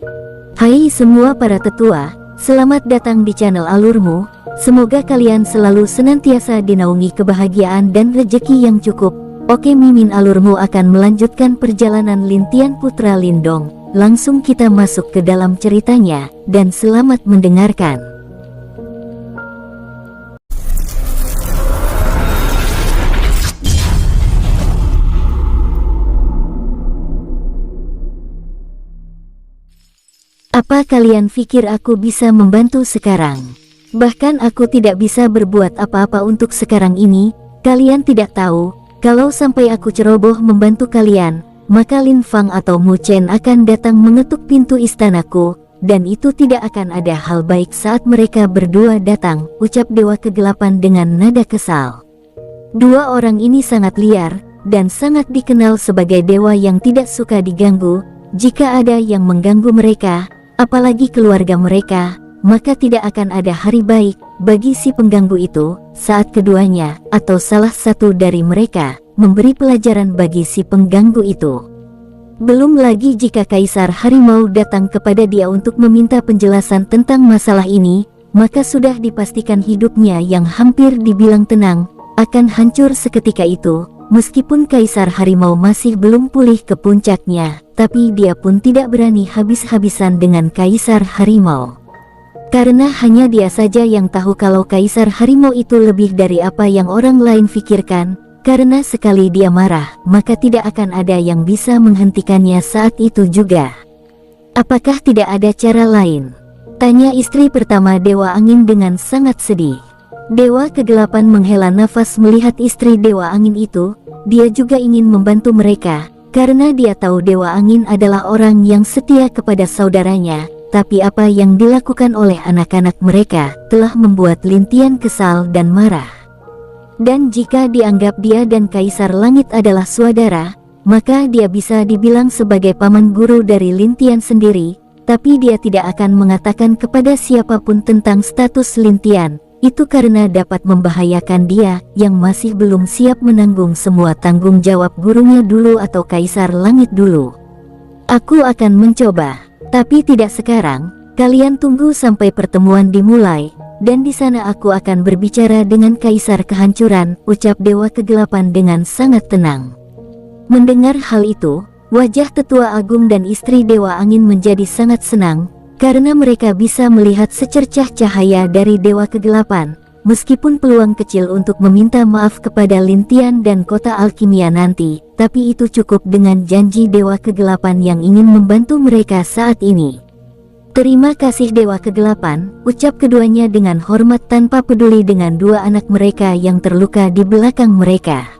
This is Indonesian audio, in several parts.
Hai semua para tetua, selamat datang di channel Alurmu. Semoga kalian selalu senantiasa dinaungi kebahagiaan dan rezeki yang cukup. Oke, Mimin Alurmu akan melanjutkan perjalanan Lintian Putra Lindong. Langsung kita masuk ke dalam ceritanya, dan selamat mendengarkan. Apa kalian pikir aku bisa membantu sekarang? Bahkan aku tidak bisa berbuat apa-apa untuk sekarang ini. Kalian tidak tahu, kalau sampai aku ceroboh membantu kalian, maka Lin Fang atau Mu Chen akan datang mengetuk pintu istanaku, dan itu tidak akan ada hal baik saat mereka berdua datang, ucap Dewa Kegelapan dengan nada kesal. Dua orang ini sangat liar, dan sangat dikenal sebagai dewa yang tidak suka diganggu. Jika ada yang mengganggu mereka, apalagi keluarga mereka, maka tidak akan ada hari baik bagi si pengganggu itu saat keduanya atau salah satu dari mereka memberi pelajaran bagi si pengganggu itu. Belum lagi jika Kaisar Harimau datang kepada dia untuk meminta penjelasan tentang masalah ini, maka sudah dipastikan hidupnya yang hampir dibilang tenang akan hancur seketika itu. Meskipun Kaisar Harimau masih belum pulih ke puncaknya, tapi dia pun tidak berani habis-habisan dengan Kaisar Harimau. Karena hanya dia saja yang tahu kalau Kaisar Harimau itu lebih dari apa yang orang lain pikirkan. Karena sekali dia marah, maka tidak akan ada yang bisa menghentikannya saat itu juga. Apakah tidak ada cara lain? Tanya istri pertama Dewa Angin dengan sangat sedih. Dewa Kegelapan menghela nafas melihat istri Dewa Angin itu. Dia juga ingin membantu mereka, karena dia tahu Dewa Angin adalah orang yang setia kepada saudaranya. Tapi apa yang dilakukan oleh anak-anak mereka telah membuat Lintian kesal dan marah. Dan jika dianggap dia dan Kaisar Langit adalah saudara, maka dia bisa dibilang sebagai paman guru dari Lintian sendiri. Tapi dia tidak akan mengatakan kepada siapapun tentang status Lintian. Itu karena dapat membahayakan dia yang masih belum siap menanggung semua tanggung jawab gurunya dulu atau Kaisar Langit dulu. Aku akan mencoba, tapi tidak sekarang. Kalian tunggu sampai pertemuan dimulai, dan di sana aku akan berbicara dengan Kaisar Kehancuran, ucap Dewa Kegelapan dengan sangat tenang. Mendengar hal itu, wajah Tetua Agung dan istri Dewa Angin menjadi sangat senang. Karena mereka bisa melihat secercah cahaya dari Dewa Kegelapan, meskipun peluang kecil untuk meminta maaf kepada Lintian dan kota alkimia nanti, tapi itu cukup dengan janji Dewa Kegelapan yang ingin membantu mereka saat ini. Terima kasih Dewa Kegelapan, ucap keduanya dengan hormat tanpa peduli dengan dua anak mereka yang terluka di belakang mereka.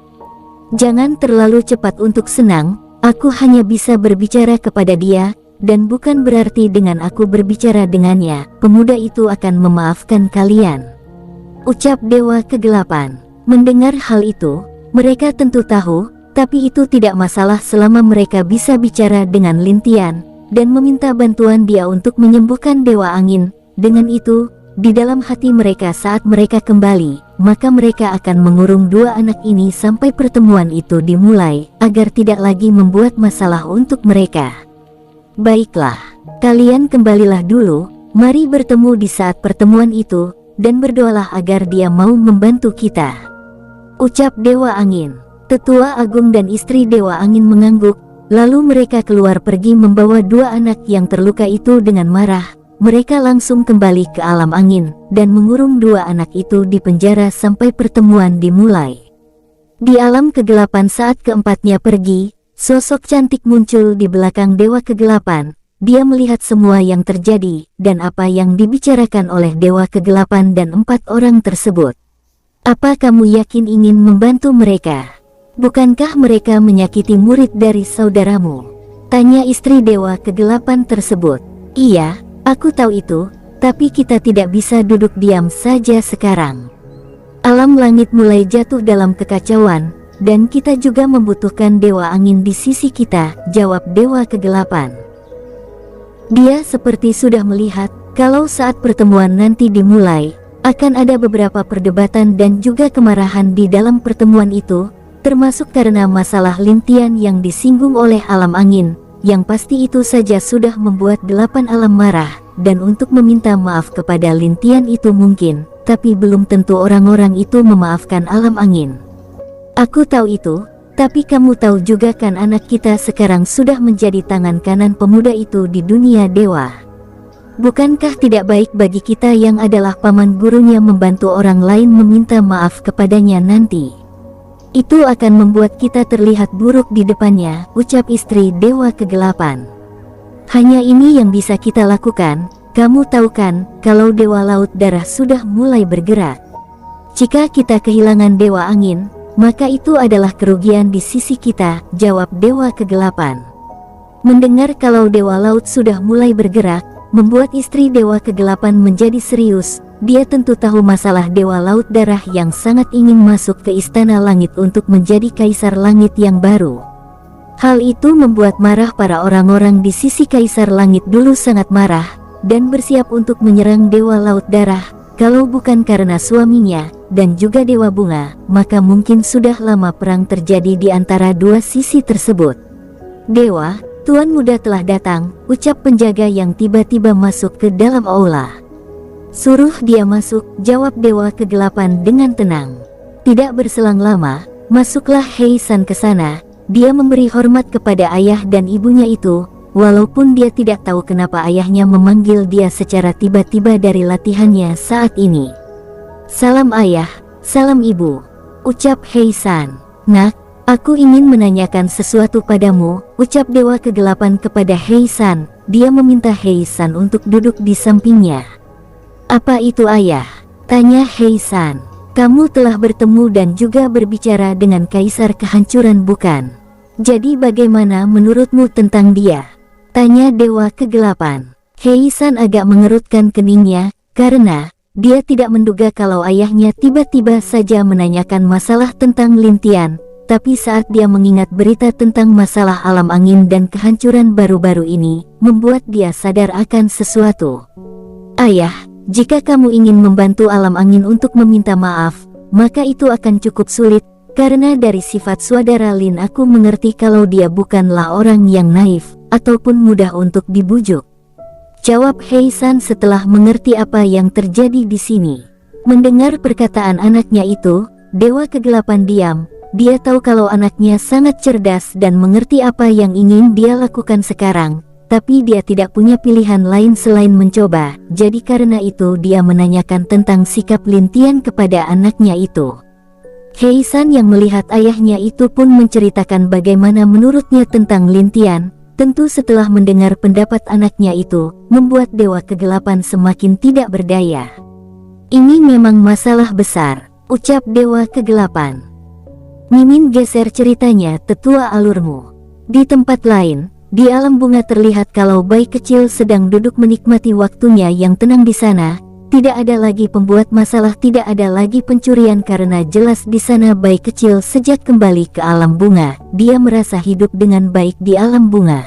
Jangan terlalu cepat untuk senang, aku hanya bisa berbicara kepada dia. Dan bukan berarti dengan aku berbicara dengannya, pemuda itu akan memaafkan kalian, ucap Dewa Kegelapan. Mendengar hal itu, mereka tentu tahu, tapi itu tidak masalah selama mereka bisa bicara dengan Lintian, dan meminta bantuan dia untuk menyembuhkan Dewa Angin. Dengan itu, di dalam hati mereka saat mereka kembali, maka mereka akan mengurung dua anak ini sampai pertemuan itu dimulai, agar tidak lagi membuat masalah untuk mereka. Baiklah, kalian kembalilah dulu, mari bertemu di saat pertemuan itu, dan berdoalah agar dia mau membantu kita, ucap Dewa Angin. Tetua Agung dan istri Dewa Angin mengangguk, lalu mereka keluar pergi membawa dua anak yang terluka itu dengan marah. Mereka langsung kembali ke alam angin, dan mengurung dua anak itu di penjara sampai pertemuan dimulai. Di alam kegelapan saat keempatnya pergi, sosok cantik muncul di belakang Dewa Kegelapan. Dia melihat semua yang terjadi, dan apa yang dibicarakan oleh Dewa Kegelapan dan empat orang tersebut. Apa kamu yakin ingin membantu mereka? Bukankah mereka menyakiti murid dari saudaramu? Tanya istri Dewa Kegelapan tersebut. Iya, aku tahu itu, tapi kita tidak bisa duduk diam saja sekarang. Alam langit mulai jatuh dalam kekacauan, dan kita juga membutuhkan Dewa Angin di sisi kita, jawab Dewa Kegelapan. Dia seperti sudah melihat, kalau saat pertemuan nanti dimulai, akan ada beberapa perdebatan dan juga kemarahan di dalam pertemuan itu, termasuk karena masalah Lintian yang disinggung oleh alam angin, yang pasti itu saja sudah membuat 8 alam marah, dan untuk meminta maaf kepada Lintian itu mungkin, tapi belum tentu orang-orang itu memaafkan alam angin. Aku tahu itu, tapi kamu tahu juga kan anak kita sekarang sudah menjadi tangan kanan pemuda itu di dunia dewa. Bukankah tidak baik bagi kita yang adalah paman gurunya membantu orang lain meminta maaf kepadanya nanti? Itu akan membuat kita terlihat buruk di depannya, ucap istri Dewa Kegelapan. Hanya ini yang bisa kita lakukan. Kamu tahu kan, kalau Dewa Laut Darah sudah mulai bergerak. Jika kita kehilangan Dewa Angin, maka itu adalah kerugian di sisi kita, jawab Dewa Kegelapan. Mendengar kalau Dewa Laut sudah mulai bergerak, membuat istri Dewa Kegelapan menjadi serius. Dia tentu tahu masalah Dewa Laut Darah yang sangat ingin masuk ke Istana Langit untuk menjadi Kaisar Langit yang baru. Hal itu membuat marah para orang-orang di sisi Kaisar Langit dulu sangat marah, dan bersiap untuk menyerang Dewa Laut Darah. Kalau bukan karena suaminya, dan juga Dewa Bunga, maka mungkin sudah lama perang terjadi di antara dua sisi tersebut. Dewa, Tuan Muda telah datang, ucap penjaga yang tiba-tiba masuk ke dalam aula. Suruh dia masuk, jawab Dewa Kegelapan dengan tenang. Tidak berselang lama, masuklah Hei San ke sana. Dia memberi hormat kepada ayah dan ibunya itu, walaupun dia tidak tahu kenapa ayahnya memanggil dia secara tiba-tiba dari latihannya saat ini. Salam ayah, salam ibu, ucap Hei San. Nak, aku ingin menanyakan sesuatu padamu, ucap Dewa Kegelapan kepada Hei San. Dia meminta Hei San untuk duduk di sampingnya. Apa itu ayah? Tanya Hei San. Kamu telah bertemu dan juga berbicara dengan Kaisar Kehancuran bukan? Jadi bagaimana menurutmu tentang dia? Tanya Dewa Kegelapan. Hei San agak mengerutkan keningnya, karena dia tidak menduga kalau ayahnya tiba-tiba saja menanyakan masalah tentang Lintian. Tapi saat dia mengingat berita tentang masalah alam angin dan kehancuran baru-baru ini, membuat dia sadar akan sesuatu. Ayah, jika kamu ingin membantu alam angin untuk meminta maaf, maka itu akan cukup sulit, karena dari sifat saudara Lin aku mengerti kalau dia bukanlah orang yang naif, ataupun mudah untuk dibujuk. Jawab Hei San setelah mengerti apa yang terjadi di sini. Mendengar perkataan anaknya itu, Dewa Kegelapan diam. Dia tahu kalau anaknya sangat cerdas dan mengerti apa yang ingin dia lakukan sekarang. Tapi dia tidak punya pilihan lain selain mencoba, jadi karena itu dia menanyakan tentang sikap Lintian kepada anaknya itu. Hei San yang melihat ayahnya itu pun menceritakan bagaimana menurutnya tentang Lintian. Tentu setelah mendengar pendapat anaknya itu, membuat Dewa Kegelapan semakin tidak berdaya. Ini memang masalah besar, ucap Dewa Kegelapan. Mimin geser ceritanya, tetua alurmu. Di tempat lain, di alam bunga terlihat kalau bayi kecil sedang duduk menikmati waktunya yang tenang di sana. Tidak ada lagi pembuat masalah, tidak ada lagi pencurian karena jelas di sana bayi kecil sejak kembali ke alam bunga. Dia merasa hidup dengan baik di alam bunga.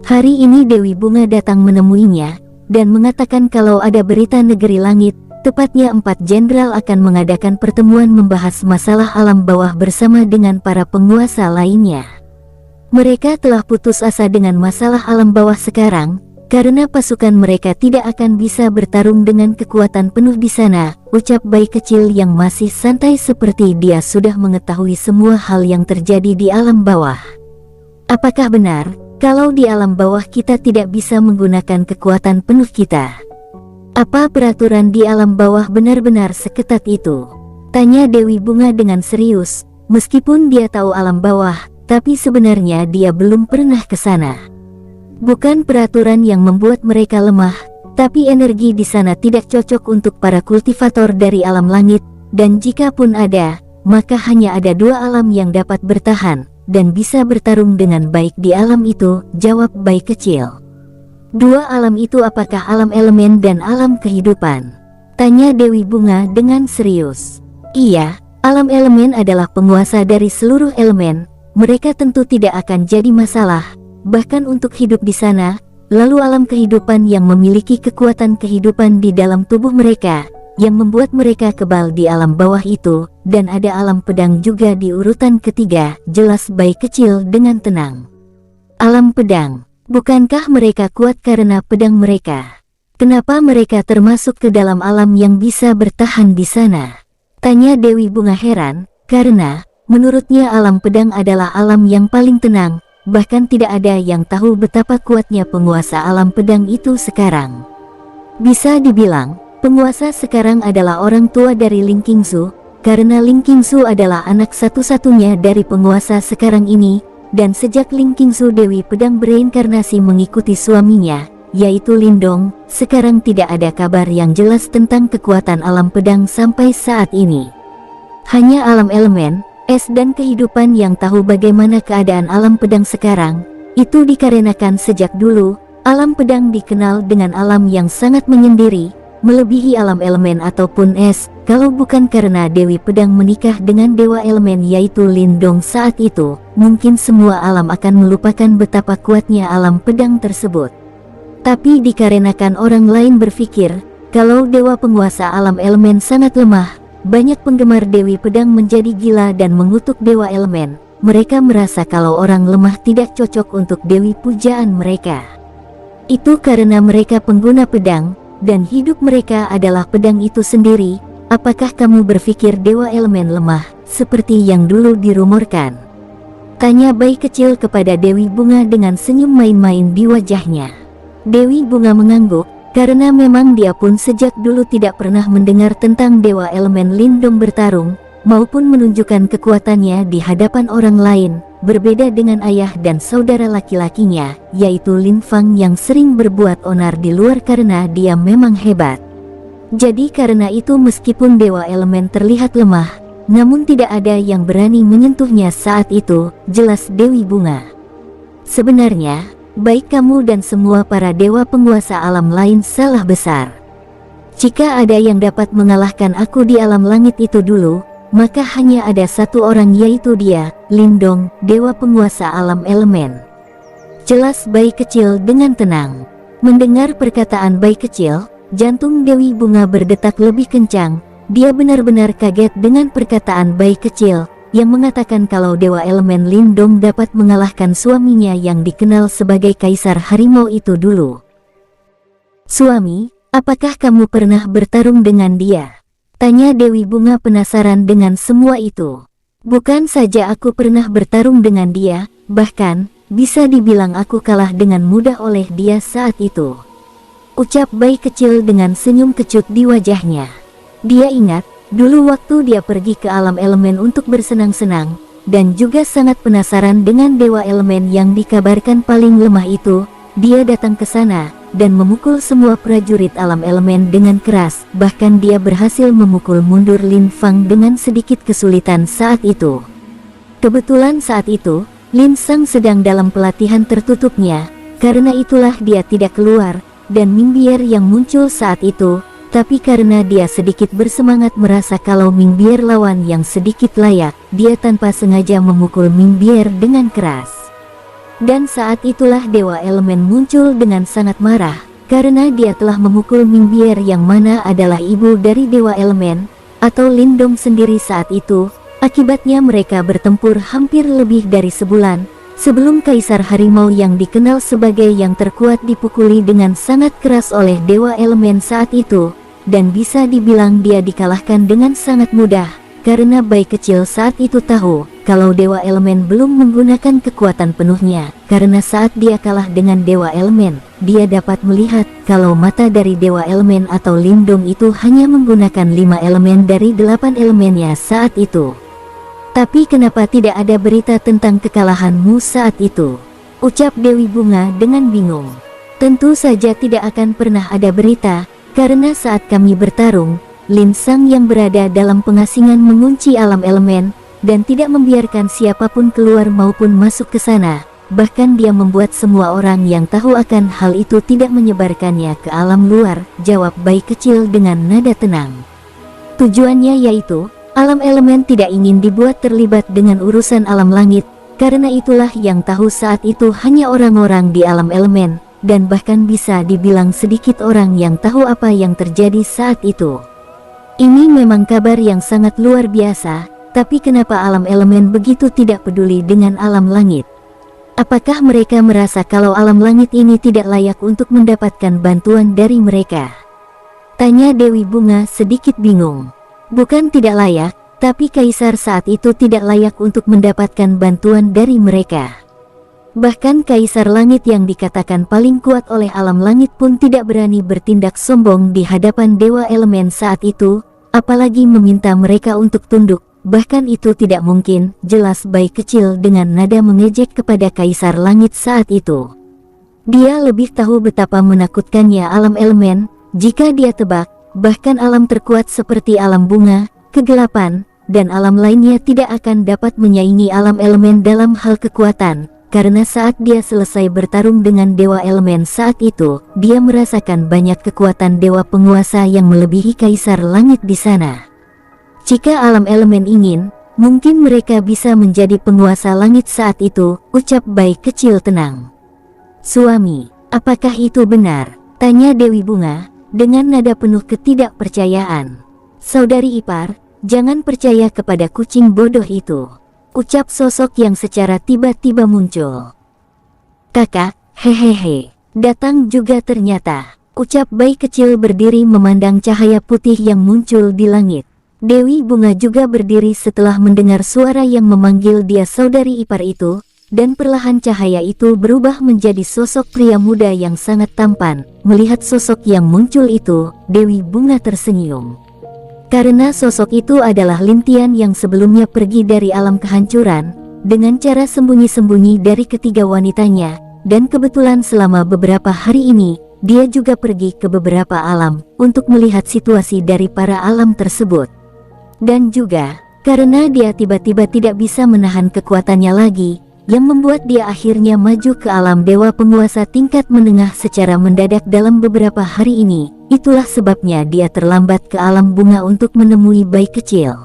Hari ini Dewi Bunga datang menemuinya dan mengatakan kalau ada berita negeri langit, tepatnya 4 jenderal akan mengadakan pertemuan membahas masalah alam bawah bersama dengan para penguasa lainnya. Mereka telah putus asa dengan masalah alam bawah sekarang, karena pasukan mereka tidak akan bisa bertarung dengan kekuatan penuh di sana, ucap bayi kecil yang masih santai seperti dia sudah mengetahui semua hal yang terjadi di alam bawah. Apakah benar, kalau di alam bawah kita tidak bisa menggunakan kekuatan penuh kita? Apa peraturan di alam bawah benar-benar seketat itu? Tanya Dewi Bunga dengan serius, meskipun dia tahu alam bawah, tapi sebenarnya dia belum pernah ke sana. Bukan peraturan yang membuat mereka lemah, tapi energi di sana tidak cocok untuk para kultivator dari alam langit, dan jika pun ada, maka hanya ada 2 alam yang dapat bertahan, dan bisa bertarung dengan baik di alam itu, jawab bayi kecil. 2 alam itu apakah alam elemen dan alam kehidupan? Tanya Dewi Bunga dengan serius. Iya, alam elemen adalah penguasa dari seluruh elemen. Mereka tentu tidak akan jadi masalah, bahkan untuk hidup di sana. Lalu alam kehidupan yang memiliki kekuatan kehidupan di dalam tubuh mereka, yang membuat mereka kebal di alam bawah itu, dan ada alam pedang juga di urutan ketiga, jelas bayi kecil dengan tenang. Alam pedang. Bukankah mereka kuat karena pedang mereka? Kenapa mereka termasuk ke dalam alam yang bisa bertahan di sana? Tanya Dewi Bunga heran, karena menurutnya alam pedang adalah alam yang paling tenang, bahkan tidak ada yang tahu betapa kuatnya penguasa alam pedang itu sekarang. Bisa dibilang, penguasa sekarang adalah orang tua dari Ling Qingzu, karena Ling Qingzu adalah anak satu-satunya dari penguasa sekarang ini, dan sejak Ling Qingzu Dewi Pedang bereinkarnasi mengikuti suaminya, yaitu Lindong, sekarang tidak ada kabar yang jelas tentang kekuatan alam pedang sampai saat ini. Hanya alam elemen, es dan kehidupan yang tahu bagaimana keadaan alam pedang sekarang. Itu dikarenakan sejak dulu, alam pedang dikenal dengan alam yang sangat menyendiri, melebihi alam elemen ataupun es, kalau bukan karena Dewi Pedang menikah dengan Dewa Elemen yaitu Lindong saat itu, mungkin semua alam akan melupakan betapa kuatnya alam pedang tersebut. Tapi dikarenakan orang lain berpikir, kalau Dewa Penguasa alam elemen sangat lemah, banyak penggemar Dewi Pedang menjadi gila dan mengutuk Dewa Elemen. Mereka merasa kalau orang lemah tidak cocok untuk Dewi pujaan mereka. Itu karena mereka pengguna pedang, dan hidup mereka adalah pedang itu sendiri. Apakah kamu berpikir Dewa Elemen lemah, seperti yang dulu dirumorkan? Tanya bayi kecil kepada Dewi Bunga dengan senyum main-main di wajahnya. Dewi Bunga mengangguk, karena memang dia pun sejak dulu tidak pernah mendengar tentang Dewa Elemen Lindong bertarung, maupun menunjukkan kekuatannya di hadapan orang lain, berbeda dengan ayah dan saudara laki-lakinya, yaitu Lin Fang yang sering berbuat onar di luar karena dia memang hebat. Jadi karena itu meskipun Dewa Elemen terlihat lemah, namun tidak ada yang berani menyentuhnya saat itu, jelas Dewi Bunga. Sebenarnya, baik kamu dan semua para dewa penguasa alam lain salah besar. Jika ada yang dapat mengalahkan aku di alam langit itu dulu, maka hanya ada satu orang yaitu dia, Lindong, Dewa Penguasa Alam Elemen. Jelas bayi kecil dengan tenang. Mendengar perkataan bayi kecil, jantung Dewi Bunga berdetak lebih kencang. Dia benar-benar kaget dengan perkataan bayi kecil, yang mengatakan kalau Dewa Elemen Lindong dapat mengalahkan suaminya yang dikenal sebagai Kaisar Harimau itu dulu. Suami, apakah kamu pernah bertarung dengan dia? Tanya Dewi Bunga penasaran dengan semua itu. Bukan saja aku pernah bertarung dengan dia, bahkan, bisa dibilang aku kalah dengan mudah oleh dia saat itu. Ucap bayi kecil dengan senyum kecut di wajahnya. Dia ingat, dulu waktu dia pergi ke alam elemen untuk bersenang-senang, dan juga sangat penasaran dengan Dewa Elemen yang dikabarkan paling lemah itu, dia datang ke sana dan memukul semua prajurit alam elemen dengan keras, bahkan dia berhasil memukul mundur Lin Fang dengan sedikit kesulitan saat itu. Kebetulan saat itu, Lin Sang sedang dalam pelatihan tertutupnya, karena itulah dia tidak keluar, dan Ming Bier yang muncul saat itu, tapi karena dia sedikit bersemangat merasa kalau Ming Bier lawan yang sedikit layak, dia tanpa sengaja memukul Ming Bier dengan keras. Dan saat itulah Dewa Elemen muncul dengan sangat marah, karena dia telah memukul Ming Bier yang mana adalah ibu dari Dewa Elemen, atau Lindong sendiri saat itu. Akibatnya mereka bertempur hampir lebih dari sebulan, sebelum Kaisar Harimau yang dikenal sebagai yang terkuat dipukuli dengan sangat keras oleh Dewa Elemen saat itu, dan bisa dibilang dia dikalahkan dengan sangat mudah. Karena bayi kecil saat itu tahu, kalau Dewa Elemen belum menggunakan kekuatan penuhnya, karena saat dia kalah dengan Dewa Elemen, dia dapat melihat, kalau mata dari Dewa Elemen atau Lindong itu hanya menggunakan 5 elemen dari 8 elemennya saat itu. Tapi kenapa tidak ada berita tentang kekalahanmu saat itu? Ucap Dewi Bunga dengan bingung. Tentu saja tidak akan pernah ada berita, karena saat kami bertarung, Lin Sang yang berada dalam pengasingan mengunci alam elemen, dan tidak membiarkan siapapun keluar maupun masuk ke sana. Bahkan dia membuat semua orang yang tahu akan hal itu tidak menyebarkannya ke alam luar, jawab bayi kecil dengan nada tenang. Tujuannya yaitu, alam elemen tidak ingin dibuat terlibat dengan urusan alam langit, karena itulah yang tahu saat itu hanya orang-orang di alam elemen, dan bahkan bisa dibilang sedikit orang yang tahu apa yang terjadi saat itu. Ini memang kabar yang sangat luar biasa, tapi kenapa alam elemen begitu tidak peduli dengan alam langit? Apakah mereka merasa kalau alam langit ini tidak layak untuk mendapatkan bantuan dari mereka? Tanya Dewi Bunga sedikit bingung. Bukan tidak layak, tapi Kaisar saat itu tidak layak untuk mendapatkan bantuan dari mereka. Bahkan Kaisar Langit yang dikatakan paling kuat oleh alam langit pun tidak berani bertindak sombong di hadapan Dewa Elemen saat itu, apalagi meminta mereka untuk tunduk. Bahkan itu tidak mungkin, jelas bayi kecil dengan nada mengejek kepada Kaisar Langit saat itu. Dia lebih tahu betapa menakutkannya alam elemen, jika dia tebak, bahkan alam terkuat seperti alam bunga, kegelapan, dan alam lainnya tidak akan dapat menyaingi alam elemen dalam hal kekuatan, karena saat dia selesai bertarung dengan Dewa Elemen saat itu, dia merasakan banyak kekuatan dewa penguasa yang melebihi Kaisar Langit di sana. Jika alam elemen ingin, mungkin mereka bisa menjadi penguasa langit saat itu, ucap bayi kecil tenang. Suami, apakah itu benar? Tanya Dewi Bunga, dengan nada penuh ketidakpercayaan. Saudari ipar, jangan percaya kepada kucing bodoh itu, ucap sosok yang secara tiba-tiba muncul. Kakak, hehehe, datang juga ternyata, ucap bayi kecil berdiri memandang cahaya putih yang muncul di langit. Dewi Bunga juga berdiri setelah mendengar suara yang memanggil dia saudari ipar itu, dan perlahan cahaya itu berubah menjadi sosok pria muda yang sangat tampan. Melihat sosok yang muncul itu, Dewi Bunga tersenyum. Karena sosok itu adalah Lintian yang sebelumnya pergi dari alam kehancuran, dengan cara sembunyi-sembunyi dari ketiga wanitanya, dan kebetulan selama beberapa hari ini, dia juga pergi ke beberapa alam, untuk melihat situasi dari para alam tersebut. Dan juga, karena dia tiba-tiba tidak bisa menahan kekuatannya lagi, yang membuat dia akhirnya maju ke alam dewa penguasa tingkat menengah secara mendadak dalam beberapa hari ini. Itulah sebabnya dia terlambat ke alam bunga untuk menemui bayi kecil.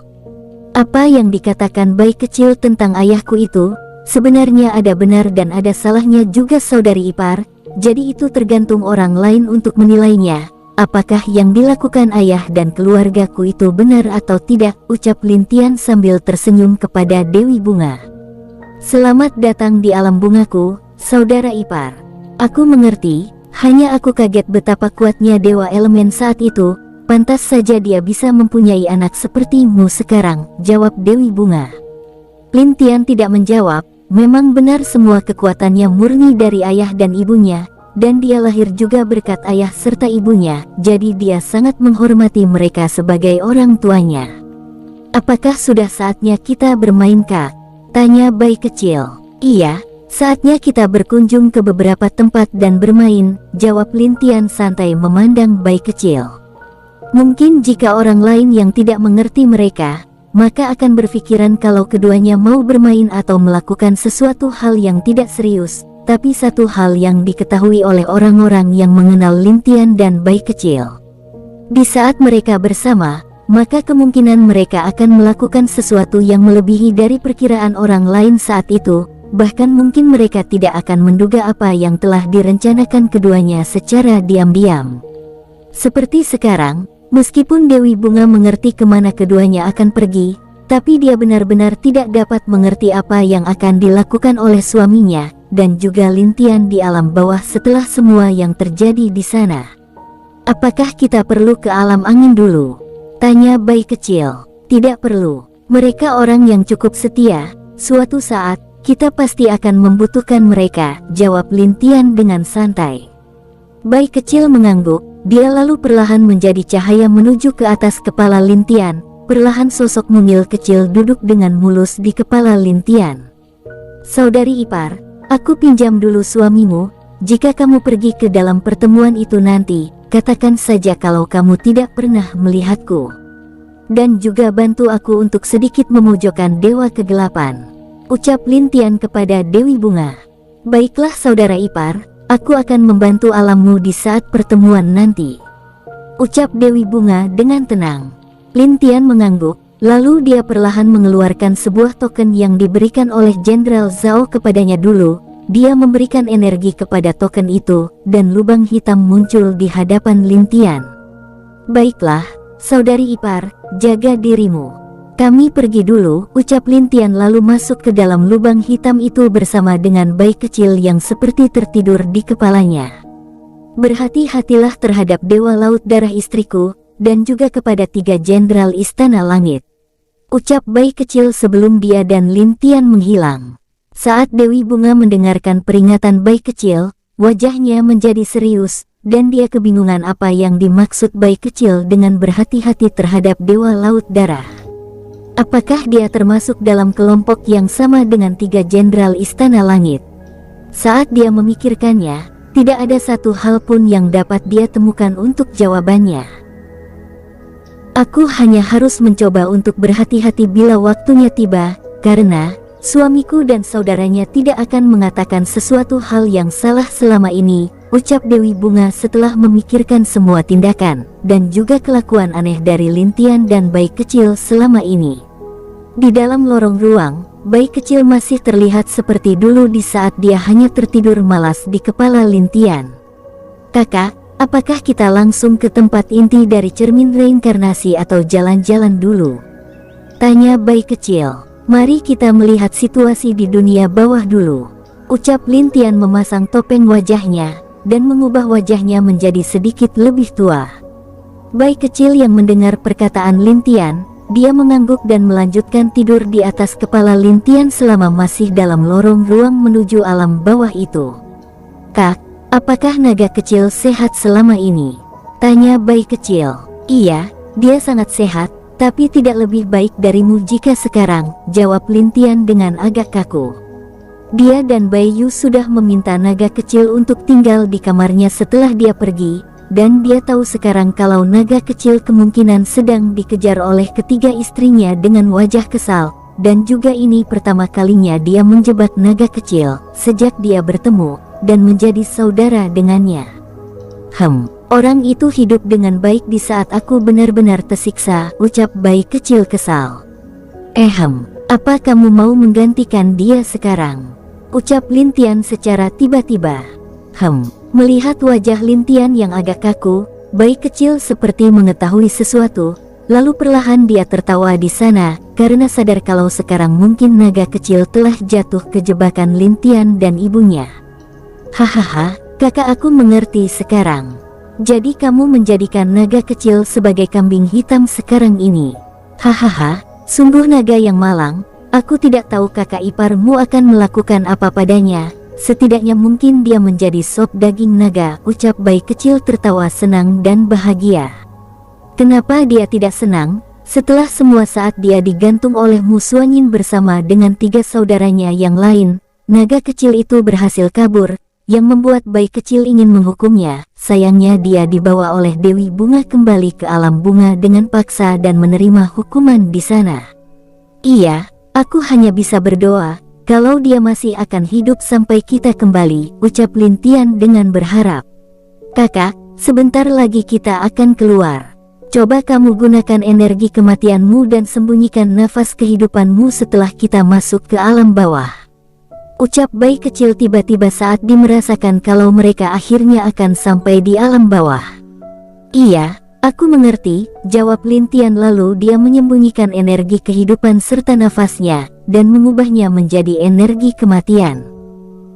Apa yang dikatakan bayi kecil tentang ayahku itu, sebenarnya ada benar dan ada salahnya juga saudari ipar, jadi itu tergantung orang lain untuk menilainya. Apakah yang dilakukan ayah dan keluargaku itu benar atau tidak, ucap Lintian sambil tersenyum kepada Dewi Bunga. Selamat datang di alam bungaku, saudara ipar. Aku mengerti, hanya aku kaget betapa kuatnya Dewa Elemen saat itu, pantas saja dia bisa mempunyai anak sepertimu sekarang, jawab Dewi Bunga. Lintian tidak menjawab, memang benar semua kekuatannya murni dari ayah dan ibunya, dan dia lahir juga berkat ayah serta ibunya, jadi dia sangat menghormati mereka sebagai orang tuanya. Apakah sudah saatnya kita bermain kak? Tanya bayi kecil. Iya, saatnya kita berkunjung ke beberapa tempat dan bermain, jawab Lintian santai memandang bayi kecil. Mungkin jika orang lain yang tidak mengerti mereka, maka akan berpikiran kalau keduanya mau bermain atau melakukan sesuatu hal yang tidak serius. Tapi satu hal yang diketahui oleh orang-orang yang mengenal Lintian dan bayi kecil, di saat mereka bersama, maka kemungkinan mereka akan melakukan sesuatu yang melebihi dari perkiraan orang lain saat itu, bahkan mungkin mereka tidak akan menduga apa yang telah direncanakan keduanya secara diam-diam. Seperti sekarang, meskipun Dewi Bunga mengerti kemana keduanya akan pergi, tapi dia benar-benar tidak dapat mengerti apa yang akan dilakukan oleh suaminya, dan juga Lintian di alam bawah setelah semua yang terjadi di sana. Apakah kita perlu ke alam angin dulu? Tanya bayi kecil. Tidak perlu. Mereka orang yang cukup setia. Suatu saat, kita pasti akan membutuhkan mereka, jawab Lintian dengan santai. Bayi kecil mengangguk, dia lalu perlahan menjadi cahaya menuju ke atas kepala Lintian. Perlahan sosok mungil kecil duduk dengan mulus di kepala Lintian. Saudari ipar, aku pinjam dulu suamimu, jika kamu pergi ke dalam pertemuan itu nanti, katakan saja kalau kamu tidak pernah melihatku. Dan juga bantu aku untuk sedikit memojokkan dewa kegelapan, ucap Lintian kepada Dewi Bunga. Baiklah saudara ipar, aku akan membantu alammu di saat pertemuan nanti, ucap Dewi Bunga dengan tenang. Lintian mengangguk, lalu dia perlahan mengeluarkan sebuah token yang diberikan oleh Jenderal Zhao kepadanya dulu. Dia memberikan energi kepada token itu, dan lubang hitam muncul di hadapan Lintian. Baiklah, saudari ipar, jaga dirimu. Kami pergi dulu, ucap Lin Tian lalu masuk ke dalam lubang hitam itu bersama dengan bayi kecil yang seperti tertidur di kepalanya. Berhati-hatilah terhadap Dewa Laut Darah istriku, dan juga kepada 3 jenderal Istana Langit. Ucap bayi kecil sebelum dia dan Lin Tian menghilang. Saat Dewi Bunga mendengarkan peringatan bayi kecil, wajahnya menjadi serius, dan dia kebingungan apa yang dimaksud bayi kecil dengan berhati-hati terhadap Dewa Laut Darah. Apakah dia termasuk dalam kelompok yang sama dengan 3 jenderal Istana Langit? Saat dia memikirkannya, tidak ada satu hal pun yang dapat dia temukan untuk jawabannya. Aku hanya harus mencoba untuk berhati-hati bila waktunya tiba, karena suamiku dan saudaranya tidak akan mengatakan sesuatu hal yang salah selama ini, ucap Dewi Bunga setelah memikirkan semua tindakan dan juga kelakuan aneh dari Lin Tian dan bayi kecil selama ini. Di dalam lorong ruang, bayi kecil masih terlihat seperti dulu di saat dia hanya tertidur malas di kepala Lin Tian. Kakak, apakah kita langsung ke tempat inti dari cermin reinkarnasi atau jalan-jalan dulu? Tanya bayi kecil. Mari kita melihat situasi di dunia bawah dulu, ucap Lin Tian memasang topeng wajahnya, dan mengubah wajahnya menjadi sedikit lebih tua. Bayi kecil yang mendengar perkataan Lin Tian, dia mengangguk dan melanjutkan tidur di atas kepala Lin Tian selama masih dalam lorong ruang menuju alam bawah itu. Kak, apakah naga kecil sehat selama ini? Tanya bayi kecil. Iya, dia sangat sehat, tapi tidak lebih baik darimu jika sekarang, jawab Lin Tian dengan agak kaku. Dia dan Bai Yu sudah meminta naga kecil untuk tinggal di kamarnya setelah dia pergi, dan dia tahu sekarang kalau naga kecil kemungkinan sedang dikejar oleh ketiga istrinya dengan wajah kesal, dan juga ini pertama kalinya dia menjebak naga kecil sejak dia bertemu dan menjadi saudara dengannya. Orang itu hidup dengan baik di saat aku benar-benar tersiksa, ucap bayi kecil kesal. Apa kamu mau menggantikan dia sekarang? Ucap Lin Tian secara tiba-tiba. Melihat wajah Lin Tian yang agak kaku, bayi kecil seperti mengetahui sesuatu, lalu perlahan dia tertawa di sana, karena sadar kalau sekarang mungkin naga kecil telah jatuh ke jebakan Lin Tian dan ibunya. Hahaha, kakak aku mengerti sekarang. Jadi kamu menjadikan naga kecil sebagai kambing hitam sekarang ini. Hahaha, sungguh naga yang malang, aku tidak tahu kakak iparmu akan melakukan apa padanya. Setidaknya mungkin dia menjadi sop daging naga, ucap bayi kecil tertawa senang dan bahagia. Kenapa dia tidak senang? Setelah semua saat dia digantung oleh Musuangin bersama dengan 3 saudaranya yang lain, naga kecil itu berhasil kabur, yang membuat bayi kecil ingin menghukumnya. Sayangnya dia dibawa oleh Dewi Bunga kembali ke alam bunga dengan paksa dan menerima hukuman di sana. Iya, aku hanya bisa berdoa kalau dia masih akan hidup sampai kita kembali, ucap Lin Tian dengan berharap. Kakak, sebentar lagi kita akan keluar. Coba kamu gunakan energi kematianmu dan sembunyikan nafas kehidupanmu setelah kita masuk ke alam bawah. Ucap bayi kecil tiba-tiba saat dimerasakan kalau mereka akhirnya akan sampai di alam bawah. Iya, aku mengerti, jawab Lin Tian lalu dia menyembunyikan energi kehidupan serta nafasnya, dan mengubahnya menjadi energi kematian.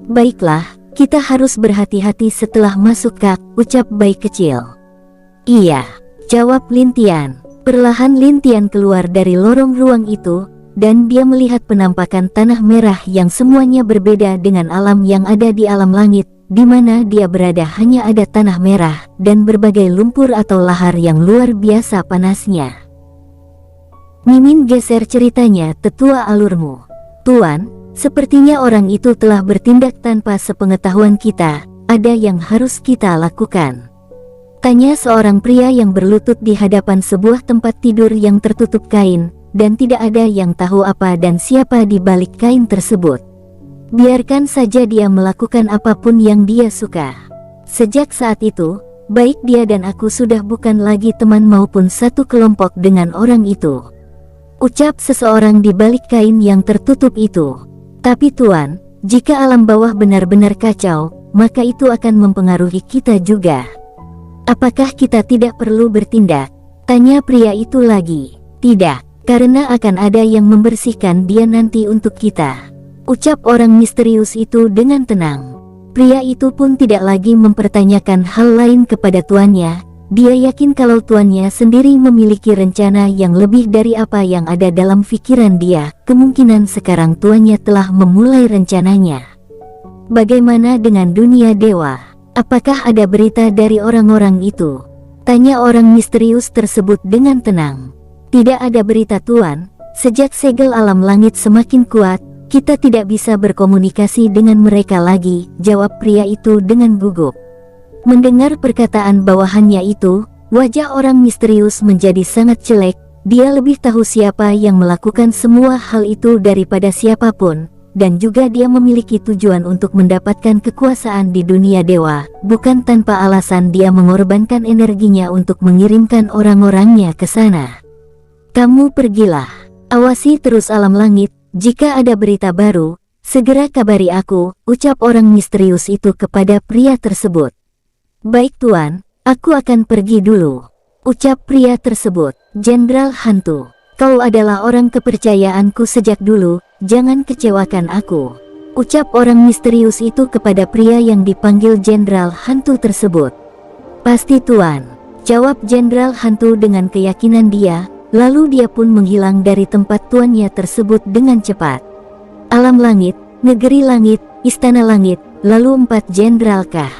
Baiklah, kita harus berhati-hati setelah masuk kak, ucap bayi kecil. Iya, jawab Lin Tian. Perlahan Lin Tian keluar dari lorong ruang itu, dan dia melihat penampakan tanah merah yang semuanya berbeda dengan alam yang ada di alam langit, di mana dia berada hanya ada tanah merah, dan berbagai lumpur atau lahar yang luar biasa panasnya. Mimin geser ceritanya, tetua alurmu. Tuan, sepertinya orang itu telah bertindak tanpa sepengetahuan kita, ada yang harus kita lakukan. Tanya seorang pria yang berlutut di hadapan sebuah tempat tidur yang tertutup kain, dan tidak ada yang tahu apa dan siapa di balik kain tersebut. Biarkan saja dia melakukan apapun yang dia suka. Sejak saat itu, baik dia dan aku sudah bukan lagi teman maupun satu kelompok dengan orang itu, ucap seseorang di balik kain yang tertutup itu. Tapi tuan, jika alam bawah benar-benar kacau, maka itu akan mempengaruhi kita juga. Apakah kita tidak perlu bertindak? Tanya pria itu lagi. Tidak, karena akan ada yang membersihkan dia nanti untuk kita," ucap orang misterius itu dengan tenang. Pria itu pun tidak lagi mempertanyakan hal lain kepada tuannya. Dia yakin kalau tuannya sendiri memiliki rencana yang lebih dari apa yang ada dalam pikiran dia. Kemungkinan sekarang tuannya telah memulai rencananya. "Bagaimana dengan dunia dewa? Apakah ada berita dari orang-orang itu?" tanya orang misterius tersebut dengan tenang. "Tidak ada berita tuan, sejak segel alam langit semakin kuat, kita tidak bisa berkomunikasi dengan mereka lagi," jawab pria itu dengan gugup. Mendengar perkataan bawahannya itu, wajah orang misterius menjadi sangat jelek. Dia lebih tahu siapa yang melakukan semua hal itu daripada siapapun, dan juga dia memiliki tujuan untuk mendapatkan kekuasaan di dunia dewa. Bukan tanpa alasan dia mengorbankan energinya untuk mengirimkan orang-orangnya ke sana. "Kamu pergilah, awasi terus alam langit, jika ada berita baru, segera kabari aku," ucap orang misterius itu kepada pria tersebut. "Baik tuan, aku akan pergi dulu," ucap pria tersebut. "Jenderal Hantu, kau adalah orang kepercayaanku sejak dulu, jangan kecewakan aku," ucap orang misterius itu kepada pria yang dipanggil Jenderal Hantu tersebut. "Pasti tuan," jawab Jenderal Hantu dengan keyakinan dia, lalu dia pun menghilang dari tempat tuannya tersebut dengan cepat. Alam langit, negeri langit, istana langit, lalu 4 jenderal kah?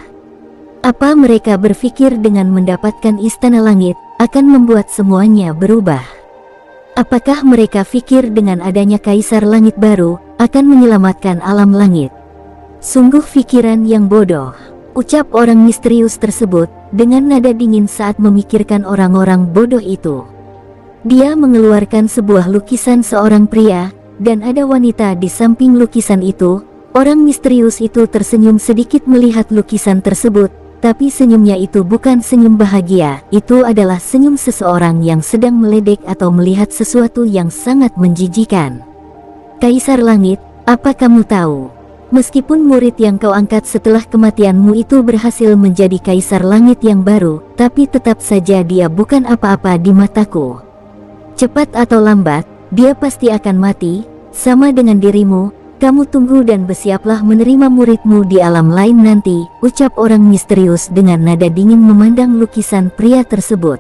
Apa mereka berpikir dengan mendapatkan istana langit akan membuat semuanya berubah? Apakah mereka pikir dengan adanya kaisar langit baru akan menyelamatkan alam langit? Sungguh pikiran yang bodoh, ucap orang misterius tersebut dengan nada dingin saat memikirkan orang-orang bodoh itu. Dia mengeluarkan sebuah lukisan seorang pria, dan ada wanita di samping lukisan itu. Orang misterius itu tersenyum sedikit melihat lukisan tersebut. Tapi senyumnya itu bukan senyum bahagia, itu adalah senyum seseorang yang sedang meledek atau melihat sesuatu yang sangat menjijikan. "Kaisar Langit, apa kamu tahu? Meskipun murid yang kau angkat setelah kematianmu itu berhasil menjadi Kaisar Langit yang baru, tapi tetap saja dia bukan apa-apa di mataku. Cepat atau lambat, dia pasti akan mati, sama dengan dirimu. Kamu tunggu dan bersiaplah menerima muridmu di alam lain nanti," ucap orang misterius dengan nada dingin memandang lukisan pria tersebut.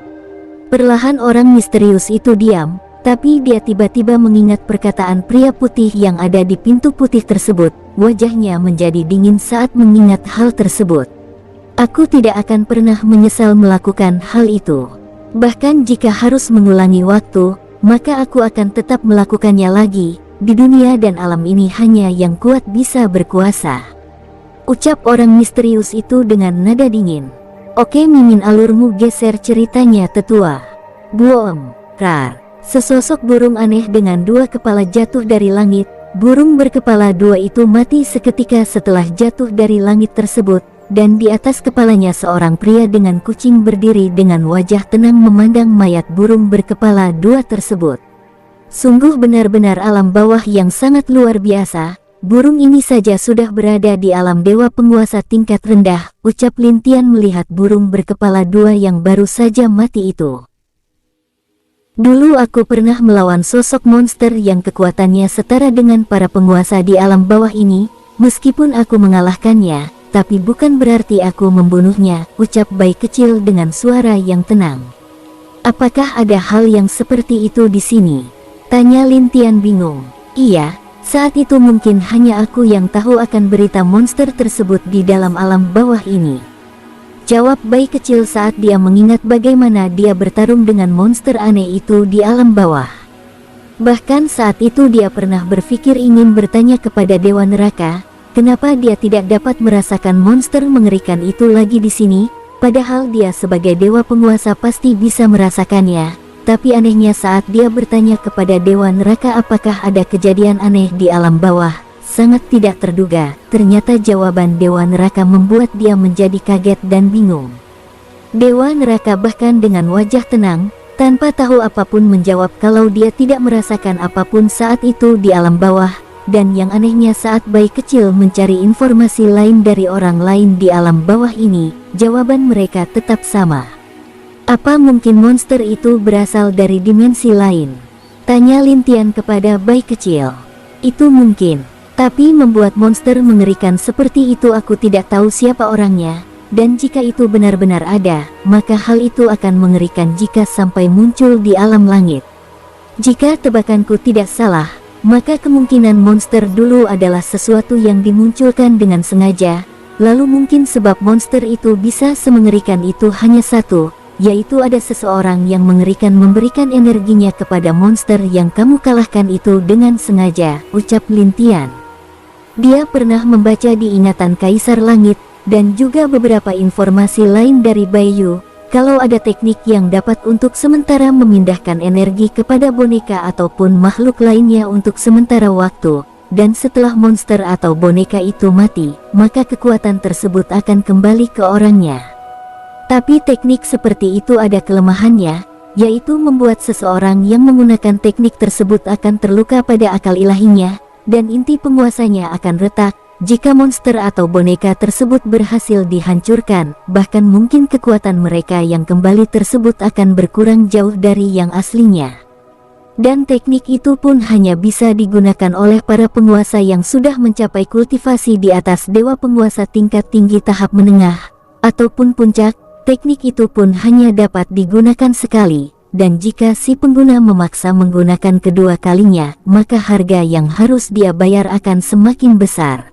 Perlahan orang misterius itu diam, tapi dia tiba-tiba mengingat perkataan pria putih yang ada di pintu putih tersebut. Wajahnya menjadi dingin saat mengingat hal tersebut. "Aku tidak akan pernah menyesal melakukan hal itu. Bahkan jika harus mengulangi waktu, maka aku akan tetap melakukannya lagi. Di dunia dan alam ini hanya yang kuat bisa berkuasa," ucap orang misterius itu dengan nada dingin. "Oke, mimin alurmu, geser ceritanya tetua." Buom, rar. Sesosok burung aneh dengan 2 kepala jatuh dari langit. Burung berkepala 2 itu mati seketika setelah jatuh dari langit tersebut, dan di atas kepalanya seorang pria dengan kucing berdiri dengan wajah tenang memandang mayat burung berkepala 2 tersebut. Sungguh benar-benar alam bawah yang sangat luar biasa. Burung ini saja sudah berada di alam dewa penguasa tingkat rendah, ucap Lintian melihat burung berkepala 2 yang baru saja mati itu. "Dulu aku pernah melawan sosok monster yang kekuatannya setara dengan para penguasa di alam bawah ini. Meskipun aku mengalahkannya, tapi bukan berarti aku membunuhnya," ucap bayi kecil dengan suara yang tenang. "Apakah ada hal yang seperti itu di sini?" tanya Lintian bingung. "Iya, saat itu mungkin hanya aku yang tahu akan berita monster tersebut di dalam alam bawah ini," jawab bayi kecil saat dia mengingat bagaimana dia bertarung dengan monster aneh itu di alam bawah. Bahkan saat itu dia pernah berpikir ingin bertanya kepada Dewa Neraka, kenapa dia tidak dapat merasakan monster mengerikan itu lagi di sini, padahal dia sebagai dewa penguasa pasti bisa merasakannya. Tapi anehnya saat dia bertanya kepada Dewa Neraka apakah ada kejadian aneh di alam bawah, sangat tidak terduga, ternyata jawaban Dewa Neraka membuat dia menjadi kaget dan bingung. Dewa Neraka bahkan dengan wajah tenang, tanpa tahu apapun menjawab kalau dia tidak merasakan apapun saat itu di alam bawah, dan yang anehnya saat bayi kecil mencari informasi lain dari orang lain di alam bawah ini, jawaban mereka tetap sama. Apa mungkin monster itu berasal dari dimensi lain? Tanya Lintian kepada bayi kecil. Itu mungkin. Tapi membuat monster mengerikan seperti itu aku tidak tahu siapa orangnya. Dan jika itu benar-benar ada, maka hal itu akan mengerikan jika sampai muncul di alam langit. Jika tebakanku tidak salah, maka kemungkinan monster dulu adalah sesuatu yang dimunculkan dengan sengaja. Lalu mungkin sebab monster itu bisa semengerikan itu hanya satu, yaitu ada seseorang yang mengerikan memberikan energinya kepada monster yang kamu kalahkan itu dengan sengaja, ucap Lintian. Dia pernah membaca di ingatan Kaisar Langit, dan juga beberapa informasi lain dari Baiyu, kalau ada teknik yang dapat untuk sementara memindahkan energi kepada boneka ataupun makhluk lainnya untuk sementara waktu, dan setelah monster atau boneka itu mati, maka kekuatan tersebut akan kembali ke orangnya. Tapi teknik seperti itu ada kelemahannya, yaitu membuat seseorang yang menggunakan teknik tersebut akan terluka pada akal ilahinya, dan inti penguasanya akan retak. Jika monster atau boneka tersebut berhasil dihancurkan, bahkan mungkin kekuatan mereka yang kembali tersebut akan berkurang jauh dari yang aslinya. Dan teknik itu pun hanya bisa digunakan oleh para penguasa yang sudah mencapai kultivasi di atas dewa penguasa tingkat tinggi tahap menengah, ataupun puncak. Teknik itu pun hanya dapat digunakan sekali, dan jika si pengguna memaksa menggunakan kedua kalinya, maka harga yang harus dia bayar akan semakin besar.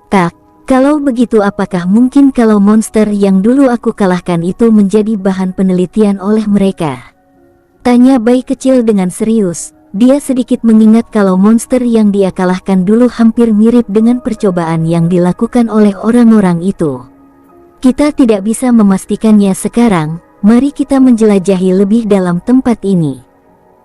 Kak, kalau begitu apakah mungkin kalau monster yang dulu aku kalahkan itu menjadi bahan penelitian oleh mereka? Tanya bayi kecil dengan serius. Dia sedikit mengingat kalau monster yang dia kalahkan dulu hampir mirip dengan percobaan yang dilakukan oleh orang-orang itu. Kita tidak bisa memastikannya sekarang, mari kita menjelajahi lebih dalam tempat ini.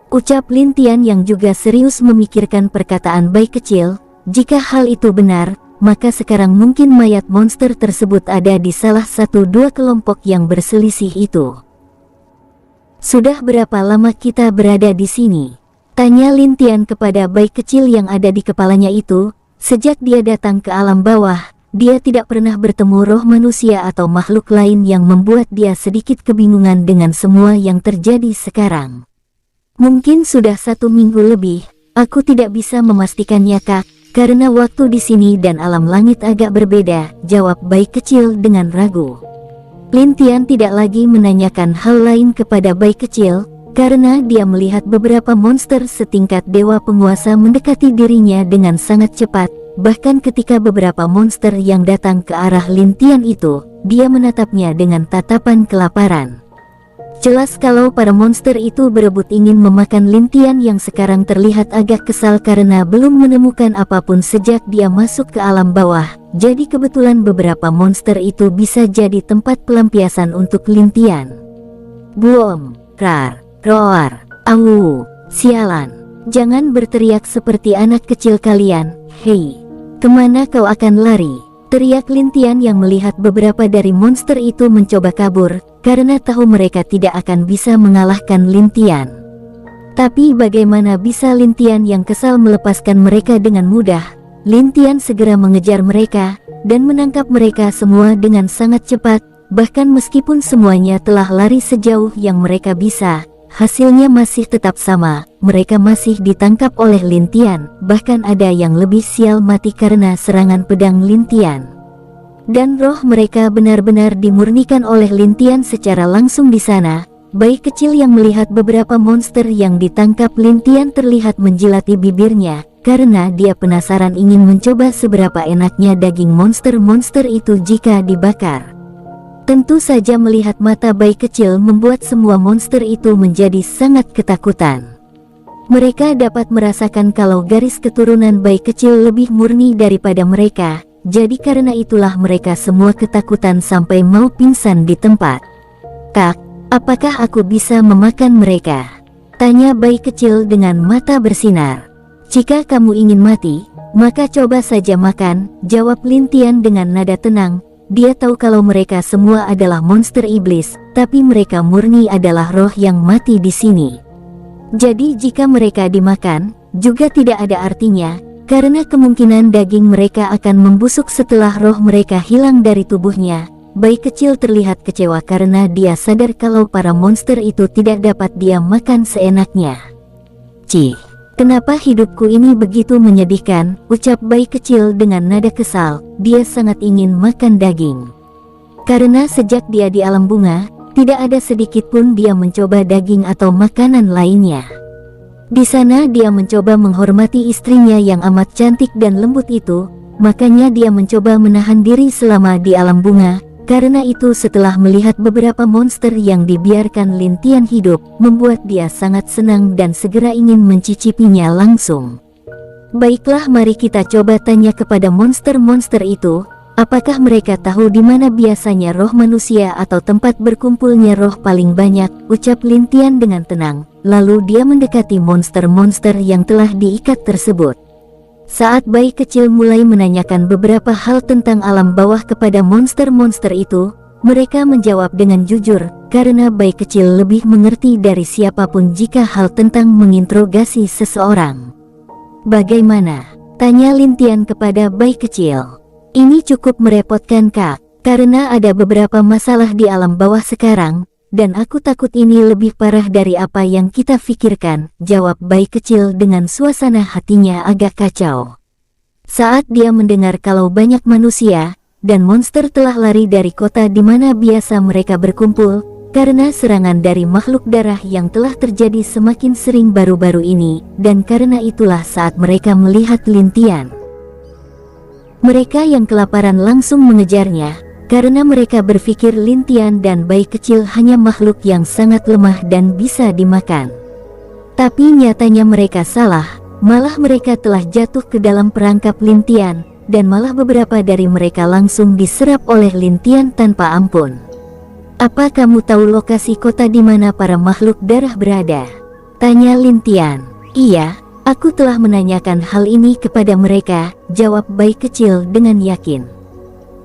Ucap Lintian yang juga serius memikirkan perkataan bayi kecil. Jika hal itu benar, maka sekarang mungkin mayat monster tersebut ada di salah satu dua kelompok yang berselisih itu. Sudah berapa lama kita berada di sini? Tanya Lintian kepada bayi kecil yang ada di kepalanya itu. Sejak dia datang ke alam bawah, dia tidak pernah bertemu roh manusia atau makhluk lain yang membuat dia sedikit kebingungan dengan semua yang terjadi sekarang. Mungkin sudah 1 minggu lebih, aku tidak bisa memastikannya Kak, karena waktu di sini dan alam langit agak berbeda, jawab bayi kecil dengan ragu. Lintian tidak lagi menanyakan hal lain kepada bayi kecil, karena dia melihat beberapa monster setingkat dewa penguasa mendekati dirinya dengan sangat cepat. Bahkan ketika beberapa monster yang datang ke arah Lintian itu, dia menatapnya dengan tatapan kelaparan. Jelas kalau para monster itu berebut ingin memakan Lintian yang sekarang terlihat agak kesal karena belum menemukan apapun sejak dia masuk ke alam bawah. Jadi kebetulan beberapa monster itu bisa jadi tempat pelampiasan untuk Lintian. Buom, rar, roar, au, sialan. Jangan berteriak seperti anak kecil kalian, hei. Kemana kau akan lari? Teriak Lintian yang melihat beberapa dari monster itu mencoba kabur, karena tahu mereka tidak akan bisa mengalahkan Lintian. Tapi bagaimana bisa Lintian yang kesal melepaskan mereka dengan mudah? Lintian segera mengejar mereka, dan menangkap mereka semua dengan sangat cepat, bahkan meskipun semuanya telah lari sejauh yang mereka bisa. Hasilnya masih tetap sama, mereka masih ditangkap oleh Lintian, bahkan ada yang lebih sial mati karena serangan pedang Lintian. Dan roh mereka benar-benar dimurnikan oleh Lintian secara langsung di sana. Bayi kecil yang melihat beberapa monster yang ditangkap Lintian terlihat menjilati bibirnya, karena dia penasaran ingin mencoba seberapa enaknya daging monster-monster itu jika dibakar. Tentu saja melihat mata bayi kecil membuat semua monster itu menjadi sangat ketakutan. Mereka dapat merasakan kalau garis keturunan bayi kecil lebih murni daripada mereka, jadi karena itulah mereka semua ketakutan sampai mau pingsan di tempat. Kak, apakah aku bisa memakan mereka? Tanya bayi kecil dengan mata bersinar. Jika kamu ingin mati, maka coba saja makan, jawab Lintian dengan nada tenang. Dia tahu kalau mereka semua adalah monster iblis, tapi mereka murni adalah roh yang mati di sini. Jadi jika mereka dimakan, juga tidak ada artinya, karena kemungkinan daging mereka akan membusuk setelah roh mereka hilang dari tubuhnya. Bayi kecil terlihat kecewa karena dia sadar kalau para monster itu tidak dapat dia makan seenaknya. Cih, kenapa hidupku ini begitu menyedihkan, ucap bayi kecil dengan nada kesal. Dia sangat ingin makan daging. Karena sejak dia di alam bunga, tidak ada sedikit pun dia mencoba daging atau makanan lainnya. Di sana dia mencoba menghormati istrinya yang amat cantik dan lembut itu, makanya dia mencoba menahan diri selama di alam bunga. Karena itu setelah melihat beberapa monster yang dibiarkan Lintian hidup, membuat dia sangat senang dan segera ingin mencicipinya langsung. Baiklah, mari kita coba tanya kepada monster-monster itu, apakah mereka tahu di mana biasanya roh manusia atau tempat berkumpulnya roh paling banyak, ucap Lintian dengan tenang. Lalu dia mendekati monster-monster yang telah diikat tersebut. Saat bayi kecil mulai menanyakan beberapa hal tentang alam bawah kepada monster-monster itu, mereka menjawab dengan jujur, karena bayi kecil lebih mengerti dari siapapun jika hal tentang menginterogasi seseorang. Bagaimana? Tanya Lintian kepada bayi kecil. Ini cukup merepotkan Kak, karena ada beberapa masalah di alam bawah sekarang, dan aku takut ini lebih parah dari apa yang kita pikirkan, jawab bayi kecil dengan suasana hatinya agak kacau. Saat dia mendengar kalau banyak manusia dan monster telah lari dari kota di mana biasa mereka berkumpul, karena serangan dari makhluk darah yang telah terjadi semakin sering baru-baru ini, dan karena itulah saat mereka melihat Lintian. Mereka yang kelaparan langsung mengejarnya, karena mereka berpikir Lintian dan bayi kecil hanya makhluk yang sangat lemah dan bisa dimakan. Tapi nyatanya mereka salah, malah mereka telah jatuh ke dalam perangkap Lintian, dan malah beberapa dari mereka langsung diserap oleh Lintian tanpa ampun. Apa kamu tahu lokasi kota di mana para makhluk darah berada? Tanya Lintian. Iya, aku telah menanyakan hal ini kepada mereka, jawab bayi kecil dengan yakin.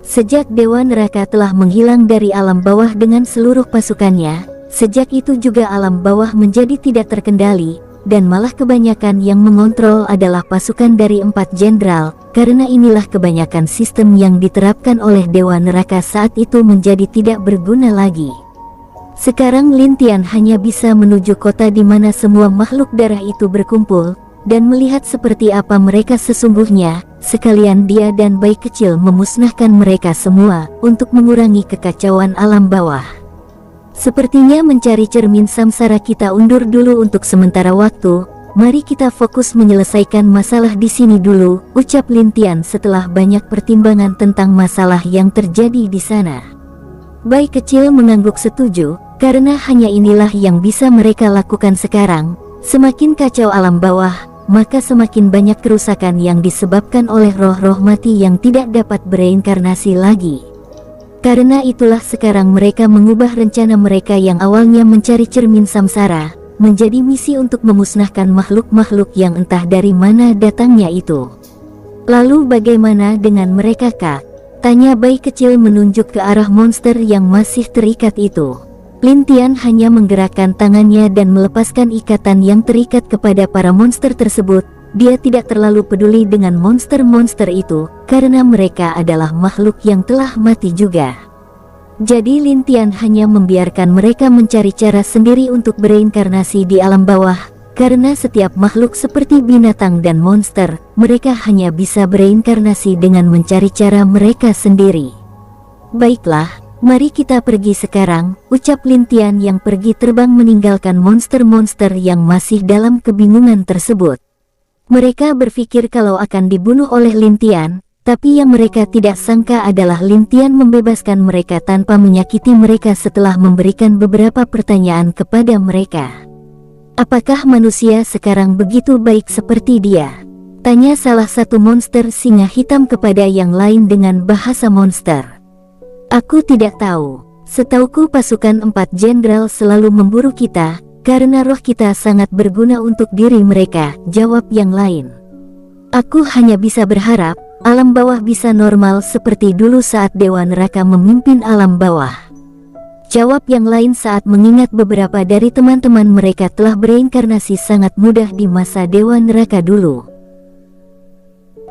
Sejak Dewa Neraka telah menghilang dari alam bawah dengan seluruh pasukannya, sejak itu juga alam bawah menjadi tidak terkendali, dan malah kebanyakan yang mengontrol adalah pasukan dari 4 jenderal, karena inilah kebanyakan sistem yang diterapkan oleh Dewa Neraka saat itu menjadi tidak berguna lagi. Sekarang Lintian hanya bisa menuju kota di mana semua makhluk darah itu berkumpul, dan melihat seperti apa mereka sesungguhnya, sekalian dia dan bayi kecil memusnahkan mereka semua, untuk mengurangi kekacauan alam bawah. Sepertinya mencari cermin samsara kita undur dulu untuk sementara waktu, mari kita fokus menyelesaikan masalah di sini dulu, ucap Lintian setelah banyak pertimbangan tentang masalah yang terjadi di sana. Bayi kecil mengangguk setuju, karena hanya inilah yang bisa mereka lakukan sekarang. Semakin kacau alam bawah, maka semakin banyak kerusakan yang disebabkan oleh roh-roh mati yang tidak dapat bereinkarnasi lagi. Karena itulah sekarang mereka mengubah rencana mereka yang awalnya mencari cermin samsara, menjadi misi untuk memusnahkan makhluk-makhluk yang entah dari mana datangnya itu. Lalu bagaimana dengan mereka Kak? Tanya bayi kecil menunjuk ke arah monster yang masih terikat itu. Lintian hanya menggerakkan tangannya dan melepaskan ikatan yang terikat kepada para monster tersebut. Dia tidak terlalu peduli dengan monster-monster itu, karena mereka adalah makhluk yang telah mati juga. Jadi Lintian hanya membiarkan mereka mencari cara sendiri untuk bereinkarnasi di alam bawah, karena setiap makhluk seperti binatang dan monster, mereka hanya bisa bereinkarnasi dengan mencari cara mereka sendiri. Baiklah. Mari kita pergi sekarang, ucap Lintian yang pergi terbang meninggalkan monster-monster yang masih dalam kebingungan tersebut. Mereka berpikir kalau akan dibunuh oleh Lintian, tapi yang mereka tidak sangka adalah Lintian membebaskan mereka tanpa menyakiti mereka setelah memberikan beberapa pertanyaan kepada mereka. Apakah manusia sekarang begitu baik seperti dia? Tanya salah satu monster singa hitam kepada yang lain dengan bahasa monster. Aku tidak tahu. Setauku pasukan 4 jenderal selalu memburu kita, karena roh kita sangat berguna untuk diri mereka, jawab yang lain. Aku hanya bisa berharap, alam bawah bisa normal seperti dulu saat Dewa Neraka memimpin alam bawah. Jawab yang lain saat mengingat beberapa dari teman-teman mereka telah bereinkarnasi sangat mudah di masa Dewa Neraka dulu.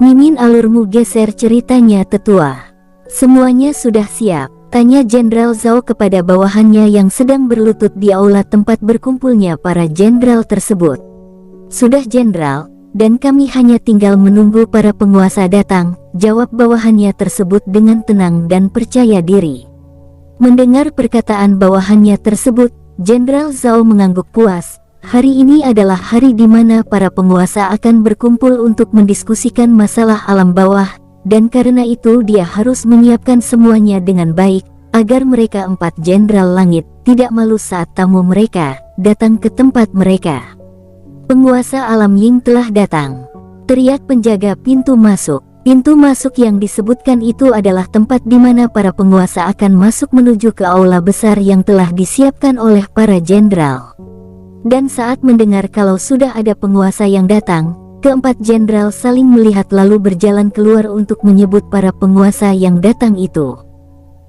Mimin alurmu geser ceritanya tetua. Semuanya sudah siap, tanya Jenderal Zhao kepada bawahannya yang sedang berlutut di aula tempat berkumpulnya para jenderal tersebut. Sudah Jenderal, dan kami hanya tinggal menunggu para penguasa datang, jawab bawahannya tersebut dengan tenang dan percaya diri. Mendengar perkataan bawahannya tersebut, Jenderal Zhao mengangguk puas. Hari ini adalah hari di mana para penguasa akan berkumpul untuk mendiskusikan masalah alam bawah, dan karena itu dia harus menyiapkan semuanya dengan baik, agar mereka 4 Jenderal Langit tidak malu saat tamu mereka datang ke tempat mereka. Penguasa alam Ying telah datang, teriak penjaga pintu masuk. Pintu masuk yang disebutkan itu adalah tempat di mana para penguasa akan masuk menuju ke aula besar yang telah disiapkan oleh para jenderal. Dan saat mendengar kalau sudah ada penguasa yang datang, ke-4 jenderal saling melihat lalu berjalan keluar untuk menyebut para penguasa yang datang itu.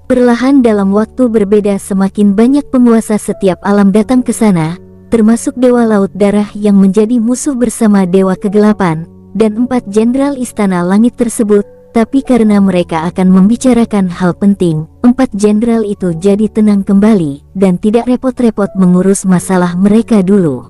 Perlahan dalam waktu berbeda semakin banyak penguasa setiap alam datang ke sana, termasuk Dewa Laut Darah yang menjadi musuh bersama Dewa Kegelapan, dan 4 jenderal Istana Langit tersebut. Tapi karena mereka akan membicarakan hal penting, 4 jenderal itu jadi tenang kembali, dan tidak repot-repot mengurus masalah mereka dulu.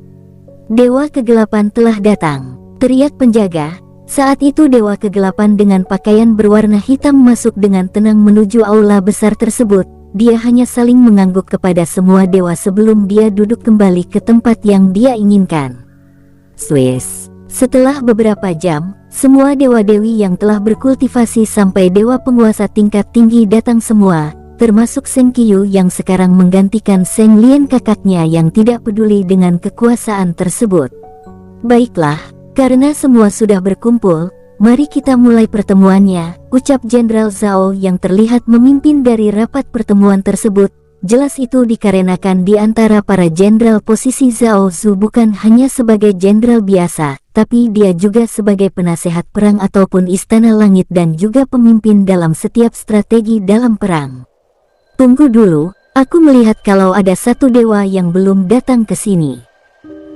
Dewa Kegelapan telah datang, teriak penjaga. Saat itu Dewa Kegelapan dengan pakaian berwarna hitam masuk dengan tenang menuju aula besar tersebut. Dia hanya saling mengangguk kepada semua dewa sebelum dia duduk kembali ke tempat yang dia inginkan. Swiss. Setelah beberapa jam, semua dewa-dewi yang telah berkultivasi sampai dewa penguasa tingkat tinggi datang semua, termasuk Seng Qiyu yang sekarang menggantikan Seng Lian kakaknya yang tidak peduli dengan kekuasaan tersebut. Baiklah, karena semua sudah berkumpul, mari kita mulai pertemuannya, ucap Jenderal Zhao yang terlihat memimpin dari rapat pertemuan tersebut. Jelas itu dikarenakan di antara para jenderal posisi Zhao Zu bukan hanya sebagai jenderal biasa, tapi dia juga sebagai penasehat perang ataupun Istana Langit dan juga pemimpin dalam setiap strategi dalam perang. Tunggu dulu, aku melihat kalau ada satu dewa yang belum datang ke sini.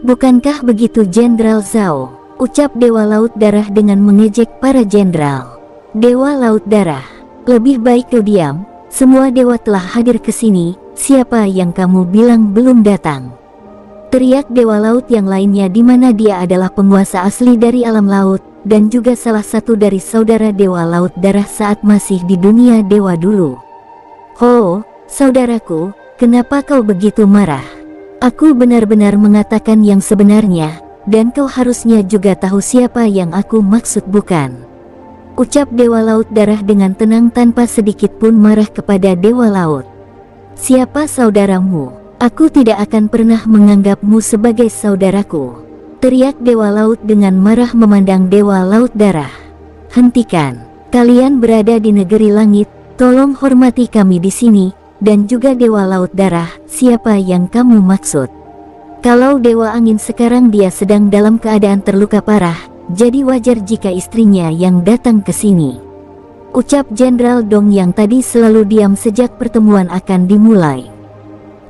Bukankah begitu Jenderal Zhao? Ucap Dewa Laut Darah dengan mengejek para jenderal. Dewa Laut Darah, lebih baik kau diam. Semua dewa telah hadir ke sini. Siapa yang kamu bilang belum datang? Teriak Dewa Laut yang lainnya di mana dia adalah penguasa asli dari alam laut dan juga salah satu dari saudara Dewa Laut Darah saat masih di dunia dewa dulu. Ho, saudaraku, kenapa kau begitu marah? Aku benar-benar mengatakan yang sebenarnya. Dan kau harusnya juga tahu siapa yang aku maksud bukan? Ucap Dewa Laut Darah dengan tenang tanpa sedikit pun marah kepada Dewa Laut. Siapa saudaramu? Aku tidak akan pernah menganggapmu sebagai saudaraku. Teriak Dewa Laut dengan marah memandang Dewa Laut Darah. Hentikan, kalian berada di negeri langit, tolong hormati kami di sini, dan juga Dewa Laut Darah, siapa yang kamu maksud? Kalau Dewa Angin sekarang dia sedang dalam keadaan terluka parah, jadi wajar jika istrinya yang datang ke sini. Ucap Jenderal Dong yang tadi selalu diam sejak pertemuan akan dimulai.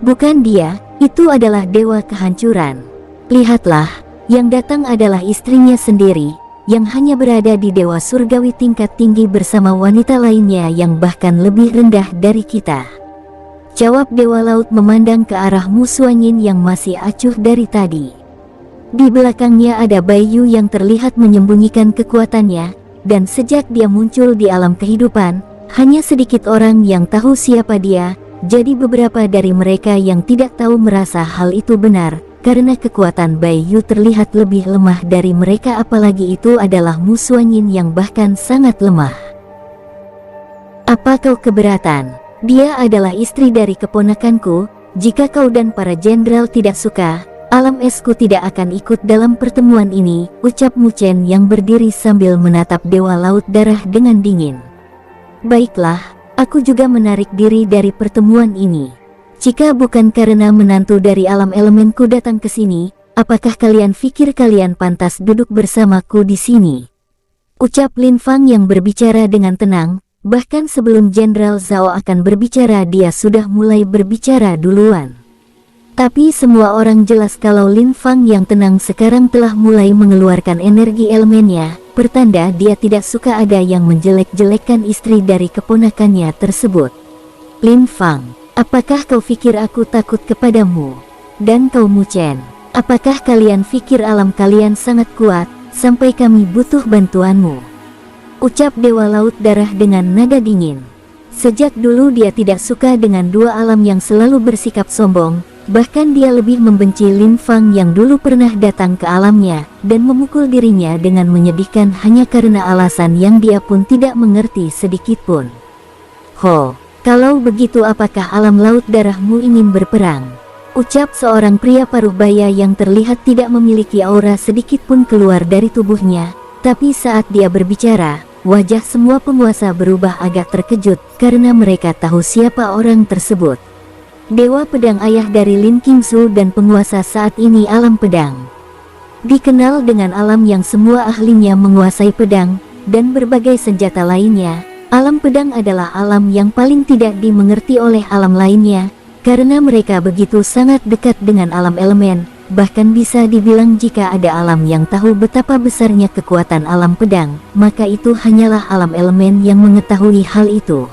Bukan dia, itu adalah Dewa Kehancuran. Lihatlah, yang datang adalah istrinya sendiri, yang hanya berada di Dewa Surgawi tingkat tinggi bersama wanita lainnya yang bahkan lebih rendah dari kita. Jawab Dewa Laut memandang ke arah musuh angin yang masih acuh dari tadi. Di belakangnya ada Baiyu yang terlihat menyembunyikan kekuatannya, dan sejak dia muncul di alam kehidupan, hanya sedikit orang yang tahu siapa dia, jadi beberapa dari mereka yang tidak tahu merasa hal itu benar, karena kekuatan Baiyu terlihat lebih lemah dari mereka apalagi itu adalah musuh angin yang bahkan sangat lemah. Apa kau keberatan? Dia adalah istri dari keponakanku. Jika kau dan para jenderal tidak suka, alam esku tidak akan ikut dalam pertemuan ini, ucap Mu Chen yang berdiri sambil menatap Dewa Laut Darah dengan dingin. Baiklah, aku juga menarik diri dari pertemuan ini. Jika bukan karena menantu dari alam elemenku datang ke sini, apakah kalian pikir kalian pantas duduk bersamaku di sini? Ucap Lin Fang yang berbicara dengan tenang. Bahkan sebelum Jenderal Zhao akan berbicara dia sudah mulai berbicara duluan. Tapi semua orang jelas kalau Lin Fang yang tenang sekarang telah mulai mengeluarkan energi elemennya, pertanda dia tidak suka ada yang menjelek-jelekkan istri dari keponakannya tersebut. Lin Fang, apakah kau pikir aku takut kepadamu? Dan kau Mu Chen, Apakah kalian pikir alam kalian sangat kuat, sampai kami butuh bantuanmu? Ucap Dewa Laut Darah dengan nada dingin. Sejak dulu dia tidak suka dengan dua alam yang selalu bersikap sombong, bahkan dia lebih membenci Lin Fang yang dulu pernah datang ke alamnya, dan memukul dirinya dengan menyedihkan hanya karena alasan yang dia pun tidak mengerti sedikitpun. Ho, kalau begitu apakah alam laut darahmu ingin berperang? Ucap seorang pria paruh baya yang terlihat tidak memiliki aura sedikitpun keluar dari tubuhnya, tapi saat dia berbicara, wajah semua penguasa berubah agak terkejut karena mereka tahu siapa orang tersebut. Dewa Pedang ayah dari Lin Qingsu dan penguasa saat ini alam pedang. Dikenal dengan alam yang semua ahlinya menguasai pedang, dan berbagai senjata lainnya, alam pedang adalah alam yang paling tidak dimengerti oleh alam lainnya, karena mereka begitu sangat dekat dengan alam elemen, bahkan bisa dibilang jika ada alam yang tahu betapa besarnya kekuatan alam pedang, maka itu hanyalah alam elemen yang mengetahui hal itu.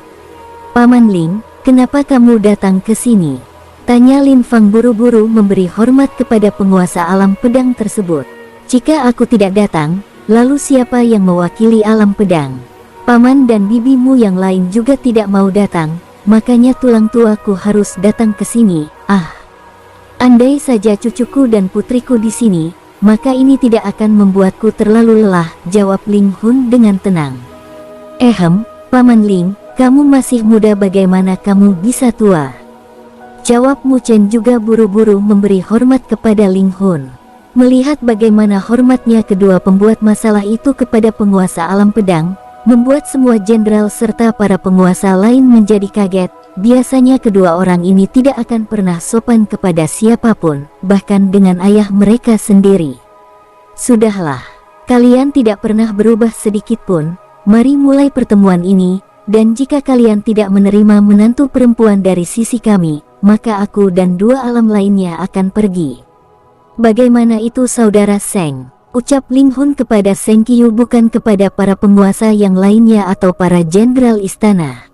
Paman Ling, kenapa kamu datang ke sini? Tanya Lin Fang buru-buru memberi hormat kepada penguasa alam pedang tersebut. Jika aku tidak datang, lalu siapa yang mewakili alam pedang? Paman dan bibimu yang lain juga tidak mau datang, makanya tulang tuaku harus datang ke sini. Andai saja cucuku dan putriku di sini, maka ini tidak akan membuatku terlalu lelah, jawab Ling Hun dengan tenang. Paman Ling, kamu masih muda, bagaimana kamu bisa tua? Jawab Mu Chen juga buru-buru memberi hormat kepada Ling Hun. Melihat bagaimana hormatnya kedua pembuat masalah itu kepada penguasa alam pedang, membuat semua jenderal serta para penguasa lain menjadi kaget. Biasanya kedua orang ini tidak akan pernah sopan kepada siapapun, bahkan dengan ayah mereka sendiri. Sudahlah, kalian tidak pernah berubah sedikitpun, mari mulai pertemuan ini. Dan jika kalian tidak menerima menantu perempuan dari sisi kami, maka aku dan dua alam lainnya akan pergi. Bagaimana itu saudara Seng? Ucap Ling Hun kepada Seng Qiu, bukan kepada para penguasa yang lainnya atau para jenderal istana.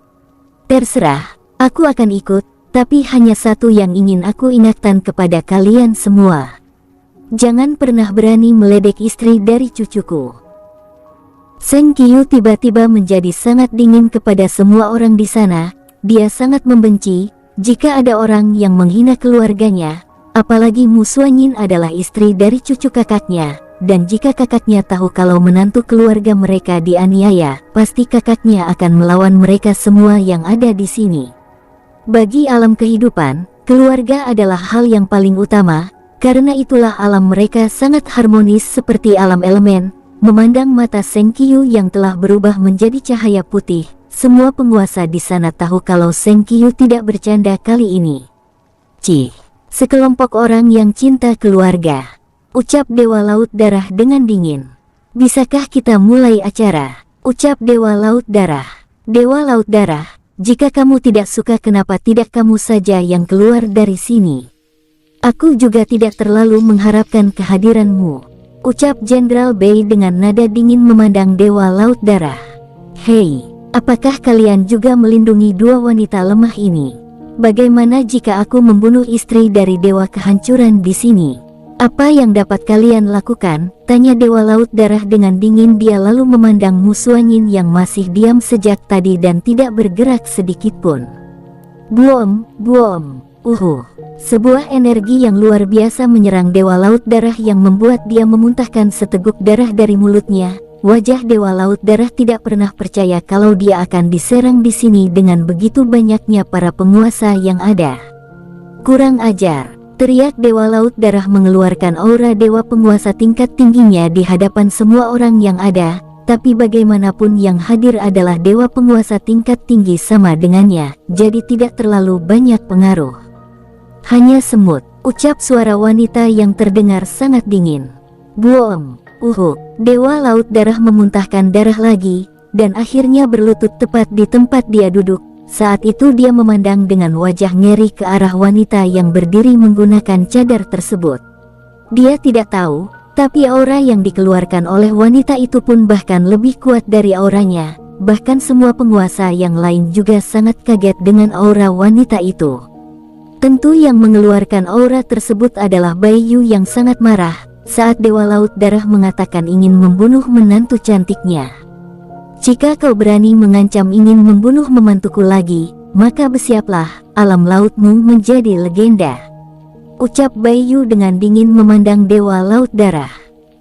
Terserah, aku akan ikut, tapi hanya satu yang ingin aku ingatkan kepada kalian semua. Jangan pernah berani meledek istri dari cucuku. Seng Qiu tiba-tiba menjadi sangat dingin kepada semua orang di sana. Dia sangat membenci jika ada orang yang menghina keluarganya, apalagi Mu Suanyin adalah istri dari cucu kakaknya, dan jika kakaknya tahu kalau menantu keluarga mereka dianiaya, pasti kakaknya akan melawan mereka semua yang ada di sini. Bagi alam kehidupan, keluarga adalah hal yang paling utama, karena itulah alam mereka sangat harmonis seperti alam elemen. Memandang mata Seng Qiu yang telah berubah menjadi cahaya putih, semua penguasa di sana tahu kalau Seng Qiu tidak bercanda kali ini. Sekelompok orang yang cinta keluarga, ucap Dewa Laut Darah dengan dingin. Bisakah kita mulai acara? Ucap Dewa Laut Darah. Dewa Laut Darah, jika kamu tidak suka kenapa tidak kamu saja yang keluar dari sini? Aku juga tidak terlalu mengharapkan kehadiranmu. Ucap Jenderal Bei dengan nada dingin memandang Dewa Laut Darah. Hei, apakah kalian juga melindungi dua wanita lemah ini? Bagaimana jika aku membunuh istri dari Dewa Kehancuran di sini? Apa yang dapat kalian lakukan? Tanya Dewa Laut Darah dengan dingin. Dia lalu memandang Mu Suanyin yang masih diam sejak tadi dan tidak bergerak sedikitpun. Buom. Sebuah energi yang luar biasa menyerang Dewa Laut Darah yang membuat dia memuntahkan seteguk darah dari mulutnya. Wajah Dewa Laut Darah tidak pernah percaya kalau dia akan diserang di sini dengan begitu banyaknya para penguasa yang ada. Kurang ajar, teriak Dewa Laut Darah mengeluarkan aura dewa penguasa tingkat tingginya di hadapan semua orang yang ada. Tapi bagaimanapun yang hadir adalah dewa penguasa tingkat tinggi sama dengannya, jadi tidak terlalu banyak pengaruh. Hanya semut, ucap suara wanita yang terdengar sangat dingin. Buom. Dewa Laut Darah memuntahkan darah lagi, dan akhirnya berlutut tepat di tempat dia duduk. Saat itu dia memandang dengan wajah ngeri ke arah wanita yang berdiri menggunakan cadar tersebut. Dia tidak tahu, tapi aura yang dikeluarkan oleh wanita itu pun bahkan lebih kuat dari auranya. Bahkan semua penguasa yang lain juga sangat kaget dengan aura wanita itu. Tentu yang mengeluarkan aura tersebut adalah Baiyu yang sangat marah saat Dewa Laut Darah mengatakan ingin membunuh menantu cantiknya. Jika kau berani mengancam ingin membunuh memantuku lagi, maka bersiaplah, alam lautmu menjadi legenda. Ucap Baiyu dengan dingin memandang Dewa Laut Darah.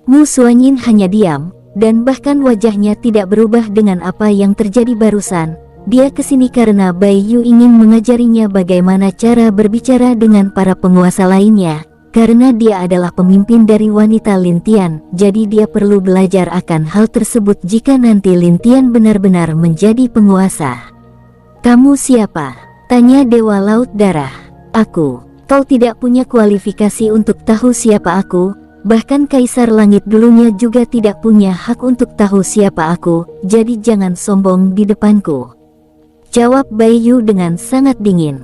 Mu Suanyin hanya diam, dan bahkan wajahnya tidak berubah dengan apa yang terjadi barusan. Dia kesini karena Baiyu ingin mengajarinya bagaimana cara berbicara dengan para penguasa lainnya. Karena dia adalah pemimpin dari wanita Lintian, jadi dia perlu belajar akan hal tersebut jika nanti Lintian benar-benar menjadi penguasa. Kamu siapa? Tanya Dewa Laut Darah. Aku. Kau tidak punya kualifikasi untuk tahu siapa aku. Bahkan Kaisar Langit dulunya juga tidak punya hak untuk tahu siapa aku, jadi jangan sombong di depanku. Jawab Baiyu dengan sangat dingin.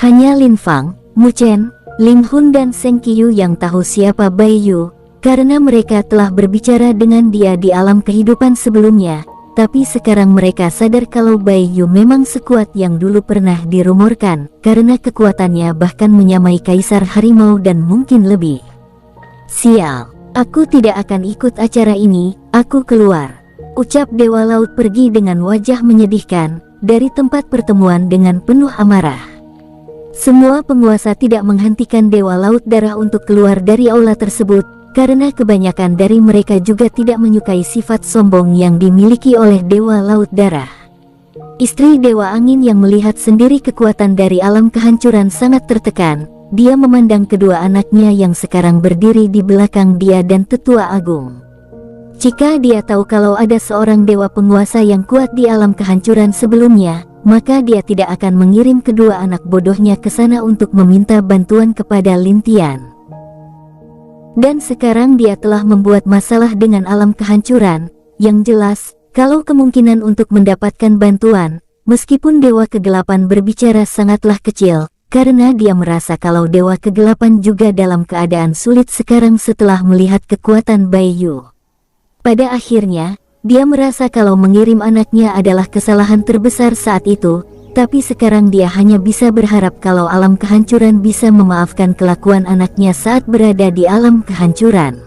Hanya Lin Fang, Mu Chen, Lim Hun dan Seng Qiu yang tahu siapa Baiyu, karena mereka telah berbicara dengan dia di alam kehidupan sebelumnya. Tapi sekarang mereka sadar kalau Baiyu memang sekuat yang dulu pernah dirumorkan, karena kekuatannya bahkan menyamai Kaisar Harimau dan mungkin lebih. Sial, aku tidak akan ikut acara ini, aku keluar. Ucap Dewa Laut pergi dengan wajah menyedihkan dari tempat pertemuan dengan penuh amarah. Semua penguasa tidak menghentikan Dewa Laut Darah untuk keluar dari aula tersebut, karena kebanyakan dari mereka juga tidak menyukai sifat sombong yang dimiliki oleh Dewa Laut Darah. Istri Dewa Angin yang melihat sendiri kekuatan dari alam kehancuran sangat tertekan. Dia memandang kedua anaknya yang sekarang berdiri di belakang dia dan Tetua Agung. Jika dia tahu kalau ada seorang dewa penguasa yang kuat di alam kehancuran sebelumnya, maka dia tidak akan mengirim kedua anak bodohnya ke sana untuk meminta bantuan kepada Lintian. Dan sekarang dia telah membuat masalah dengan alam kehancuran, yang jelas, kalau kemungkinan untuk mendapatkan bantuan, meskipun Dewa Kegelapan berbicara sangatlah kecil, karena dia merasa kalau Dewa Kegelapan juga dalam keadaan sulit sekarang setelah melihat kekuatan Baiyu. Pada akhirnya, dia merasa kalau mengirim anaknya adalah kesalahan terbesar saat itu, tapi sekarang dia hanya bisa berharap kalau alam kehancuran bisa memaafkan kelakuan anaknya saat berada di alam kehancuran.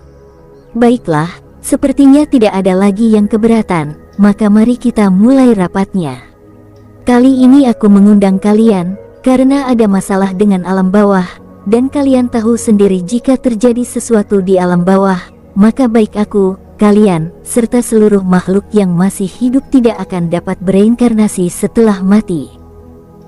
Baiklah, sepertinya tidak ada lagi yang keberatan, maka mari kita mulai rapatnya. Kali ini aku mengundang kalian, karena ada masalah dengan alam bawah, dan kalian tahu sendiri jika terjadi sesuatu di alam bawah, maka baik aku, kalian, serta seluruh makhluk yang masih hidup tidak akan dapat bereinkarnasi setelah mati.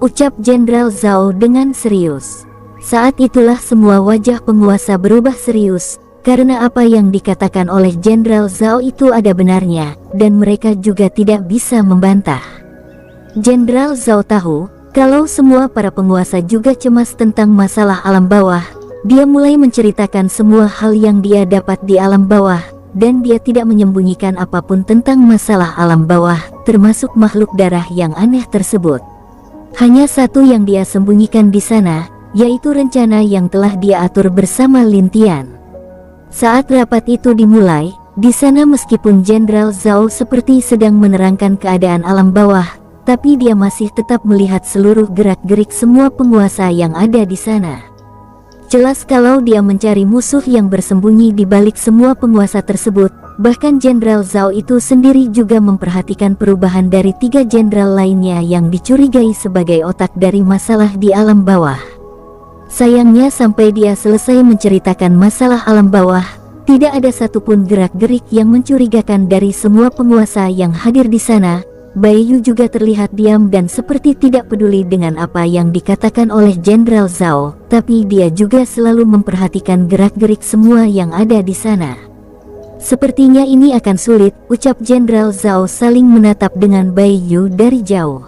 Ucap Jenderal Zhao dengan serius. Saat itulah semua wajah penguasa berubah serius, karena apa yang dikatakan oleh Jenderal Zhao itu ada benarnya, dan mereka juga tidak bisa membantah. Jenderal Zhao tahu, kalau semua para penguasa juga cemas tentang masalah alam bawah. Dia mulai menceritakan semua hal yang dia dapat di alam bawah, dan dia tidak menyembunyikan apapun tentang masalah alam bawah, termasuk makhluk darah yang aneh tersebut. Hanya satu yang dia sembunyikan di sana, yaitu rencana yang telah dia atur bersama Lintian. Saat rapat itu dimulai, di sana meskipun Jenderal Zhao seperti sedang menerangkan keadaan alam bawah, tapi dia masih tetap melihat seluruh gerak-gerik semua penguasa yang ada di sana. Jelas kalau dia mencari musuh yang bersembunyi di balik semua penguasa tersebut, bahkan Jenderal Zhao itu sendiri juga memperhatikan perubahan dari 3 jenderal lainnya yang dicurigai sebagai otak dari masalah di alam bawah. Sayangnya sampai dia selesai menceritakan masalah alam bawah, tidak ada satupun gerak-gerik yang mencurigakan dari semua penguasa yang hadir di sana. Baiyu juga terlihat diam dan seperti tidak peduli dengan apa yang dikatakan oleh Jenderal Zhao, tapi dia juga selalu memperhatikan gerak-gerik semua yang ada di sana. Sepertinya ini akan sulit, ucap Jenderal Zhao saling menatap dengan Baiyu dari jauh.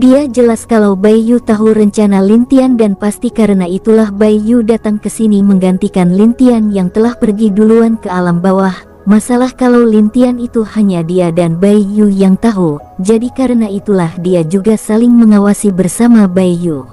Dia jelas kalau Baiyu tahu rencana Lintian dan pasti karena itulah Baiyu datang ke sini menggantikan Lintian yang telah pergi duluan ke alam bawah. Masalah kalau Lintian itu hanya dia dan Baiyu yang tahu, jadi karena itulah dia juga saling mengawasi bersama Baiyu.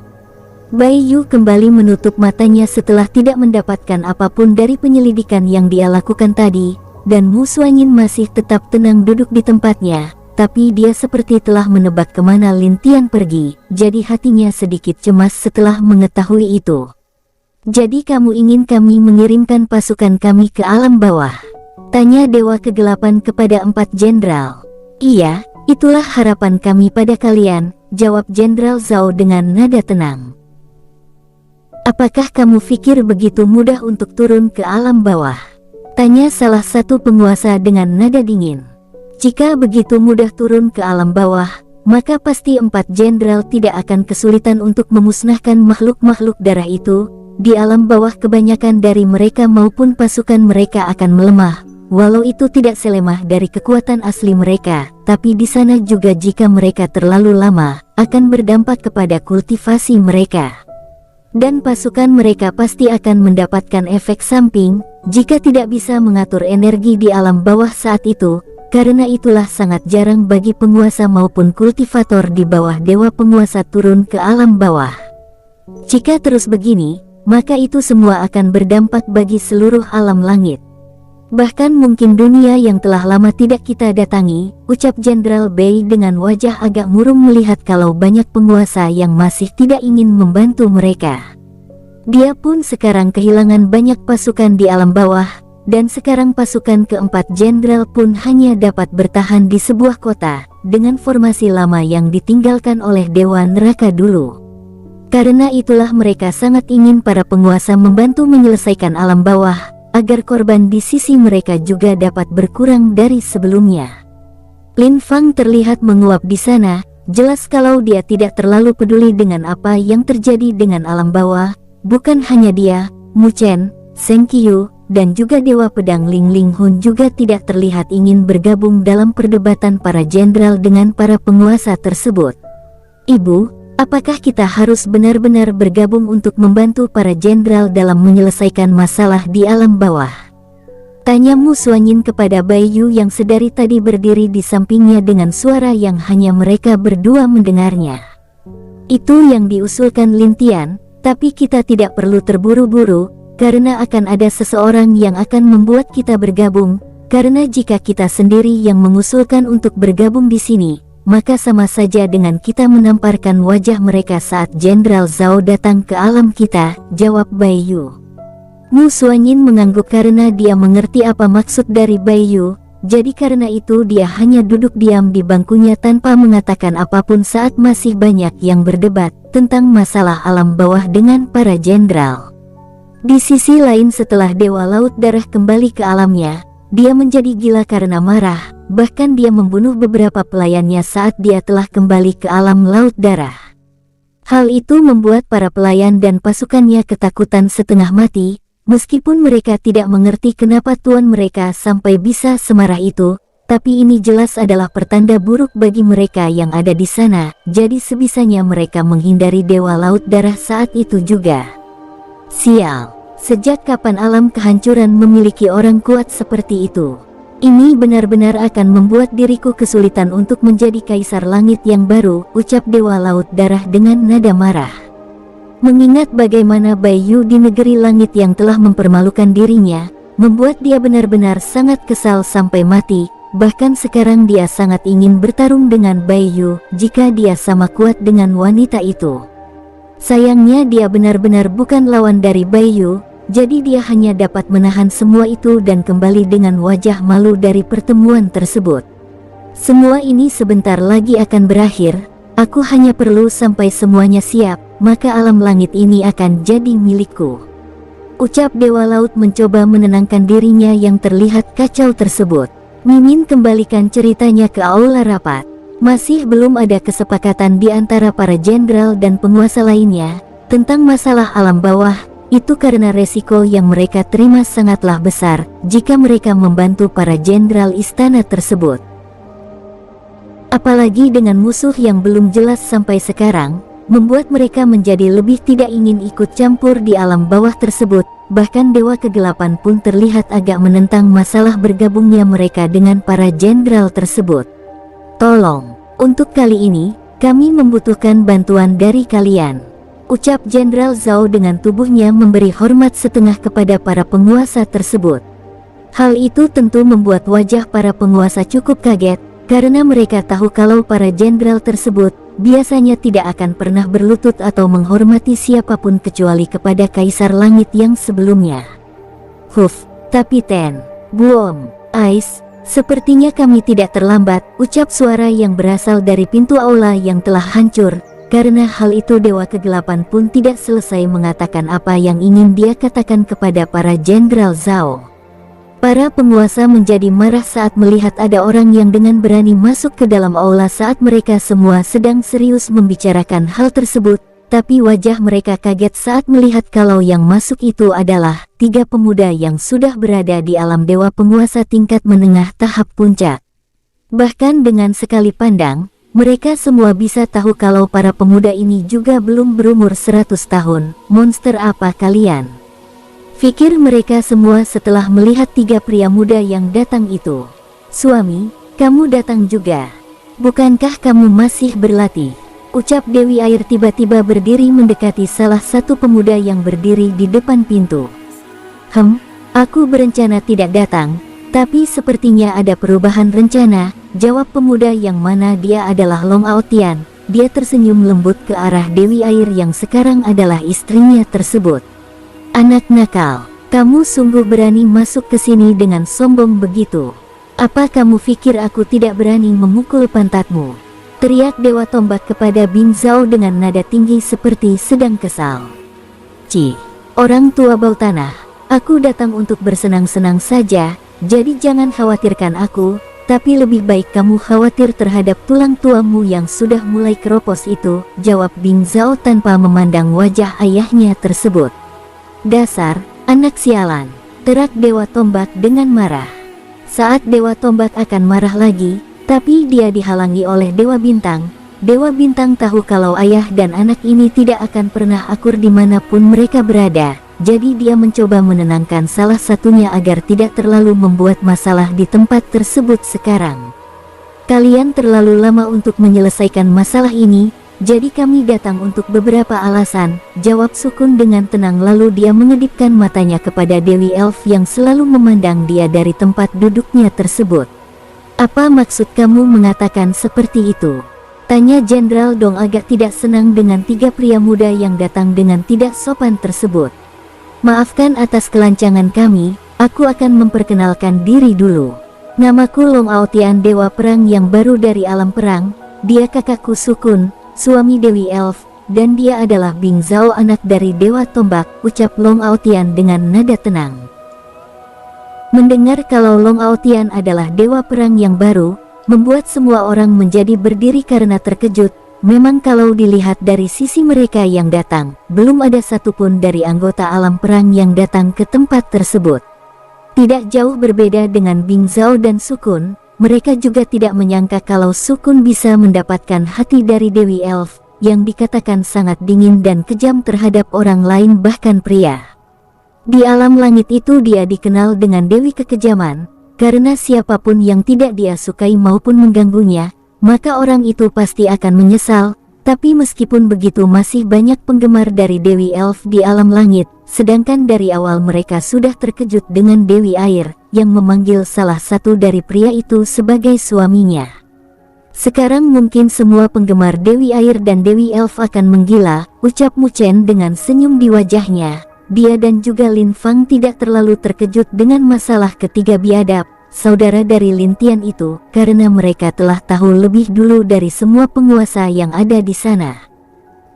Baiyu kembali menutup matanya setelah tidak mendapatkan apapun dari penyelidikan yang dia lakukan tadi, dan Mu Suanyin masih tetap tenang duduk di tempatnya, tapi dia seperti telah menebak kemana Lin Tian pergi, jadi hatinya sedikit cemas setelah mengetahui itu. "Jadi kamu ingin kami mengirimkan pasukan kami ke alam bawah?" tanya Dewa Kegelapan kepada 4 jenderal. "Iya, itulah harapan kami pada kalian," jawab Jenderal Zhao dengan nada tenang. "Apakah kamu pikir begitu mudah untuk turun ke alam bawah?" tanya salah satu penguasa dengan nada dingin. Jika begitu mudah turun ke alam bawah, maka pasti 4 jenderal tidak akan kesulitan untuk memusnahkan makhluk-makhluk darah itu. Di alam bawah kebanyakan dari mereka maupun pasukan mereka akan melemah, walau itu tidak selemah dari kekuatan asli mereka, tapi di sana juga jika mereka terlalu lama, akan berdampak kepada kultivasi mereka. Dan pasukan mereka pasti akan mendapatkan efek samping, jika tidak bisa mengatur energi di alam bawah saat itu. Karena itulah sangat jarang bagi penguasa maupun kultivator di bawah dewa penguasa turun ke alam bawah. Jika terus begini, maka itu semua akan berdampak bagi seluruh alam langit. Bahkan mungkin dunia yang telah lama tidak kita datangi, ucap Jenderal Bei dengan wajah agak murung melihat kalau banyak penguasa yang masih tidak ingin membantu mereka. Dia pun sekarang kehilangan banyak pasukan di alam bawah, dan sekarang pasukan keempat jenderal pun hanya dapat bertahan di sebuah kota, dengan formasi lama yang ditinggalkan oleh Dewa Neraka dulu. Karena itulah mereka sangat ingin para penguasa membantu menyelesaikan alam bawah, agar korban di sisi mereka juga dapat berkurang dari sebelumnya. Lin Fang terlihat menguap di sana, jelas kalau dia tidak terlalu peduli dengan apa yang terjadi dengan alam bawah. Bukan hanya dia, Mu Chen, Seng Qiu, dan juga Dewa Pedang Ling Ling Hun juga tidak terlihat ingin bergabung dalam perdebatan para jenderal dengan para penguasa tersebut. "Ibu, apakah kita harus benar-benar bergabung untuk membantu para jenderal dalam menyelesaikan masalah di alam bawah?" tanya Mu Suanyin kepada Bai Yu yang sedari tadi berdiri di sampingnya dengan suara yang hanya mereka berdua mendengarnya. "Itu yang diusulkan Lin Tian, tapi kita tidak perlu terburu-buru, karena akan ada seseorang yang akan membuat kita bergabung. Karena jika kita sendiri yang mengusulkan untuk bergabung di sini, maka sama saja dengan kita menamparkan wajah mereka saat Jenderal Zhao datang ke alam kita," jawab Bai Yu. Mu Suanyin mengangguk karena dia mengerti apa maksud dari Bai Yu, jadi karena itu dia hanya duduk diam di bangkunya tanpa mengatakan apapun saat masih banyak yang berdebat tentang masalah alam bawah dengan para jenderal. Di sisi lain setelah Dewa Laut Darah kembali ke alamnya, dia menjadi gila karena marah, bahkan dia membunuh beberapa pelayannya saat dia telah kembali ke alam Laut Darah. Hal itu membuat para pelayan dan pasukannya ketakutan setengah mati, meskipun mereka tidak mengerti kenapa tuan mereka sampai bisa semarah itu, tapi ini jelas adalah pertanda buruk bagi mereka yang ada di sana, jadi sebisanya mereka menghindari Dewa Laut Darah saat itu juga. Sial, sejak kapan alam kehancuran memiliki orang kuat seperti itu? Ini benar-benar akan membuat diriku kesulitan untuk menjadi kaisar langit yang baru, ucap Dewa Laut Darah dengan nada marah. Mengingat bagaimana Bai Yu di negeri langit yang telah mempermalukan dirinya, membuat dia benar-benar sangat kesal sampai mati. Bahkan sekarang dia sangat ingin bertarung dengan Bai Yu, jika dia sama kuat dengan wanita itu. Sayangnya dia benar-benar bukan lawan dari Bai Yu, jadi dia hanya dapat menahan semua itu dan kembali dengan wajah malu dari pertemuan tersebut. Semua ini sebentar lagi akan berakhir, aku hanya perlu sampai semuanya siap, maka alam langit ini akan jadi milikku, ucap Dewa Laut mencoba menenangkan dirinya yang terlihat kacau tersebut. Mimin kembalikan ceritanya ke aula rapat. Masih belum ada kesepakatan di antara para jenderal dan penguasa lainnya tentang masalah alam bawah. Itu karena resiko yang mereka terima sangatlah besar jika mereka membantu para jenderal istana tersebut. Apalagi dengan musuh yang belum jelas sampai sekarang, membuat mereka menjadi lebih tidak ingin ikut campur di alam bawah tersebut. Bahkan Dewa Kegelapan pun terlihat agak menentang masalah bergabungnya mereka dengan para jenderal tersebut. "Tolong, untuk kali ini, kami membutuhkan bantuan dari kalian," ucap Jenderal Zhao dengan tubuhnya memberi hormat setengah kepada para penguasa tersebut. Hal itu tentu membuat wajah para penguasa cukup kaget, karena mereka tahu kalau para jenderal tersebut biasanya tidak akan pernah berlutut atau menghormati siapapun kecuali kepada Kaisar Langit yang sebelumnya. Tapi Ten, Buom, Ais, sepertinya kami tidak terlambat, ucap suara yang berasal dari pintu aula yang telah hancur. Karena hal itu Dewa Kegelapan pun tidak selesai mengatakan apa yang ingin dia katakan kepada para jenderal Zhao. Para penguasa menjadi marah saat melihat ada orang yang dengan berani masuk ke dalam aula saat mereka semua sedang serius membicarakan hal tersebut, tapi wajah mereka kaget saat melihat kalau yang masuk itu adalah 3 pemuda yang sudah berada di alam dewa penguasa tingkat menengah tahap puncak. Bahkan dengan sekali pandang, mereka semua bisa tahu kalau para pemuda ini juga belum berumur 100 tahun. Monster apa kalian? Pikir mereka semua setelah melihat 3 pria muda yang datang itu. Suami, kamu datang juga. Bukankah kamu masih berlatih? Ucap Dewi Air tiba-tiba berdiri mendekati salah satu pemuda yang berdiri di depan pintu. Aku berencana tidak datang, tapi sepertinya ada perubahan rencana, jawab pemuda yang mana dia adalah Long Aotian. Dia tersenyum lembut ke arah Dewi Air yang sekarang adalah istrinya tersebut. Anak nakal, kamu sungguh berani masuk ke sini dengan sombong begitu. Apa kamu pikir aku tidak berani memukul pantatmu? Teriak Dewa Tombak kepada Bing Zhao dengan nada tinggi seperti sedang kesal. Orang tua bau tanah, aku datang untuk bersenang-senang saja, jadi jangan khawatirkan aku, tapi lebih baik kamu khawatir terhadap tulang tuamu yang sudah mulai keropos itu, jawab Bing Zhao tanpa memandang wajah ayahnya tersebut. Dasar, anak sialan, terak Dewa Tombak dengan marah. Saat Dewa Tombak akan marah lagi, tapi dia dihalangi oleh Dewa Bintang. Dewa Bintang tahu kalau ayah dan anak ini tidak akan pernah akur dimanapun mereka berada, jadi dia mencoba menenangkan salah satunya agar tidak terlalu membuat masalah di tempat tersebut sekarang. Kalian terlalu lama untuk menyelesaikan masalah ini, jadi kami datang untuk beberapa alasan, jawab Sukun dengan tenang lalu dia mengedipkan matanya kepada Dewi Elf yang selalu memandang dia dari tempat duduknya tersebut. Apa maksud kamu mengatakan seperti itu? Tanya Jenderal Dong agak tidak senang dengan 3 pria muda yang datang dengan tidak sopan tersebut. Maafkan atas kelancangan kami, aku akan memperkenalkan diri dulu. Namaku Long Aotian Dewa Perang yang baru dari alam perang, dia kakakku Sukun, suami Dewi Elf, dan dia adalah Bing Zhao anak dari Dewa Tombak, ucap Long Aotian dengan nada tenang. Mendengar kalau Long Aotian adalah Dewa Perang yang baru, membuat semua orang menjadi berdiri karena terkejut. Memang kalau dilihat dari sisi mereka yang datang, belum ada satupun dari anggota alam perang yang datang ke tempat tersebut. Tidak jauh berbeda dengan Bing Zhao dan Sukun, mereka juga tidak menyangka kalau Sukun bisa mendapatkan hati dari Dewi Elf, yang dikatakan sangat dingin dan kejam terhadap orang lain bahkan pria. Di alam langit itu dia dikenal dengan Dewi Kekejaman, karena siapapun yang tidak dia sukai maupun mengganggunya, maka orang itu pasti akan menyesal. Tapi meskipun begitu masih banyak penggemar dari Dewi Elf di alam langit, sedangkan dari awal mereka sudah terkejut dengan Dewi Air, yang memanggil salah satu dari pria itu sebagai suaminya. Sekarang mungkin semua penggemar Dewi Air dan Dewi Elf akan menggila, ucap Mu Chen dengan senyum di wajahnya. Dia dan juga Lin Fang tidak terlalu terkejut dengan masalah ketiga biadab, saudara dari Lin Tian itu, karena mereka telah tahu lebih dulu dari semua penguasa yang ada di sana.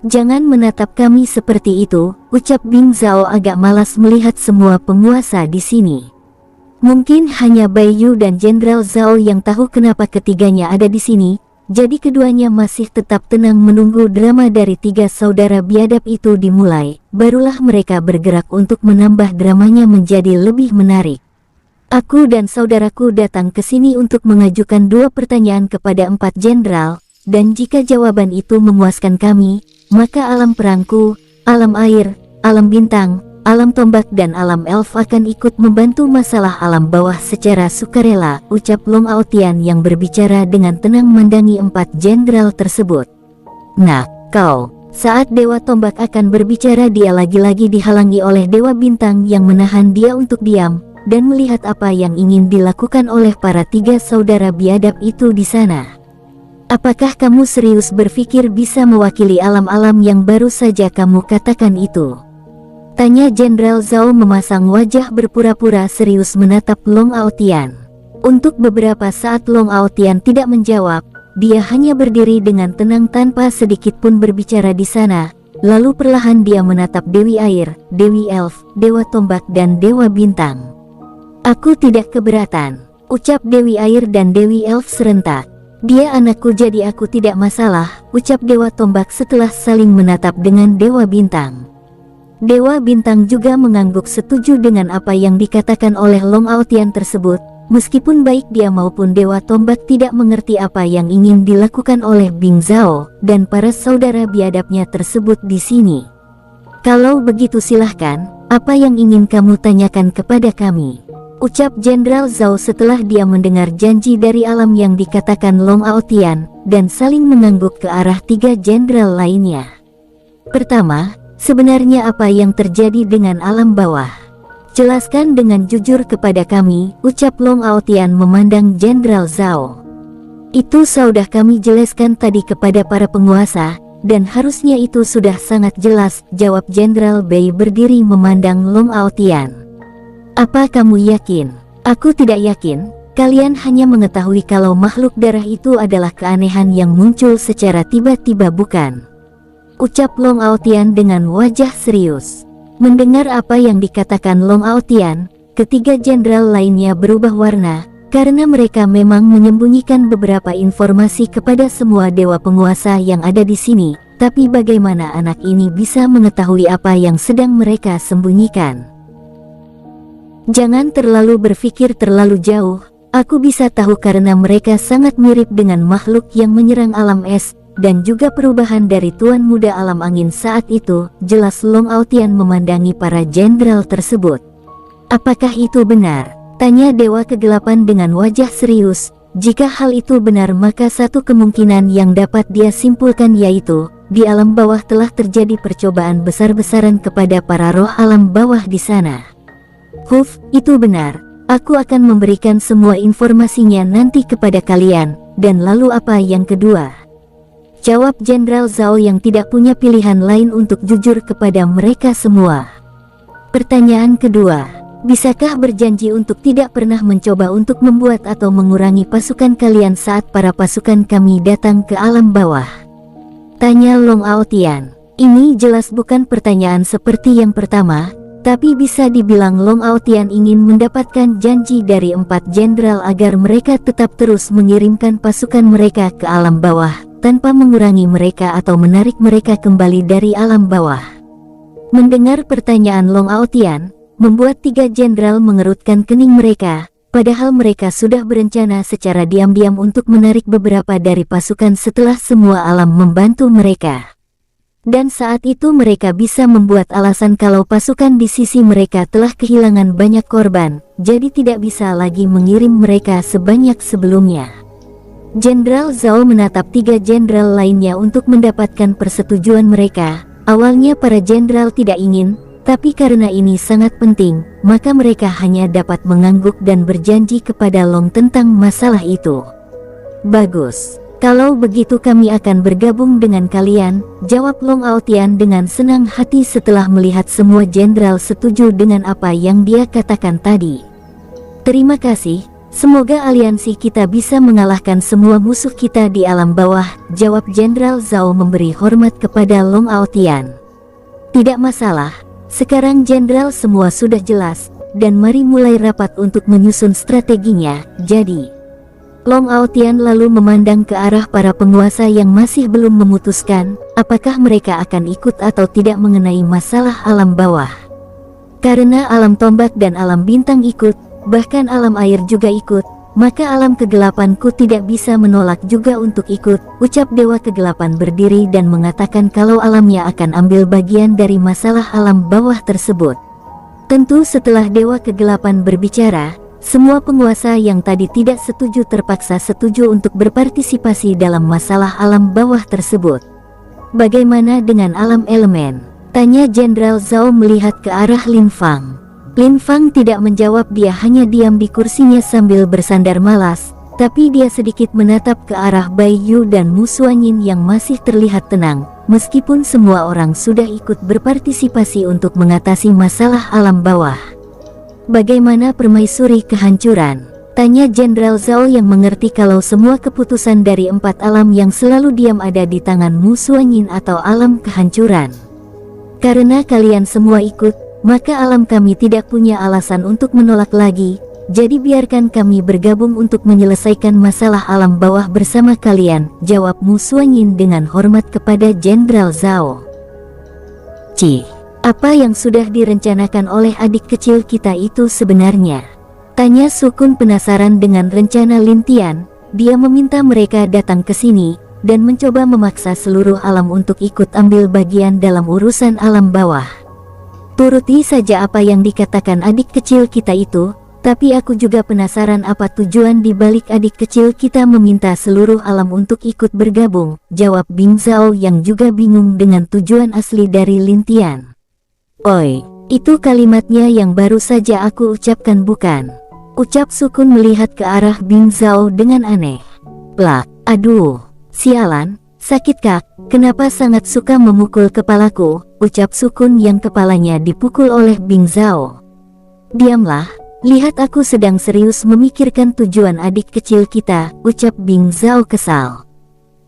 Jangan menatap kami seperti itu, ucap Bing Zhao agak malas melihat semua penguasa di sini. Mungkin hanya Bai Yu dan Jenderal Zhao yang tahu kenapa ketiganya ada di sini, jadi keduanya masih tetap tenang menunggu drama dari 3 saudara biadab itu dimulai, barulah mereka bergerak untuk menambah dramanya menjadi lebih menarik. Aku dan saudaraku datang ke sini untuk mengajukan 2 pertanyaan kepada 4 jenderal, dan jika jawaban itu memuaskan kami, maka alam perangku, alam air, alam bintang, alam tombak dan alam elf akan ikut membantu masalah alam bawah secara sukarela, ucap Long Aotian yang berbicara dengan tenang mendangi 4 jenderal tersebut. Nah, kau, saat Dewa Tombak akan berbicara dia lagi-lagi dihalangi oleh Dewa Bintang yang menahan dia untuk diam. dan melihat apa yang ingin dilakukan oleh para tiga saudara biadab itu di sana. Apakah kamu serius berpikir bisa mewakili alam-alam yang baru saja kamu katakan itu? Tanya Jenderal Zhao memasang wajah berpura-pura serius menatap Long Aotian. Untuk beberapa saat Long Aotian tidak menjawab, dia hanya berdiri dengan tenang tanpa sedikit pun berbicara di sana. Lalu perlahan dia menatap Dewi Air, Dewi Elf, Dewa Tombak dan Dewa Bintang. Aku tidak keberatan, ucap Dewi Air dan Dewi Elf serentak. Dia anakku jadi aku tidak masalah, ucap Dewa Tombak setelah saling menatap dengan Dewa Bintang. Dewa Bintang juga mengangguk setuju dengan apa yang dikatakan oleh Long Aotian tersebut. Meskipun baik dia maupun Dewa Tombak tidak mengerti apa yang ingin dilakukan oleh Bing Zhao dan para saudara biadabnya tersebut di sini. Kalau begitu silahkan, apa yang ingin kamu tanyakan kepada kami? Ucap Jenderal Zhao setelah dia mendengar janji dari alam yang dikatakan Long Aotian dan saling mengangguk ke arah tiga jenderal lainnya. Pertama, sebenarnya apa yang terjadi dengan alam bawah? Jelaskan dengan jujur kepada kami, ucap Long Aotian memandang Jenderal Zhao. Itu sudah kami jelaskan tadi kepada para penguasa, dan harusnya itu sudah sangat jelas, jawab Jenderal Bei berdiri memandang Long Aotian. Apa kamu yakin? Aku tidak yakin, kalian hanya mengetahui kalau makhluk darah itu adalah keanehan yang muncul secara tiba-tiba bukan? Ucap Long Aotian dengan wajah serius. Mendengar apa yang dikatakan Long Aotian, ketiga jenderal lainnya berubah warna, karena mereka memang menyembunyikan beberapa informasi kepada semua dewa penguasa yang ada di sini, tapi bagaimana anak ini bisa mengetahui apa yang sedang mereka sembunyikan? Jangan terlalu berpikir terlalu jauh, aku bisa tahu karena mereka sangat mirip dengan makhluk yang menyerang alam es, dan juga perubahan dari Tuan Muda Alam Angin saat itu, jelas Long Aotian memandangi para jenderal tersebut. Apakah itu benar? Tanya Dewa Kegelapan dengan wajah serius. Jika hal itu benar maka satu kemungkinan yang dapat dia simpulkan yaitu, di alam bawah telah terjadi percobaan besar-besaran kepada para roh alam bawah di sana. Itu benar. Aku akan memberikan semua informasinya nanti kepada kalian, dan lalu apa yang kedua? Jawab Jenderal Zhao yang tidak punya pilihan lain untuk jujur kepada mereka semua. Pertanyaan kedua, bisakah berjanji untuk tidak pernah mencoba untuk membuat atau mengurangi pasukan kalian saat para pasukan kami datang ke alam bawah? Tanya Long Aotian. Ini jelas bukan pertanyaan seperti yang pertama, tapi bisa dibilang Long Aotian ingin mendapatkan janji dari 4 jenderal agar mereka tetap terus mengirimkan pasukan mereka ke alam bawah, tanpa mengurangi mereka atau menarik mereka kembali dari alam bawah. Mendengar pertanyaan Long Aotian, membuat 3 jenderal mengerutkan kening mereka, padahal mereka sudah berencana secara diam-diam untuk menarik beberapa dari pasukan setelah semua alam membantu mereka. Dan saat itu mereka bisa membuat alasan kalau pasukan di sisi mereka telah kehilangan banyak korban, jadi tidak bisa lagi mengirim mereka sebanyak sebelumnya. Jenderal Zhao menatap 3 jenderal lainnya untuk mendapatkan persetujuan mereka. Awalnya para jenderal tidak ingin, tapi karena ini sangat penting, maka mereka hanya dapat mengangguk dan berjanji kepada Long tentang masalah itu. Bagus, kalau begitu kami akan bergabung dengan kalian, jawab Long Aotian dengan senang hati setelah melihat semua jenderal setuju dengan apa yang dia katakan tadi. Terima kasih. Semoga aliansi kita bisa mengalahkan semua musuh kita di alam bawah, jawab Jenderal Zhao memberi hormat kepada Long Aotian. Tidak masalah, sekarang jenderal semua sudah jelas, dan mari mulai rapat untuk menyusun strateginya, jadi. Long Aotian lalu memandang ke arah para penguasa yang masih belum memutuskan, apakah mereka akan ikut atau tidak mengenai masalah alam bawah. Karena alam tombak dan alam bintang ikut, bahkan alam air juga ikut, maka alam kegelapanku tidak bisa menolak juga untuk ikut, ucap Dewa Kegelapan berdiri dan mengatakan kalau alamnya akan ambil bagian dari masalah alam bawah tersebut. Tentu setelah Dewa Kegelapan berbicara, semua penguasa yang tadi tidak setuju terpaksa setuju untuk berpartisipasi dalam masalah alam bawah tersebut. Bagaimana dengan alam elemen? Tanya Jenderal Zhao melihat ke arah Lin Fang. Lin Fang tidak menjawab, dia hanya diam di kursinya sambil bersandar malas, tapi dia sedikit menatap ke arah Bai Yu dan Mu Suanyin yang masih terlihat tenang, meskipun semua orang sudah ikut berpartisipasi untuk mengatasi masalah alam bawah. Bagaimana permaisuri kehancuran? Tanya Jenderal Zhao yang mengerti kalau semua keputusan dari 4 alam yang selalu diam ada di tangan Mu Suanyin atau alam kehancuran. Karena kalian semua ikut, maka alam kami tidak punya alasan untuk menolak lagi, jadi biarkan kami bergabung untuk menyelesaikan masalah alam bawah bersama kalian, jawab Mu Suanyin dengan hormat kepada Jenderal Zhao. Apa yang sudah direncanakan oleh adik kecil kita itu sebenarnya? Tanya Sukun penasaran dengan rencana Lin Tian. Dia meminta mereka datang ke sini dan mencoba memaksa seluruh alam untuk ikut ambil bagian dalam urusan alam bawah. Turuti saja apa yang dikatakan adik kecil kita itu, tapi aku juga penasaran apa tujuan di balik adik kecil kita meminta seluruh alam untuk ikut bergabung, jawab Bing Zhao yang juga bingung dengan tujuan asli dari Lin Tian. Oi, itu kalimatnya yang baru saja aku ucapkan bukan? Ucap Sukun melihat ke arah Bing Zhao dengan aneh. Lah, aduh, sialan, sakit kak, kenapa sangat suka memukul kepalaku, ucap Sukun yang kepalanya dipukul oleh Bing Zhao. Diamlah, lihat aku sedang serius memikirkan tujuan adik kecil kita, ucap Bing Zhao kesal.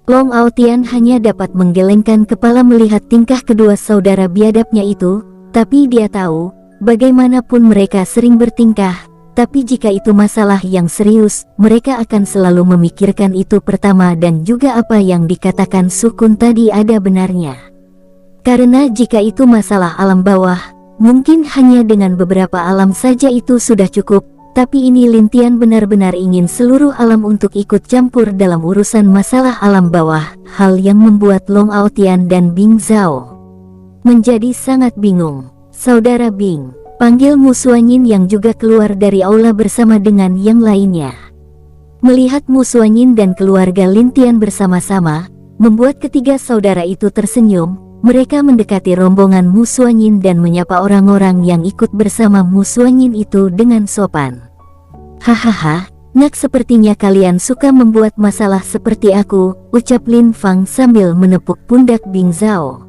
Long Aotian hanya dapat menggelengkan kepala melihat tingkah kedua saudara biadabnya itu, tapi dia tahu, bagaimanapun mereka sering bertingkah, tapi jika itu masalah yang serius, mereka akan selalu memikirkan itu pertama dan juga apa yang dikatakan Sukun tadi ada benarnya. Karena jika itu masalah alam bawah, mungkin hanya dengan beberapa alam saja itu sudah cukup, tapi ini Lin Tian benar-benar ingin seluruh alam untuk ikut campur dalam urusan masalah alam bawah, hal yang membuat Long Aotian dan Bing Zhao menjadi sangat bingung. Saudara Bing, panggil Mu Suanyin yang juga keluar dari aula bersama dengan yang lainnya. Melihat Mu Suanyin dan keluarga Lin Tian bersama-sama, membuat ketiga saudara itu tersenyum. Mereka mendekati rombongan Mu Suanyin dan menyapa orang-orang yang ikut bersama Mu Suanyin itu dengan sopan. Hahaha, nak sepertinya kalian suka membuat masalah seperti aku, ucap Lin Fang sambil menepuk pundak Bing Zhao.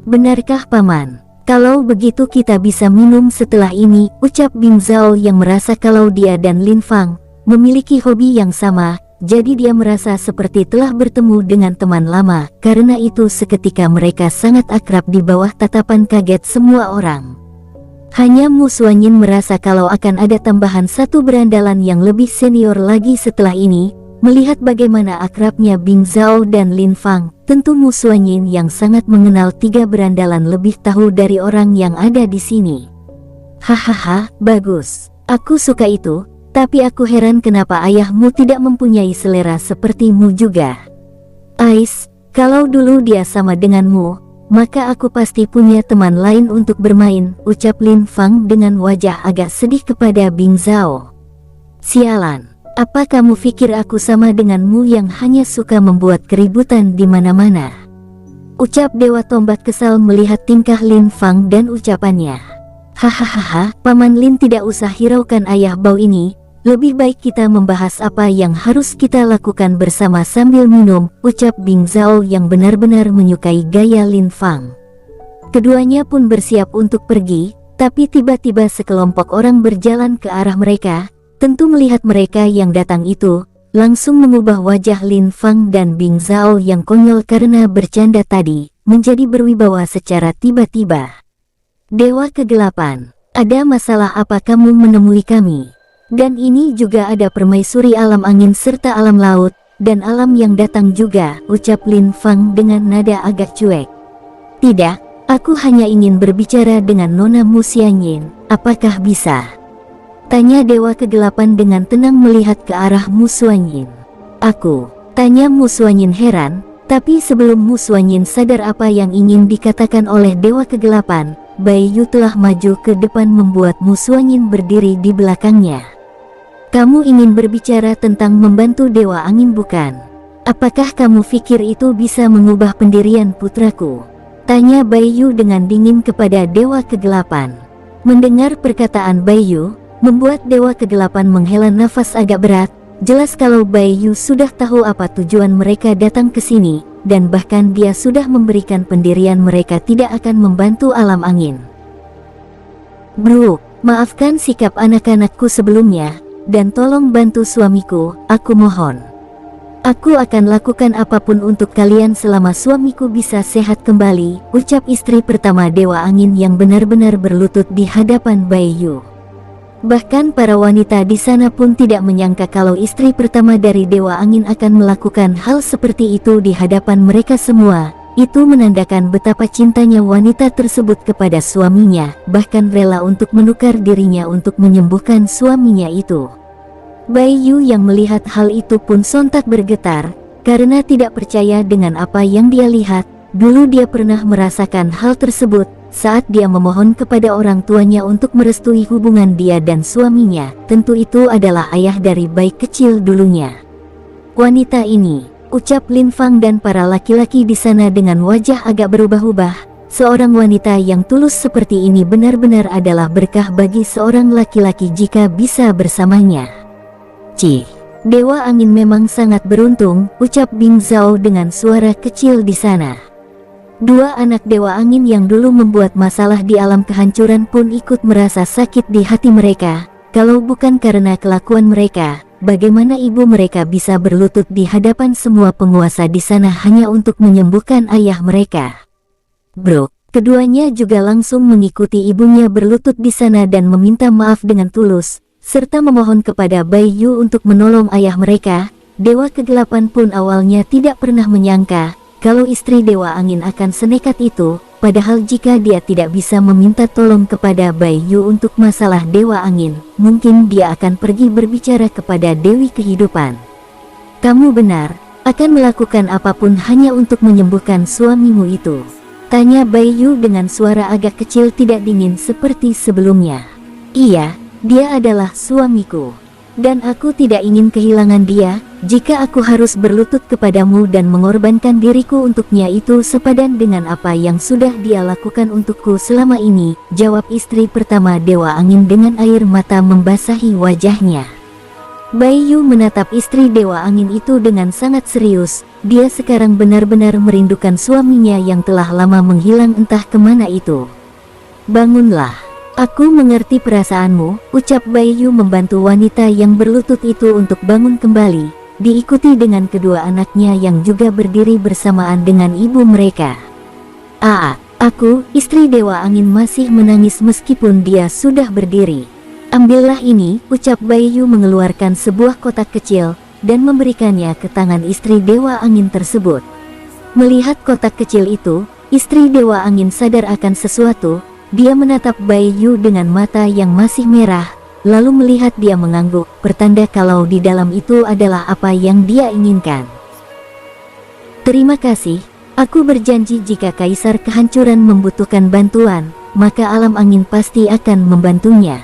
Benarkah paman? Kalau begitu kita bisa minum setelah ini, ucap Bing Zhao yang merasa kalau dia dan Lin Fang memiliki hobi yang sama, jadi dia merasa seperti telah bertemu dengan teman lama, karena itu seketika mereka sangat akrab di bawah tatapan kaget semua orang. Hanya Mu Suanyin merasa kalau akan ada tambahan satu berandalan yang lebih senior lagi setelah ini. Melihat bagaimana akrabnya Bing Zhao dan Lin Fang, tentu Mu Suanyin yang sangat mengenal tiga berandalan lebih tahu dari orang yang ada di sini. Hahaha, bagus. Aku suka itu, tapi aku heran kenapa ayahmu tidak mempunyai selera sepertimu juga. Ais, kalau dulu dia sama denganmu, maka aku pasti punya teman lain untuk bermain, ucap Lin Fang dengan wajah agak sedih kepada Bing Zhao. Sialan. Apa kamu pikir aku sama denganmu yang hanya suka membuat keributan di mana-mana? Ucap Dewa Tombak kesal melihat tingkah Lin Fang dan ucapannya. Hahaha, Paman Lin tidak usah hiraukan ayah bau ini, lebih baik kita membahas apa yang harus kita lakukan bersama sambil minum, ucap Bing Zhao yang benar-benar menyukai gaya Lin Fang. Keduanya pun bersiap untuk pergi, tapi tiba-tiba sekelompok orang berjalan ke arah mereka. Tentu melihat mereka yang datang itu, langsung mengubah wajah Lin Fang dan Bing Zhao yang konyol karena bercanda tadi, menjadi berwibawa secara tiba-tiba. Dewa Kegelapan, ada masalah apa kamu menemui kami? Dan ini juga ada permaisuri alam angin serta alam laut, dan alam yang datang juga, ucap Lin Fang dengan nada agak cuek. Tidak, aku hanya ingin berbicara dengan Nona Mu Suanyin, apakah bisa? Tanya Dewa Kegelapan dengan tenang melihat ke arah Mu Suanyin. Aku, tanya Mu Suanyin heran, tapi sebelum Mu Suanyin sadar apa yang ingin dikatakan oleh Dewa Kegelapan, Bai Yu telah maju ke depan membuat Mu Suanyin berdiri di belakangnya. Kamu ingin berbicara tentang membantu Dewa Angin bukan? Apakah kamu pikir itu bisa mengubah pendirian putraku? Tanya Bai Yu dengan dingin kepada Dewa Kegelapan. Mendengar perkataan Baiyu, membuat Dewa Kegelapan menghela nafas agak berat. Jelas kalau Baiyu sudah tahu apa tujuan mereka datang ke sini, dan bahkan dia sudah memberikan pendirian mereka tidak akan membantu alam angin. Bro, maafkan sikap anak-anakku sebelumnya, dan tolong bantu suamiku, aku mohon. Aku akan lakukan apapun untuk kalian selama suamiku bisa sehat kembali, ucap istri pertama Dewa Angin yang benar-benar berlutut di hadapan Baiyu. Bahkan para wanita di sana pun tidak menyangka kalau istri pertama dari Dewa Angin akan melakukan hal seperti itu di hadapan mereka semua. Itu menandakan betapa cintanya wanita tersebut kepada suaminya, bahkan rela untuk menukar dirinya untuk menyembuhkan suaminya itu. Baiyu yang melihat hal itu pun sontak bergetar, karena tidak percaya dengan apa yang dia lihat. Dulu dia pernah merasakan hal tersebut, saat dia memohon kepada orang tuanya untuk merestui hubungan dia dan suaminya. Tentu itu adalah ayah dari bayi kecil dulunya. Wanita ini, ucap Lin Fang dan para laki-laki di sana dengan wajah agak berubah-ubah. Seorang wanita yang tulus seperti ini benar-benar adalah berkah bagi seorang laki-laki jika bisa bersamanya. Dewa Angin memang sangat beruntung, ucap Bing Zhao dengan suara kecil di sana. Dua anak Dewa Angin yang dulu membuat masalah di alam kehancuran pun ikut merasa sakit di hati mereka. Kalau bukan karena kelakuan mereka, bagaimana ibu mereka bisa berlutut di hadapan semua penguasa di sana hanya untuk menyembuhkan ayah mereka? Bro, keduanya juga langsung mengikuti ibunya berlutut di sana dan meminta maaf dengan tulus, serta memohon kepada Baiyu untuk menolong ayah mereka. Dewa Kegelapan pun awalnya tidak pernah menyangka kalau istri Dewa Angin akan senekat itu, padahal jika dia tidak bisa meminta tolong kepada Baiyu untuk masalah Dewa Angin, mungkin dia akan pergi berbicara kepada Dewi Kehidupan. Kamu benar, akan melakukan apapun hanya untuk menyembuhkan suamimu itu, tanya Baiyu dengan suara agak kecil tidak dingin seperti sebelumnya. Iya, dia adalah suamiku, dan aku tidak ingin kehilangan dia. Jika aku harus berlutut kepadamu dan mengorbankan diriku untuknya, itu sepadan dengan apa yang sudah dia lakukan untukku selama ini, jawab istri pertama Dewa Angin dengan air mata membasahi wajahnya. Baiyu menatap istri Dewa Angin itu dengan sangat serius. Dia sekarang benar-benar merindukan suaminya yang telah lama menghilang entah kemana itu. Bangunlah. Aku mengerti perasaanmu, ucap Baiyu membantu wanita yang berlutut itu untuk bangun kembali, diikuti dengan kedua anaknya yang juga berdiri bersamaan dengan ibu mereka. Aku, istri Dewa Angin masih menangis meskipun dia sudah berdiri. Ambillah ini, ucap Baiyu mengeluarkan sebuah kotak kecil, dan memberikannya ke tangan istri Dewa Angin tersebut. Melihat kotak kecil itu, istri Dewa Angin sadar akan sesuatu. Dia menatap Baiyu dengan mata yang masih merah, lalu melihat dia mengangguk, pertanda kalau di dalam itu adalah apa yang dia inginkan. Terima kasih, aku berjanji jika Kaisar Kehancuran membutuhkan bantuan, maka alam angin pasti akan membantunya.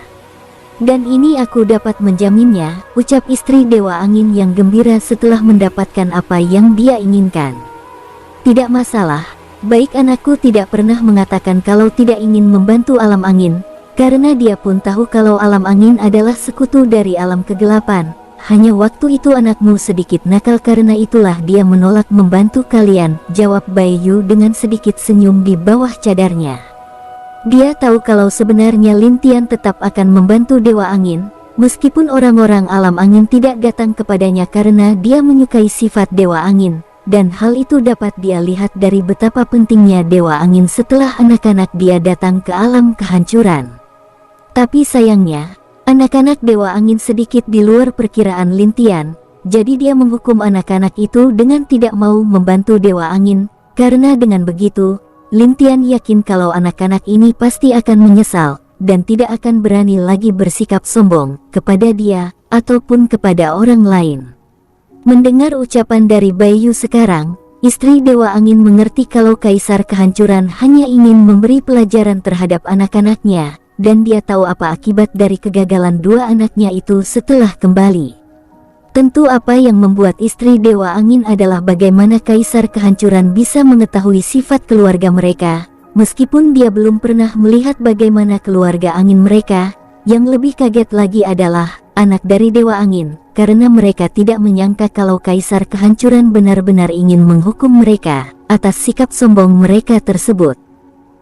Dan ini aku dapat menjaminnya, ucap istri Dewa Angin yang gembira setelah mendapatkan apa yang dia inginkan. Tidak masalah. Baik, anakku tidak pernah mengatakan kalau tidak ingin membantu alam angin, karena dia pun tahu kalau alam angin adalah sekutu dari alam kegelapan. Hanya waktu itu anakmu sedikit nakal, karena itulah dia menolak membantu kalian, jawab Baiyu dengan sedikit senyum di bawah cadarnya. Dia tahu kalau sebenarnya Lin Tian tetap akan membantu Dewa Angin, meskipun orang-orang alam angin tidak datang kepadanya karena dia menyukai sifat Dewa Angin. Dan hal itu dapat dia lihat dari betapa pentingnya Dewa Angin setelah anak-anak dia datang ke alam kehancuran. Tapi sayangnya, anak-anak Dewa Angin sedikit di luar perkiraan Lin Tian, jadi dia menghukum anak-anak itu dengan tidak mau membantu Dewa Angin. Karena dengan begitu, Lin Tian yakin kalau anak-anak ini pasti akan menyesal, dan tidak akan berani lagi bersikap sombong kepada dia, ataupun kepada orang lain. Mendengar ucapan dari Baiyu sekarang, istri Dewa Angin mengerti kalau Kaisar Kehancuran hanya ingin memberi pelajaran terhadap anak-anaknya, dan dia tahu apa akibat dari kegagalan dua anaknya itu setelah kembali. Tentu apa yang membuat istri Dewa Angin adalah bagaimana Kaisar Kehancuran bisa mengetahui sifat keluarga mereka, Meskipun dia belum pernah melihat bagaimana keluarga angin mereka, yang lebih kaget lagi adalah anak dari Dewa Angin, karena mereka tidak menyangka kalau Kaisar Kehancuran benar-benar ingin menghukum mereka atas sikap sombong mereka tersebut.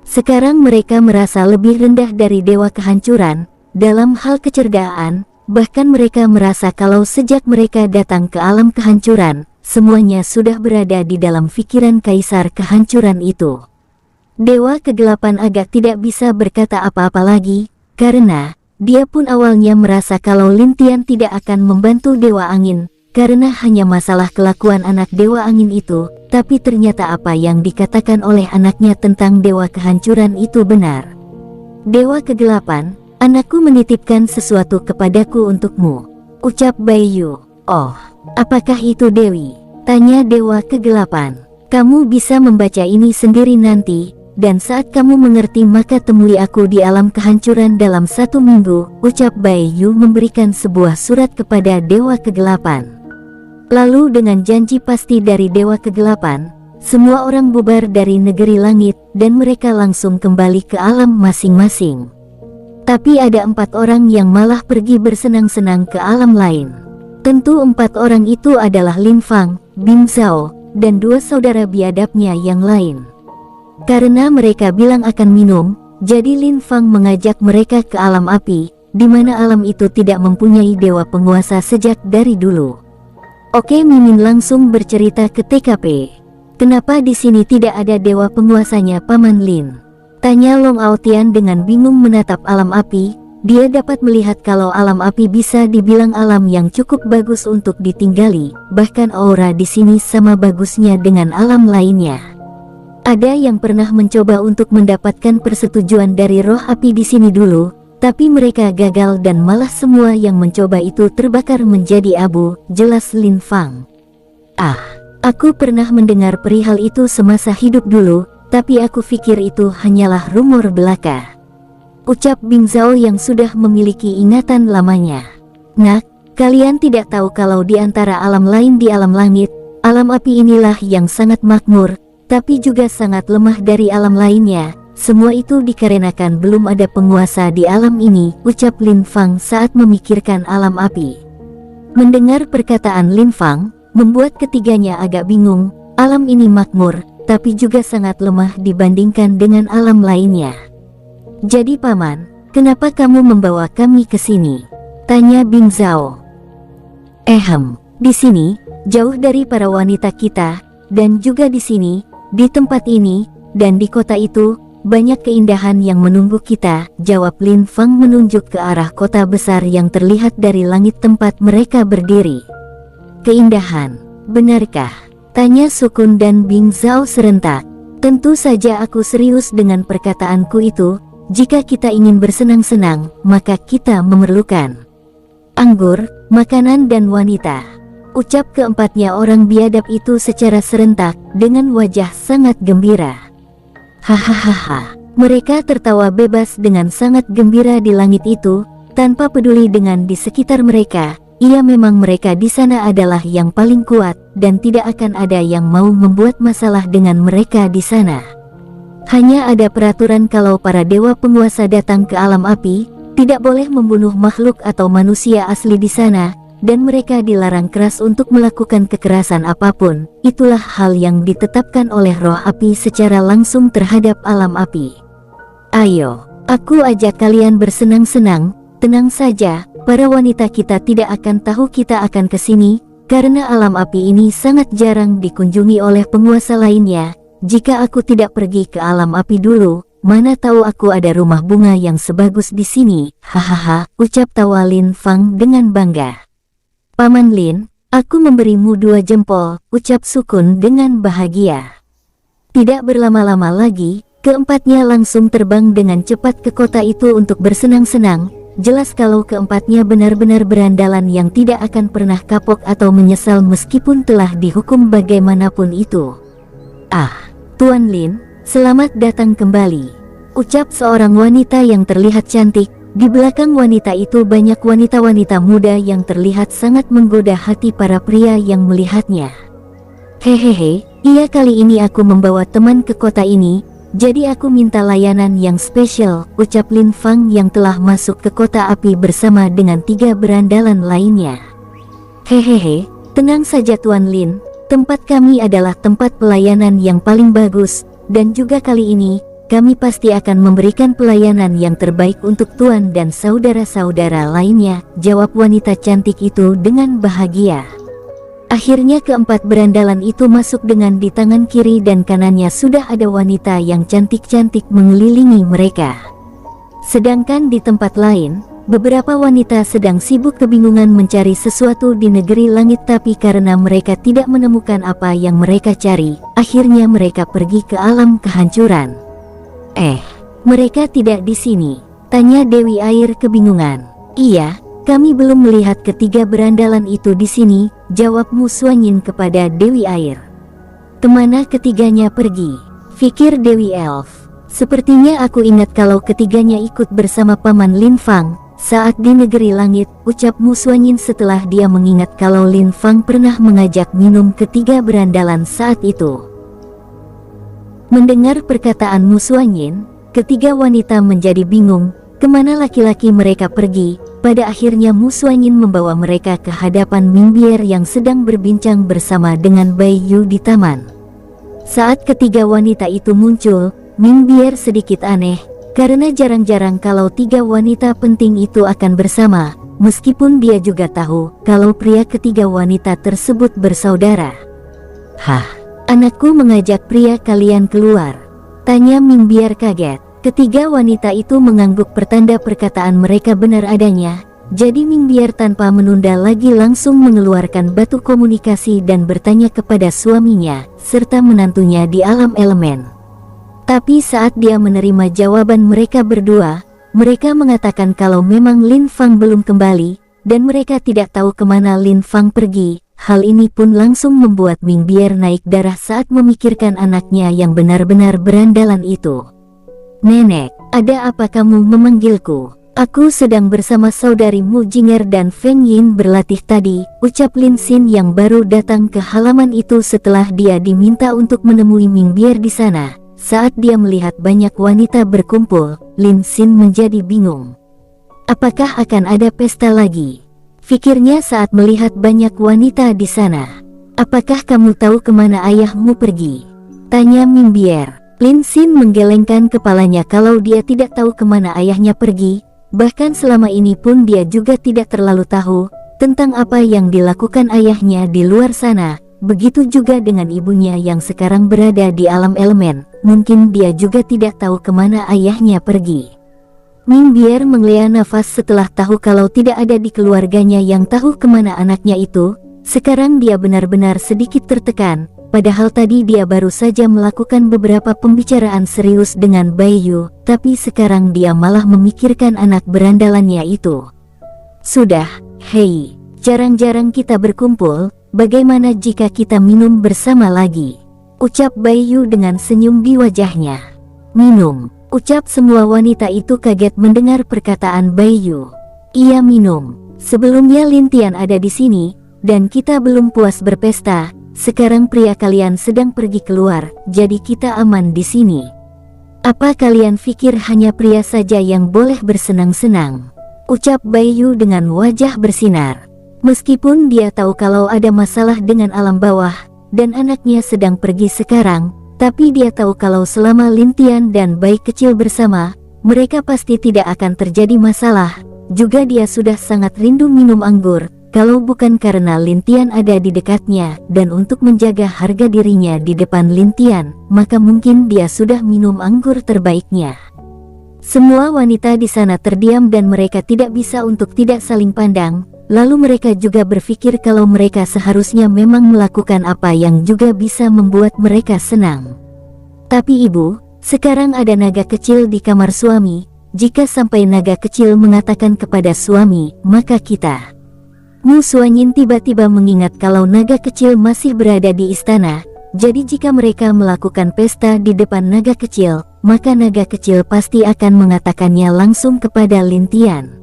Sekarang mereka merasa lebih rendah dari Dewa Kehancuran dalam hal kecerdaan, bahkan mereka merasa kalau sejak mereka datang ke alam kehancuran, semuanya sudah berada di dalam pikiran Kaisar Kehancuran itu. Dewa Kegelapan agak tidak bisa berkata apa-apa lagi, karena dia pun awalnya merasa kalau Lin Tian tidak akan membantu Dewa Angin, karena hanya masalah kelakuan anak Dewa Angin itu, tapi ternyata apa yang dikatakan oleh anaknya tentang Dewa Kehancuran itu benar. Dewa Kegelapan, anakku menitipkan sesuatu kepadaku untukmu, ucap Baiyu. Oh, apakah itu Dewi? Tanya Dewa Kegelapan. Kamu bisa membaca ini sendiri nanti, dan saat kamu mengerti maka temui aku di alam kehancuran dalam 1 minggu, ucap Baiyu memberikan sebuah surat kepada Dewa Kegelapan. Lalu dengan janji pasti dari Dewa Kegelapan, semua orang bubar dari negeri langit dan mereka langsung kembali ke alam masing-masing. Tapi ada 4 orang yang malah pergi bersenang-senang ke alam lain. Tentu 4 orang itu adalah Lin Fang, Bing Zhao, dan 2 saudara biadabnya yang lain. Karena mereka bilang akan minum, jadi Lin Fang mengajak mereka ke alam api, di mana alam itu tidak mempunyai dewa penguasa sejak dari dulu. Oke, Mimin langsung bercerita ke TKP. Kenapa di sini tidak ada dewa penguasanya, Paman Lin? Tanya Long Aotian dengan bingung menatap alam api. Dia dapat melihat kalau alam api bisa dibilang alam yang cukup bagus untuk ditinggali, bahkan aura di sini sama bagusnya dengan alam lainnya. Ada yang pernah mencoba untuk mendapatkan persetujuan dari roh api di sini dulu, tapi mereka gagal dan malah semua yang mencoba itu terbakar menjadi abu, jelas Lin Fang. Ah, aku pernah mendengar perihal itu semasa hidup dulu, tapi aku pikir itu hanyalah rumor belaka, ucap Bing Zhao yang sudah memiliki ingatan lamanya. Nak, kalian tidak tahu kalau di antara alam lain di alam langit, alam api inilah yang sangat makmur, tapi juga sangat lemah dari alam lainnya. Semua itu dikarenakan belum ada penguasa di alam ini, ucap Lin Fang saat memikirkan alam api. Mendengar perkataan Lin Fang, membuat ketiganya agak bingung. Alam ini makmur, tapi juga sangat lemah dibandingkan dengan alam lainnya. Jadi Paman, kenapa kamu membawa kami ke sini? Tanya Bing Zhao. Di sini, jauh dari para wanita kita, dan juga di sini, di tempat ini, dan di kota itu, banyak keindahan yang menunggu kita, jawab Lin Fang menunjuk ke arah kota besar yang terlihat dari langit tempat mereka berdiri. Keindahan, benarkah? Tanya Sukun dan Bing Zhao serentak. Tentu saja aku serius dengan perkataanku itu. Jika kita ingin bersenang-senang, maka kita memerlukan anggur, makanan dan wanita, ucap keempatnya orang biadab itu secara serentak, dengan wajah sangat gembira. Hahaha, mereka tertawa bebas dengan sangat gembira di langit itu, tanpa peduli dengan di sekitar mereka. Iya, memang mereka di sana adalah yang paling kuat, dan tidak akan ada yang mau membuat masalah dengan mereka di sana. Hanya ada peraturan kalau para dewa penguasa datang ke alam api, tidak boleh membunuh makhluk atau manusia asli di sana, dan mereka dilarang keras untuk melakukan kekerasan apapun. Itulah hal yang ditetapkan oleh roh api secara langsung terhadap alam api. Ayo, aku ajak kalian bersenang-senang, tenang saja, para wanita kita tidak akan tahu kita akan ke sini, karena alam api ini sangat jarang dikunjungi oleh penguasa lainnya. Jika aku tidak pergi ke alam api dulu, mana tahu aku ada rumah bunga yang sebagus di sini. Hahaha, ucap tawa Lin Fang dengan bangga. Paman Lin, aku memberimu 2 jempol, ucap Sukun dengan bahagia. Tidak berlama-lama lagi, keempatnya langsung terbang dengan cepat ke kota itu untuk bersenang-senang. Jelas kalau keempatnya benar-benar berandalan yang tidak akan pernah kapok atau menyesal meskipun telah dihukum bagaimanapun itu. Ah, Tuan Lin, selamat datang kembali, ucap seorang wanita yang terlihat cantik. Di belakang wanita itu banyak wanita-wanita muda yang terlihat sangat menggoda hati para pria yang melihatnya. Hehehe, iya, kali ini aku membawa teman ke kota ini, Jadi aku minta layanan yang spesial, ucap Lin Fang yang telah masuk ke kota api bersama dengan 3 berandalan lainnya. Hehehe, tenang saja Tuan Lin, tempat kami adalah tempat pelayanan yang paling bagus, dan juga kali ini, kami pasti akan memberikan pelayanan yang terbaik untuk Tuan dan saudara-saudara lainnya, jawab wanita cantik itu dengan bahagia. Akhirnya keempat berandalan itu masuk dengan di tangan kiri dan kanannya sudah ada wanita yang cantik-cantik mengelilingi mereka. Sedangkan di tempat lain, beberapa wanita sedang sibuk kebingungan mencari sesuatu di negeri langit, tapi karena mereka tidak menemukan apa yang mereka cari, akhirnya mereka pergi ke alam kehancuran. Mereka tidak di sini, tanya Dewi Air kebingungan. Iya, kami belum melihat ketiga berandalan itu di sini, jawab Mu Suanyin kepada Dewi Air. Kemana ketiganya pergi? Fikir Dewi Elf. Sepertinya aku ingat kalau ketiganya ikut bersama Paman Lin Fang saat di negeri langit, ucap Mu Suanyin setelah dia mengingat kalau Lin Fang pernah mengajak minum ketiga berandalan saat itu. Mendengar perkataan Mu Suanyin, ketiga wanita menjadi bingung, kemana laki-laki mereka pergi. Pada akhirnya Mu Suanyin membawa mereka ke hadapan Ming Bier yang sedang berbincang bersama dengan Bai Yu di taman. Saat ketiga wanita itu muncul, Ming Bier sedikit aneh, karena jarang-jarang kalau 3 wanita penting itu akan bersama, meskipun dia juga tahu kalau pria ketiga wanita tersebut bersaudara. Hah, anakku mengajak pria kalian keluar? Tanya Ming Bier kaget. Ketiga wanita itu mengangguk pertanda perkataan mereka benar adanya, jadi Ming Bier tanpa menunda lagi langsung mengeluarkan batu komunikasi dan bertanya kepada suaminya, serta menantunya di alam elemen. Tapi saat dia menerima jawaban mereka berdua, mereka mengatakan kalau memang Lin Fang belum kembali, dan mereka tidak tahu kemana Lin Fang pergi. Hal ini pun langsung membuat Ming Bier naik darah saat memikirkan anaknya yang benar-benar berandalan itu. Nenek, ada apa kamu memanggilku? Aku sedang bersama saudari Mu Jinger dan Feng Yin berlatih tadi, ucap Lin Xin yang baru datang ke halaman itu setelah dia diminta untuk menemui Ming Bier di sana. Saat dia melihat banyak wanita berkumpul, Lin Xin menjadi bingung. Apakah akan ada pesta lagi? Fikirnya saat melihat banyak wanita di sana. Apakah kamu tahu kemana ayahmu pergi? Tanya Ming Bier. Lin Xin menggelengkan kepalanya kalau dia tidak tahu kemana ayahnya pergi, bahkan selama ini pun dia juga tidak terlalu tahu tentang apa yang dilakukan ayahnya di luar sana. Begitu juga dengan ibunya yang sekarang berada di alam elemen, mungkin dia juga tidak tahu kemana ayahnya pergi. Ming Bier menghela nafas setelah tahu kalau tidak ada di keluarganya yang tahu kemana anaknya itu. Sekarang dia benar-benar sedikit tertekan. Padahal tadi dia baru saja melakukan beberapa pembicaraan serius dengan Bai Yu, tapi sekarang dia malah memikirkan anak berandalannya itu. Sudah, hei, jarang-jarang kita berkumpul, bagaimana jika kita minum bersama lagi? Ucap Bai Yu dengan senyum di wajahnya. Minum, ucap semua wanita itu kaget mendengar perkataan Bai Yu. Iya minum, sebelumnya Lin Tian ada di sini, dan kita belum puas berpesta. Sekarang pria kalian sedang pergi keluar, jadi kita aman di sini. Apa kalian pikir hanya pria saja yang boleh bersenang-senang? Ucap Bai Yu dengan wajah bersinar. Meskipun dia tahu kalau ada masalah dengan alam bawah, dan anaknya sedang pergi sekarang, tapi dia tahu kalau selama Lin Tian dan Bai kecil bersama, mereka pasti tidak akan terjadi masalah. Juga dia sudah sangat rindu minum anggur. Kalau bukan karena Lin Tian ada di dekatnya dan untuk menjaga harga dirinya di depan Lin Tian, maka mungkin dia sudah minum anggur terbaiknya. Semua wanita di sana terdiam dan mereka tidak bisa untuk tidak saling pandang. Lalu mereka juga berpikir kalau mereka seharusnya memang melakukan apa yang juga bisa membuat mereka senang. Tapi ibu, sekarang ada naga kecil di kamar suami. Jika sampai naga kecil mengatakan kepada suami, maka kita... Mu Suanyin tiba-tiba mengingat kalau naga kecil masih berada di istana, jadi jika mereka melakukan pesta di depan naga kecil, maka naga kecil pasti akan mengatakannya langsung kepada Lin Tian.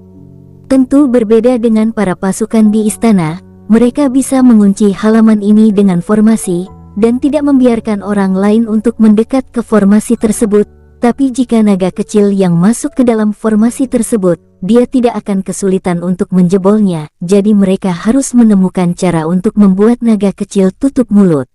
Tentu berbeda dengan para pasukan di istana, mereka bisa mengunci halaman ini dengan formasi, dan tidak membiarkan orang lain untuk mendekat ke formasi tersebut. Tapi jika naga kecil yang masuk ke dalam formasi tersebut, dia tidak akan kesulitan untuk menjebolnya, jadi mereka harus menemukan cara untuk membuat naga kecil tutup mulut.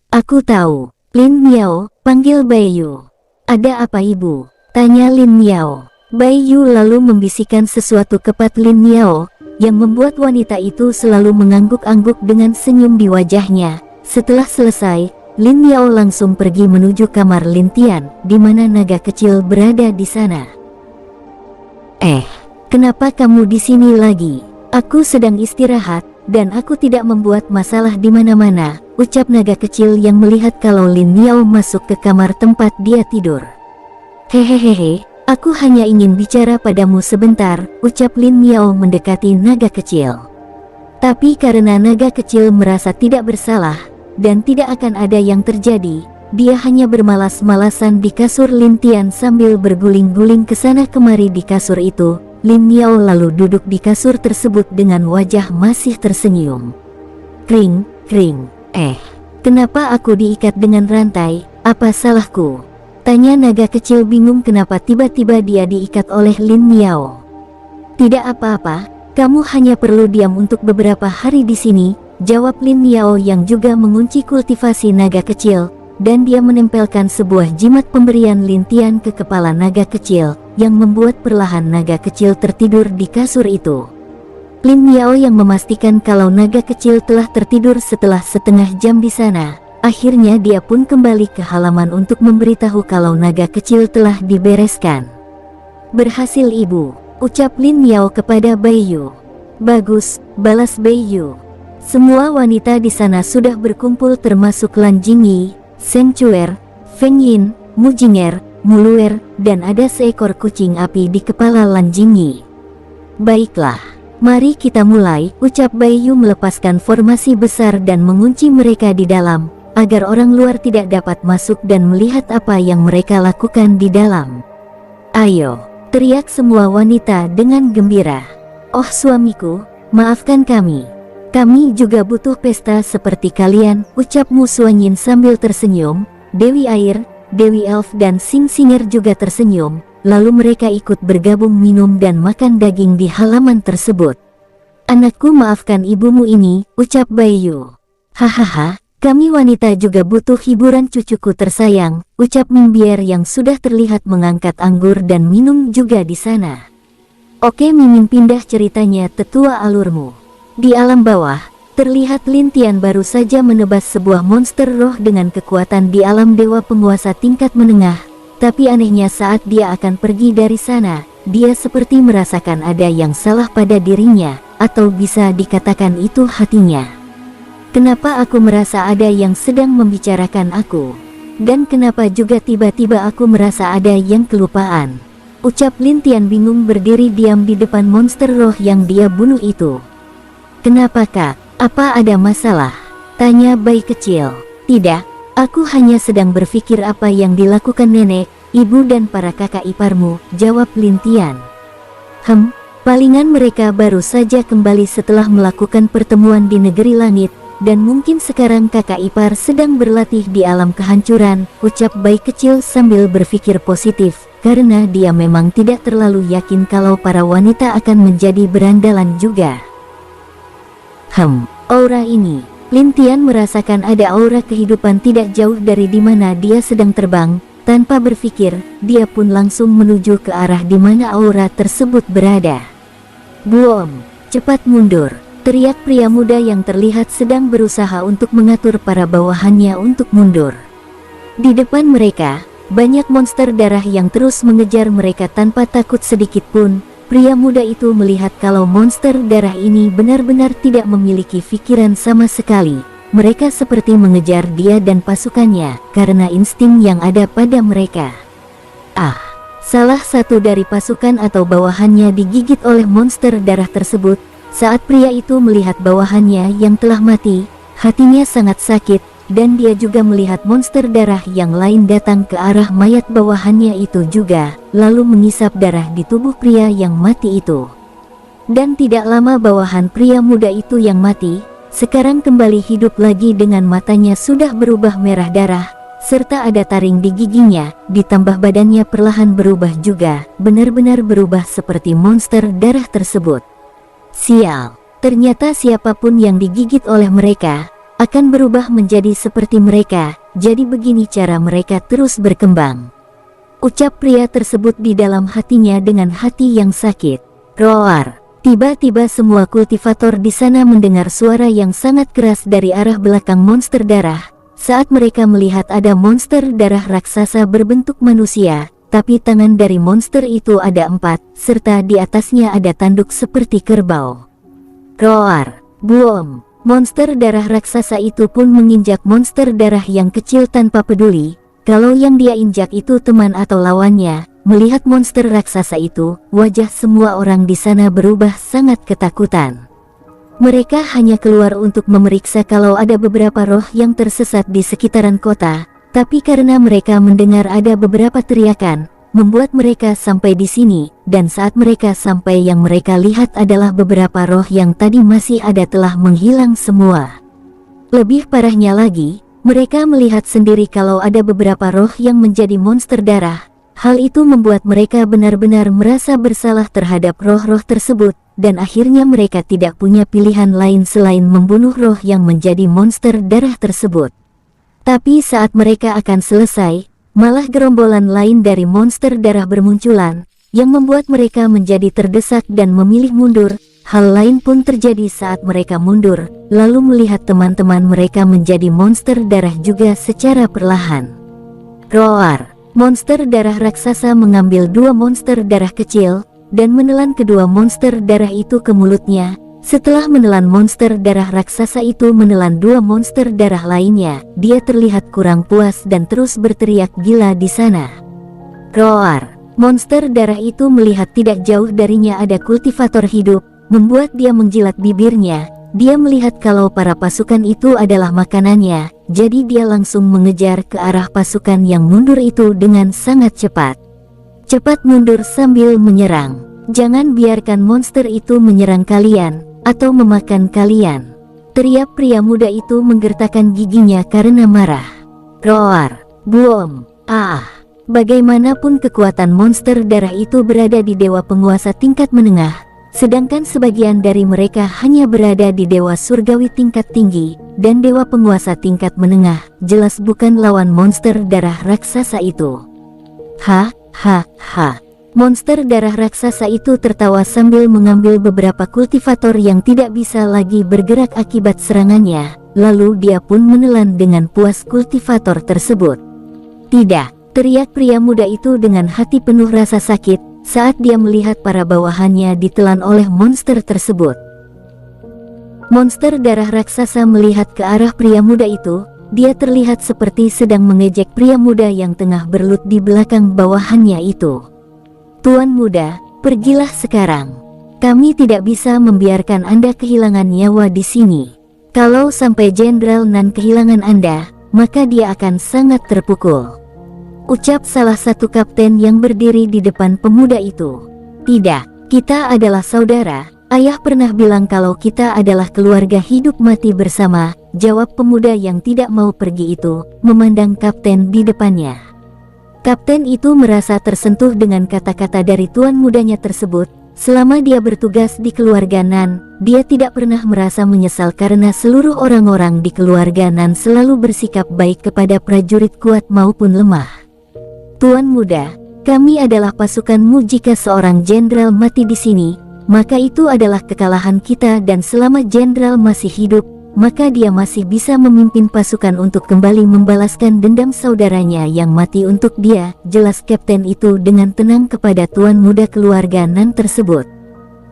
Aku tahu. Lin Miao, panggil Bai Yu. Ada apa ibu? Tanya Lin Miao. Bai Yu lalu membisikkan sesuatu kepada Lin Miao, yang membuat wanita itu selalu mengangguk-angguk dengan senyum di wajahnya. Setelah selesai, Lin Miao langsung pergi menuju kamar Lin Tian, di mana naga kecil berada di sana. Kenapa kamu di sini lagi? Aku sedang istirahat, dan aku tidak membuat masalah di mana-mana, ucap naga kecil yang melihat kalau Lin Miao masuk ke kamar tempat dia tidur. Hehehe, aku hanya ingin bicara padamu sebentar, ucap Lin Miao mendekati naga kecil. Tapi karena naga kecil merasa tidak bersalah, dan tidak akan ada yang terjadi, dia hanya bermalas-malasan di kasur Lin Tian sambil berguling-guling ke sana kemari di kasur itu. Lin Miao lalu duduk di kasur tersebut dengan wajah masih tersenyum. Kring, kring, kenapa aku diikat dengan rantai, apa salahku? Tanya naga kecil bingung kenapa tiba-tiba dia diikat oleh Lin Miao. Tidak apa-apa, kamu hanya perlu diam untuk beberapa hari di sini, jawab Lin Miao yang juga mengunci kultivasi naga kecil, dan dia menempelkan sebuah jimat pemberian Lin Tian ke kepala naga kecil, yang membuat perlahan naga kecil tertidur di kasur itu. Lin Miao yang memastikan kalau naga kecil telah tertidur setelah setengah jam di sana, akhirnya dia pun kembali ke halaman untuk memberitahu kalau naga kecil telah dibereskan. Berhasil ibu, ucap Lin Miao kepada Bai Yu. Bagus, balas Bai Yu. Semua wanita di sana sudah berkumpul termasuk Lan Jingyi, Seng Chuer, Feng Yin, Mu Jinger, Mu Luer, dan ada seekor kucing api di kepala Lan Jingyi. Baiklah, mari kita mulai, ucap Bai Yu melepaskan formasi besar dan mengunci mereka di dalam, agar orang luar tidak dapat masuk dan melihat apa yang mereka lakukan di dalam. Ayo, teriak semua wanita dengan gembira. Oh suamiku, maafkan kami. Kami juga butuh pesta seperti kalian, ucap Mu Suanyin sambil tersenyum. Dewi Air, Dewi Elf dan Sing Singer juga tersenyum, lalu mereka ikut bergabung minum dan makan daging di halaman tersebut. Anakku maafkan ibumu ini, ucap Bai Yu. Hahaha, kami wanita juga butuh hiburan cucuku tersayang, ucap Ming Bier yang sudah terlihat mengangkat anggur dan minum juga di sana. Oke Mimin pindah ceritanya tetua alurmu. Di alam bawah, terlihat Lin Tian baru saja menebas sebuah monster roh dengan kekuatan di alam dewa penguasa tingkat menengah. Tapi anehnya saat dia akan pergi dari sana, dia seperti merasakan ada yang salah pada dirinya, atau bisa dikatakan itu hatinya. Kenapa aku merasa ada yang sedang membicarakan aku? Dan kenapa juga tiba-tiba aku merasa ada yang kelupaan? Ucap Lin Tian bingung berdiri diam di depan monster roh yang dia bunuh itu. Kenapa kak? Apa ada masalah? Tanya bayi kecil. Tidak, aku hanya sedang berpikir apa yang dilakukan nenek, ibu dan para kakak iparmu, jawab Lin Tian. Palingan mereka baru saja kembali setelah melakukan pertemuan di negeri langit, dan mungkin sekarang kakak ipar sedang berlatih di alam kehancuran, ucap bayi kecil sambil berpikir positif, karena dia memang tidak terlalu yakin kalau para wanita akan menjadi berandalan juga. Aura ini. Lin Tian merasakan ada aura kehidupan tidak jauh dari di mana dia sedang terbang. Tanpa berpikir, dia pun langsung menuju ke arah di mana aura tersebut berada. Buom, cepat mundur, teriak pria muda yang terlihat sedang berusaha untuk mengatur para bawahannya untuk mundur. Di depan mereka, banyak monster darah yang terus mengejar mereka tanpa takut sedikit pun. Pria muda itu melihat kalau monster darah ini benar-benar tidak memiliki pikiran sama sekali. Mereka seperti mengejar dia dan pasukannya, karena insting yang ada pada mereka. Salah satu dari pasukan atau bawahannya digigit oleh monster darah tersebut. Saat pria itu melihat bawahannya yang telah mati, hatinya sangat sakit, dan dia juga melihat monster darah yang lain datang ke arah mayat bawahannya itu juga, lalu mengisap darah di tubuh pria yang mati itu. Dan tidak lama bawahan pria muda itu yang mati, sekarang kembali hidup lagi dengan matanya sudah berubah merah darah, serta ada taring di giginya, ditambah badannya perlahan berubah juga, benar-benar berubah seperti monster darah tersebut. Sial, ternyata siapapun yang digigit oleh mereka, akan berubah menjadi seperti mereka, jadi begini cara mereka terus berkembang. Ucap pria tersebut di dalam hatinya dengan hati yang sakit. Roar! Tiba-tiba semua kultivator di sana mendengar suara yang sangat keras dari arah belakang monster darah, saat mereka melihat ada monster darah raksasa berbentuk manusia, tapi tangan dari monster itu ada 4, serta di atasnya ada tanduk seperti kerbau. Roar! Boom! Monster darah raksasa itu pun menginjak monster darah yang kecil tanpa peduli kalau yang dia injak itu teman atau lawannya. Melihat monster raksasa itu, wajah semua orang di sana berubah sangat ketakutan. Mereka hanya keluar untuk memeriksa kalau ada beberapa roh yang tersesat di sekitaran kota, tapi karena mereka mendengar ada beberapa teriakan, membuat mereka sampai di sini, dan saat mereka sampai yang mereka lihat adalah beberapa roh yang tadi masih ada telah menghilang semua. Lebih parahnya lagi, mereka melihat sendiri kalau ada beberapa roh yang menjadi monster darah. Hal itu membuat mereka benar-benar merasa bersalah terhadap roh-roh tersebut, dan akhirnya mereka tidak punya pilihan lain selain membunuh roh yang menjadi monster darah tersebut. Tapi saat mereka akan selesai, malah gerombolan lain dari monster darah bermunculan, yang membuat mereka menjadi terdesak dan memilih mundur. Hal lain pun terjadi saat mereka mundur, lalu melihat teman-teman mereka menjadi monster darah juga secara perlahan. Roar! Monster darah raksasa mengambil 2 monster darah kecil, dan menelan kedua monster darah itu ke mulutnya. Setelah menelan monster darah raksasa itu menelan 2 monster darah lainnya, dia terlihat kurang puas dan terus berteriak gila di sana. Roar! Monster darah itu melihat tidak jauh darinya ada kultivator hidup, membuat dia menjilat bibirnya. Dia melihat kalau para pasukan itu adalah makanannya, jadi dia langsung mengejar ke arah pasukan yang mundur itu dengan sangat cepat. Cepat mundur sambil menyerang. Jangan biarkan monster itu menyerang kalian, atau memakan kalian. Teriak pria muda itu menggertakkan giginya karena marah. Roar! Boom! Ah! Bagaimanapun kekuatan monster darah itu berada di dewa penguasa tingkat menengah, sedangkan sebagian dari mereka hanya berada di dewa surgawi tingkat tinggi, dan dewa penguasa tingkat menengah, jelas bukan lawan monster darah raksasa itu. Ha, ha, ha. Monster darah raksasa itu tertawa sambil mengambil beberapa kultivator yang tidak bisa lagi bergerak akibat serangannya, lalu dia pun menelan dengan puas kultivator tersebut. Tidak, teriak pria muda itu dengan hati penuh rasa sakit, saat dia melihat para bawahannya ditelan oleh monster tersebut. Monster darah raksasa melihat ke arah pria muda itu, dia terlihat seperti sedang mengejek pria muda yang tengah berlut di belakang bawahannya itu. Tuan muda, pergilah sekarang. Kami tidak bisa membiarkan Anda kehilangan nyawa di sini. Kalau sampai Jenderal Nan kehilangan Anda, maka dia akan sangat terpukul. Ucap salah satu kapten yang berdiri di depan pemuda itu. Tidak, kita adalah saudara. Ayah pernah bilang kalau kita adalah keluarga hidup mati bersama, jawab pemuda yang tidak mau pergi itu, memandang kapten di depannya. Kapten itu merasa tersentuh dengan kata-kata dari tuan mudanya tersebut. Selama dia bertugas di keluarga Nan, dia tidak pernah merasa menyesal karena seluruh orang-orang di keluarga Nan selalu bersikap baik kepada prajurit kuat maupun lemah. Tuan muda, kami adalah pasukanmu. Jika seorang jenderal mati di sini, maka itu adalah kekalahan kita, dan selama jenderal masih hidup, maka dia masih bisa memimpin pasukan untuk kembali membalaskan dendam saudaranya yang mati untuk dia, jelas kapten itu dengan tenang kepada tuan muda keluarga Nan tersebut.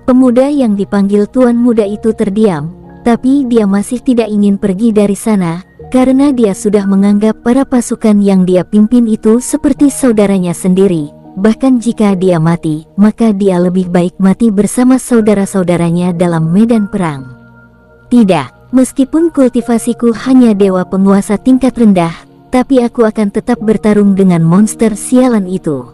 Pemuda yang dipanggil tuan muda itu terdiam, tapi dia masih tidak ingin pergi dari sana, karena dia sudah menganggap para pasukan yang dia pimpin itu seperti saudaranya sendiri. Bahkan jika dia mati, maka dia lebih baik mati bersama saudara-saudaranya dalam medan perang. Tidak, meskipun kultivasiku hanya dewa penguasa tingkat rendah, tapi aku akan tetap bertarung dengan monster sialan itu.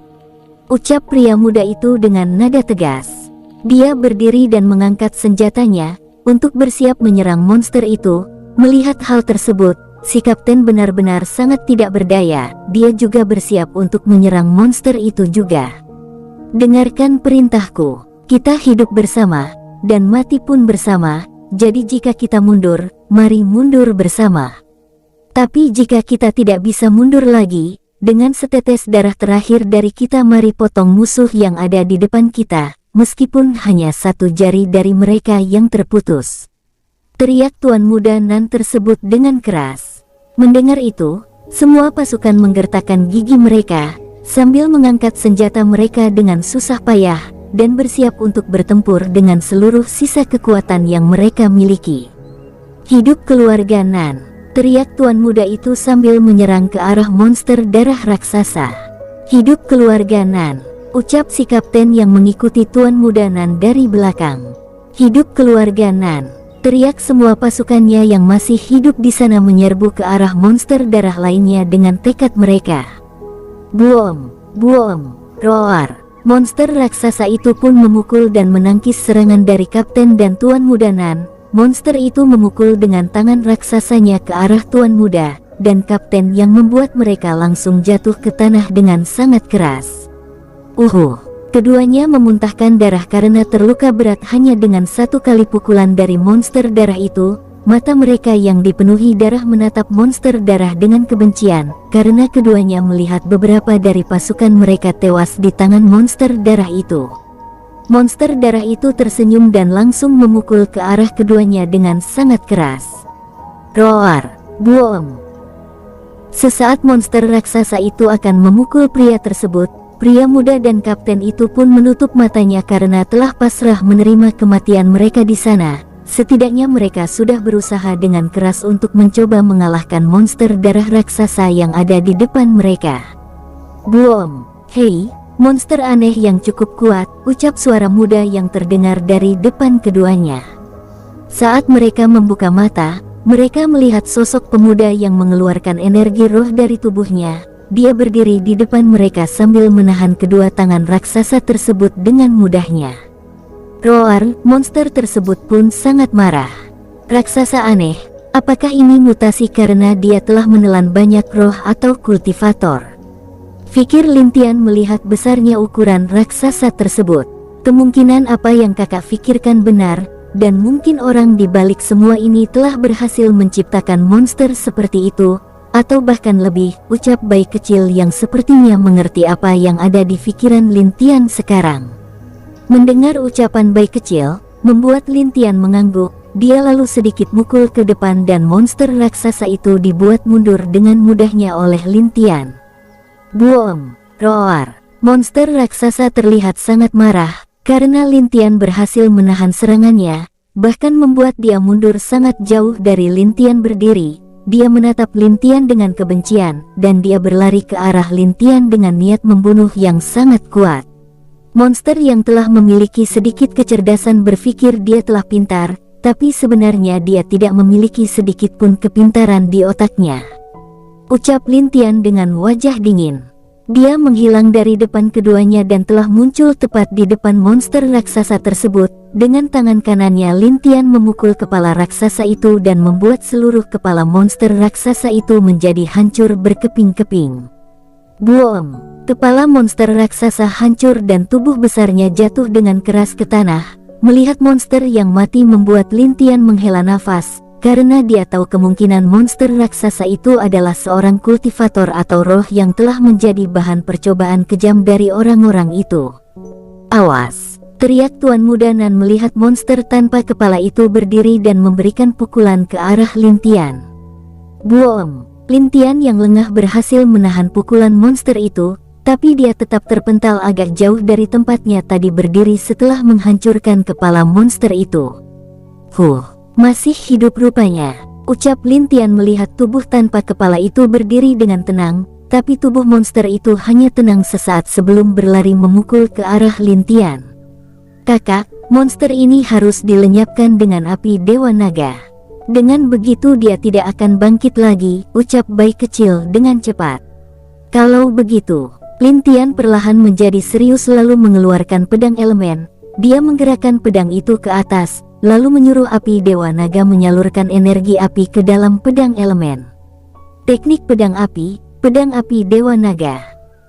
Ucap pria muda itu dengan nada tegas. Dia berdiri dan mengangkat senjatanya. untuk bersiap menyerang monster itu. Melihat hal tersebut, si kapten benar-benar sangat tidak berdaya. Dia juga bersiap untuk menyerang monster itu juga. Dengarkan perintahku, kita hidup bersama, dan mati pun bersama. Jadi jika kita mundur, mari mundur bersama. Tapi jika kita tidak bisa mundur lagi, dengan setetes darah terakhir dari kita mari potong musuh yang ada di depan kita, meskipun hanya satu jari dari mereka yang terputus. Teriak Tuan Muda Nan tersebut dengan keras. Mendengar itu, semua pasukan menggertakkan gigi mereka, sambil mengangkat senjata mereka dengan susah payah, dan bersiap untuk bertempur dengan seluruh sisa kekuatan yang mereka miliki. Hidup keluarga Nan, teriak Tuan Muda itu sambil menyerang ke arah monster darah raksasa. Hidup keluarga Nan, ucap si kapten yang mengikuti Tuan Muda Nan dari belakang. Hidup keluarga Nan, teriak semua pasukannya yang masih hidup di sana menyerbu ke arah monster darah lainnya dengan tekad mereka. Buom, buom, roar. Monster raksasa itu pun memukul dan menangkis serangan dari kapten dan Tuan Muda Nan. Monster itu memukul dengan tangan raksasanya ke arah Tuan Muda dan kapten yang membuat mereka langsung jatuh ke tanah dengan sangat keras. Keduanya memuntahkan darah karena terluka berat hanya dengan satu kali pukulan dari monster darah itu. Mata mereka yang dipenuhi darah menatap monster darah dengan kebencian, karena keduanya melihat beberapa dari pasukan mereka tewas di tangan monster darah itu. Monster darah itu tersenyum dan langsung memukul ke arah keduanya dengan sangat keras. Roar, buom. Sesaat monster raksasa itu akan memukul pria tersebut, pria muda dan kapten itu pun menutup matanya karena telah pasrah menerima kematian mereka di sana. Setidaknya mereka sudah berusaha dengan keras untuk mencoba mengalahkan monster darah raksasa yang ada di depan mereka. Buom, hei, monster aneh yang cukup kuat, ucap suara muda yang terdengar dari depan keduanya. Saat mereka membuka mata, mereka melihat sosok pemuda yang mengeluarkan energi roh dari tubuhnya. Dia berdiri di depan mereka sambil menahan kedua tangan raksasa tersebut dengan mudahnya. Roar, monster tersebut pun sangat marah. Raksasa aneh, apakah ini mutasi karena dia telah menelan banyak roh atau kultivator? Fikir Lintian melihat besarnya ukuran raksasa tersebut. Kemungkinan apa yang kakak pikirkan benar, dan mungkin orang di balik semua ini telah berhasil menciptakan monster seperti itu, atau bahkan lebih, ucap bayi kecil yang sepertinya mengerti apa yang ada di pikiran Lintian sekarang. Mendengar ucapan bayi kecil, membuat Lintian mengangguk. Dia lalu sedikit mukul ke depan dan monster raksasa itu dibuat mundur dengan mudahnya oleh Lintian. Buom, roar. Monster raksasa terlihat sangat marah, karena Lintian berhasil menahan serangannya, bahkan membuat dia mundur sangat jauh dari Lintian berdiri. Dia menatap Lintian dengan kebencian, dan dia berlari ke arah Lintian dengan niat membunuh yang sangat kuat. Monster yang telah memiliki sedikit kecerdasan berpikir dia telah pintar, tapi sebenarnya dia tidak memiliki sedikit pun kepintaran di otaknya. Ucap Lintian dengan wajah dingin. Dia menghilang dari depan keduanya dan telah muncul tepat di depan monster raksasa tersebut. Dengan tangan kanannya Lintian memukul kepala raksasa itu dan membuat seluruh kepala monster raksasa itu menjadi hancur berkeping-keping. Buom! Kepala monster raksasa hancur dan tubuh besarnya jatuh dengan keras ke tanah. Melihat monster yang mati membuat Lintian menghela nafas, karena dia tahu kemungkinan monster raksasa itu adalah seorang kultivator atau roh yang telah menjadi bahan percobaan kejam dari orang-orang itu. Awas! Teriak Tuan Muda Nan melihat monster tanpa kepala itu berdiri dan memberikan pukulan ke arah Lintian. Buom! Lintian yang lengah berhasil menahan pukulan monster itu, tapi dia tetap terpental agak jauh dari tempatnya tadi berdiri setelah menghancurkan kepala monster itu. Masih hidup rupanya, ucap Lintian melihat tubuh tanpa kepala itu berdiri dengan tenang, tapi tubuh monster itu hanya tenang sesaat sebelum berlari memukul ke arah Lintian. Kakak, monster ini harus dilenyapkan dengan api Dewa Naga. Dengan begitu dia tidak akan bangkit lagi, ucap bayi kecil dengan cepat. Kalau begitu, Lintian perlahan menjadi serius lalu mengeluarkan pedang elemen. Dia menggerakkan pedang itu ke atas, lalu menyuruh api Dewa Naga menyalurkan energi api ke dalam pedang elemen. Teknik pedang api Dewa Naga.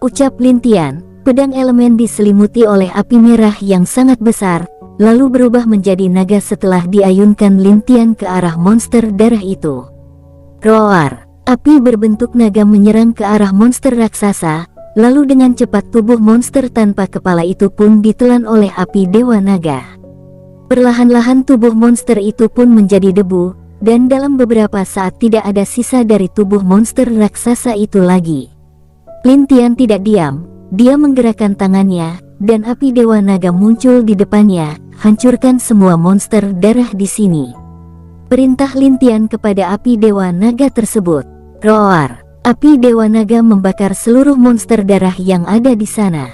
Ucap Lin Tian, pedang elemen diselimuti oleh api merah yang sangat besar, lalu berubah menjadi naga setelah diayunkan Lin Tian ke arah monster darah itu. Roar! Api berbentuk naga menyerang ke arah monster raksasa, lalu dengan cepat tubuh monster tanpa kepala itu pun ditelan oleh api Dewa Naga. Perlahan-lahan tubuh monster itu pun menjadi debu, dan dalam beberapa saat tidak ada sisa dari tubuh monster raksasa itu lagi. Lin Tian tidak diam, dia menggerakkan tangannya, dan api Dewa Naga muncul di depannya, hancurkan semua monster darah di sini. Perintah Lin Tian kepada api Dewa Naga tersebut. Roar! Api Dewa Naga membakar seluruh monster darah yang ada di sana.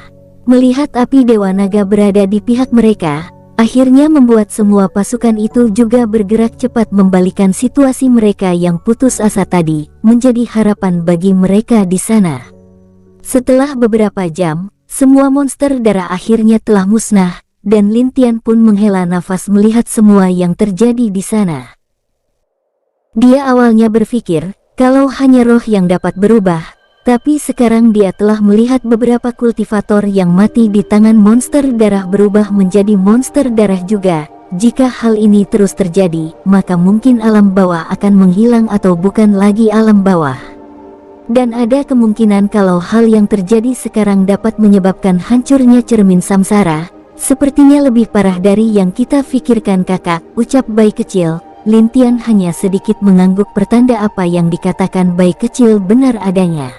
Melihat api Dewa Naga berada di pihak mereka, akhirnya membuat semua pasukan itu juga bergerak cepat membalikan situasi mereka yang putus asa tadi, menjadi harapan bagi mereka di sana. Setelah beberapa jam, semua monster darah akhirnya telah musnah, dan Lin Tian pun menghela nafas melihat semua yang terjadi di sana. Dia awalnya berpikir, kalau hanya roh yang dapat berubah, tapi sekarang dia telah melihat beberapa kultivator yang mati di tangan monster darah berubah menjadi monster darah juga. Jika hal ini terus terjadi, maka mungkin alam bawah akan menghilang atau bukan lagi alam bawah. Dan ada kemungkinan kalau hal yang terjadi sekarang dapat menyebabkan hancurnya cermin samsara. Sepertinya lebih parah dari yang kita pikirkan kakak, ucap bayi kecil. Lin Tian hanya sedikit mengangguk pertanda apa yang dikatakan bayi kecil benar adanya.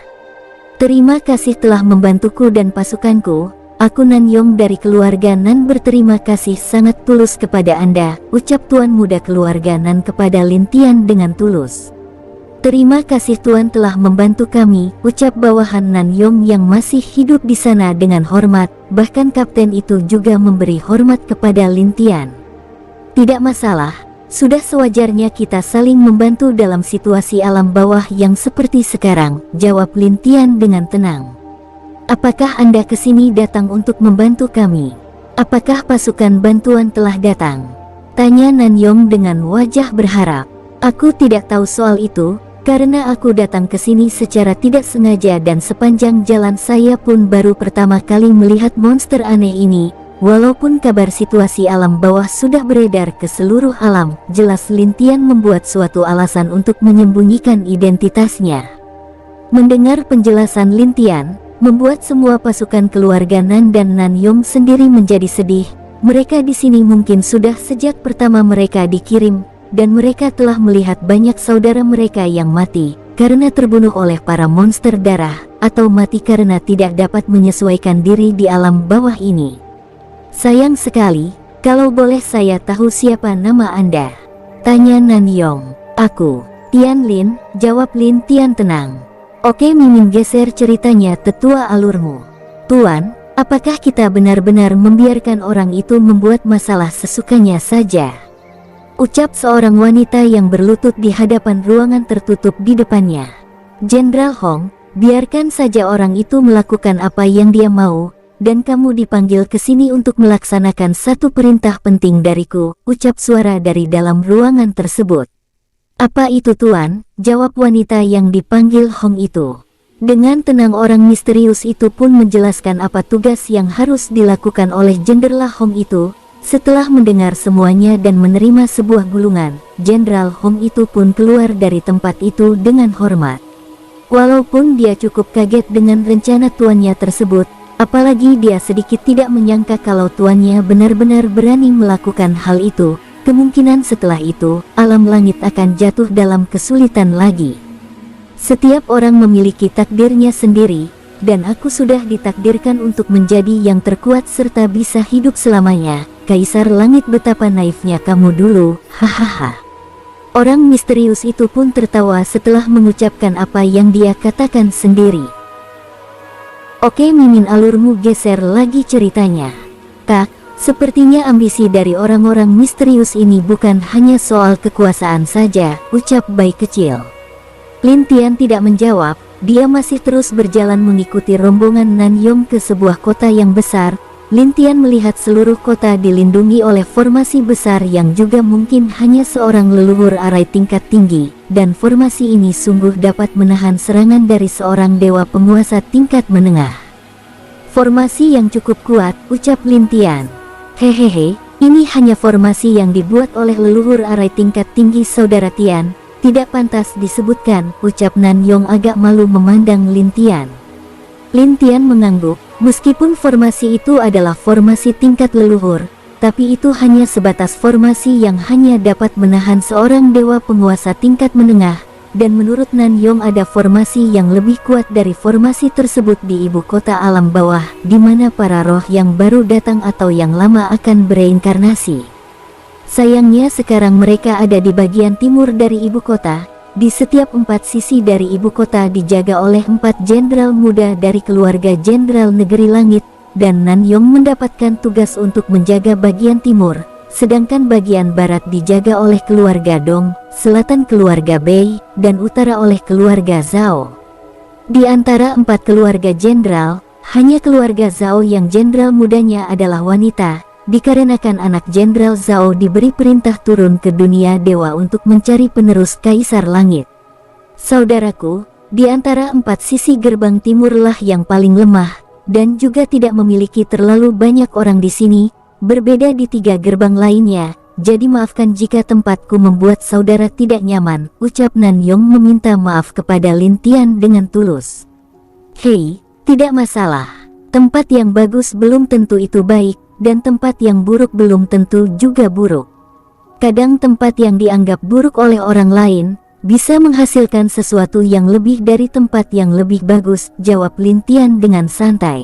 Terima kasih telah membantuku dan pasukanku. Aku Nan Yong dari keluarga Nan berterima kasih sangat tulus kepada Anda, ucap Tuan Muda keluarga Nan kepada Lin Tian dengan tulus. Terima kasih Tuan telah membantu kami, ucap bawahan Nan Yong yang masih hidup di sana dengan hormat, bahkan kapten itu juga memberi hormat kepada Lin Tian. Tidak masalah. Sudah sewajarnya kita saling membantu dalam situasi alam bawah yang seperti sekarang, jawab Lin Tian dengan tenang. Apakah Anda kesini datang untuk membantu kami? Apakah pasukan bantuan telah datang? Tanya Nan Yong dengan wajah berharap. Aku tidak tahu soal itu, karena aku datang ke sini secara tidak sengaja dan sepanjang jalan saya pun baru pertama kali melihat monster aneh ini. Walaupun kabar situasi alam bawah sudah beredar ke seluruh alam, jelas Lin Tian membuat suatu alasan untuk menyembunyikan identitasnya. Mendengar penjelasan Lin Tian, membuat semua pasukan keluarga Nan dan Nan Yong sendiri menjadi sedih. Mereka di sini mungkin sudah sejak pertama mereka dikirim, dan mereka telah melihat banyak saudara mereka yang mati karena terbunuh oleh para monster darah, atau mati karena tidak dapat menyesuaikan diri di alam bawah ini. Sayang sekali, kalau boleh saya tahu siapa nama Anda? Tanya Nan Yong. Aku, Tian Lin, jawab Lin Tian tenang. Oke, Mimin geser ceritanya tetua alurmu. Tuan, apakah kita benar-benar membiarkan orang itu membuat masalah sesukanya saja? Ucap seorang wanita yang berlutut di hadapan ruangan tertutup di depannya. Jenderal Hong, biarkan saja orang itu melakukan apa yang dia mau. Dan kamu dipanggil ke sini untuk melaksanakan satu perintah penting dariku, ucap suara dari dalam ruangan tersebut. Apa itu Tuan? Jawab wanita yang dipanggil Hong itu. Dengan tenang orang misterius itu pun menjelaskan apa tugas yang harus dilakukan oleh Jenderal Hong itu. Setelah mendengar semuanya dan menerima sebuah gulungan, Jenderal Hong itu pun keluar dari tempat itu dengan hormat. Walaupun dia cukup kaget dengan rencana tuannya tersebut, apalagi dia sedikit tidak menyangka kalau tuannya benar-benar berani melakukan hal itu, kemungkinan setelah itu, alam langit akan jatuh dalam kesulitan lagi. Setiap orang memiliki takdirnya sendiri, dan aku sudah ditakdirkan untuk menjadi yang terkuat serta bisa hidup selamanya. Kaisar Langit, betapa naifnya kamu dulu, hahaha. Orang misterius itu pun tertawa setelah mengucapkan apa yang dia katakan sendiri. Oke, Mimin alurmu geser lagi ceritanya. Kak, sepertinya ambisi dari orang-orang misterius ini bukan hanya soal kekuasaan saja, ucap bayi kecil. Lin Tian tidak menjawab, dia masih terus berjalan mengikuti rombongan Nan Yong ke sebuah kota yang besar, Lin Tian melihat seluruh kota dilindungi oleh formasi besar yang juga mungkin hanya seorang leluhur arai tingkat tinggi, dan formasi ini sungguh dapat menahan serangan dari seorang dewa penguasa tingkat menengah. Formasi yang cukup kuat, ucap Lin Tian. Hehehe, ini hanya formasi yang dibuat oleh leluhur arai tingkat tinggi saudara Tian, tidak pantas disebutkan, ucap Nan Yong agak malu memandang Lin Tian. Lin Tian mengangguk. Meskipun formasi itu adalah formasi tingkat leluhur, tapi itu hanya sebatas formasi yang hanya dapat menahan seorang dewa penguasa tingkat menengah, dan menurut Nan Yong ada formasi yang lebih kuat dari formasi tersebut di ibu kota alam bawah, di mana para roh yang baru datang atau yang lama akan bereinkarnasi. Sayangnya sekarang mereka ada di bagian timur dari ibu kota. Di setiap 4 sisi dari ibu kota dijaga oleh 4 jenderal muda dari keluarga jenderal negeri langit, dan Nan Yong mendapatkan tugas untuk menjaga bagian timur, sedangkan bagian barat dijaga oleh keluarga Dong, selatan keluarga Bei, dan utara oleh keluarga Zhao. Di antara 4 keluarga jenderal, hanya keluarga Zhao yang jenderal mudanya adalah wanita, dikarenakan anak Jenderal Zhao diberi perintah turun ke dunia dewa untuk mencari penerus Kaisar Langit. Saudaraku, di antara 4 sisi gerbang timurlah yang paling lemah, dan juga tidak memiliki terlalu banyak orang di sini, berbeda di 3 gerbang lainnya, jadi maafkan jika tempatku membuat saudara tidak nyaman, ucap Nan Yong meminta maaf kepada Lin Tian dengan tulus. Hei, tidak masalah, tempat yang bagus belum tentu itu baik, dan tempat yang buruk belum tentu juga buruk. Kadang tempat yang dianggap buruk oleh orang lain, bisa menghasilkan sesuatu yang lebih dari tempat yang lebih bagus, jawab Lin Tian dengan santai.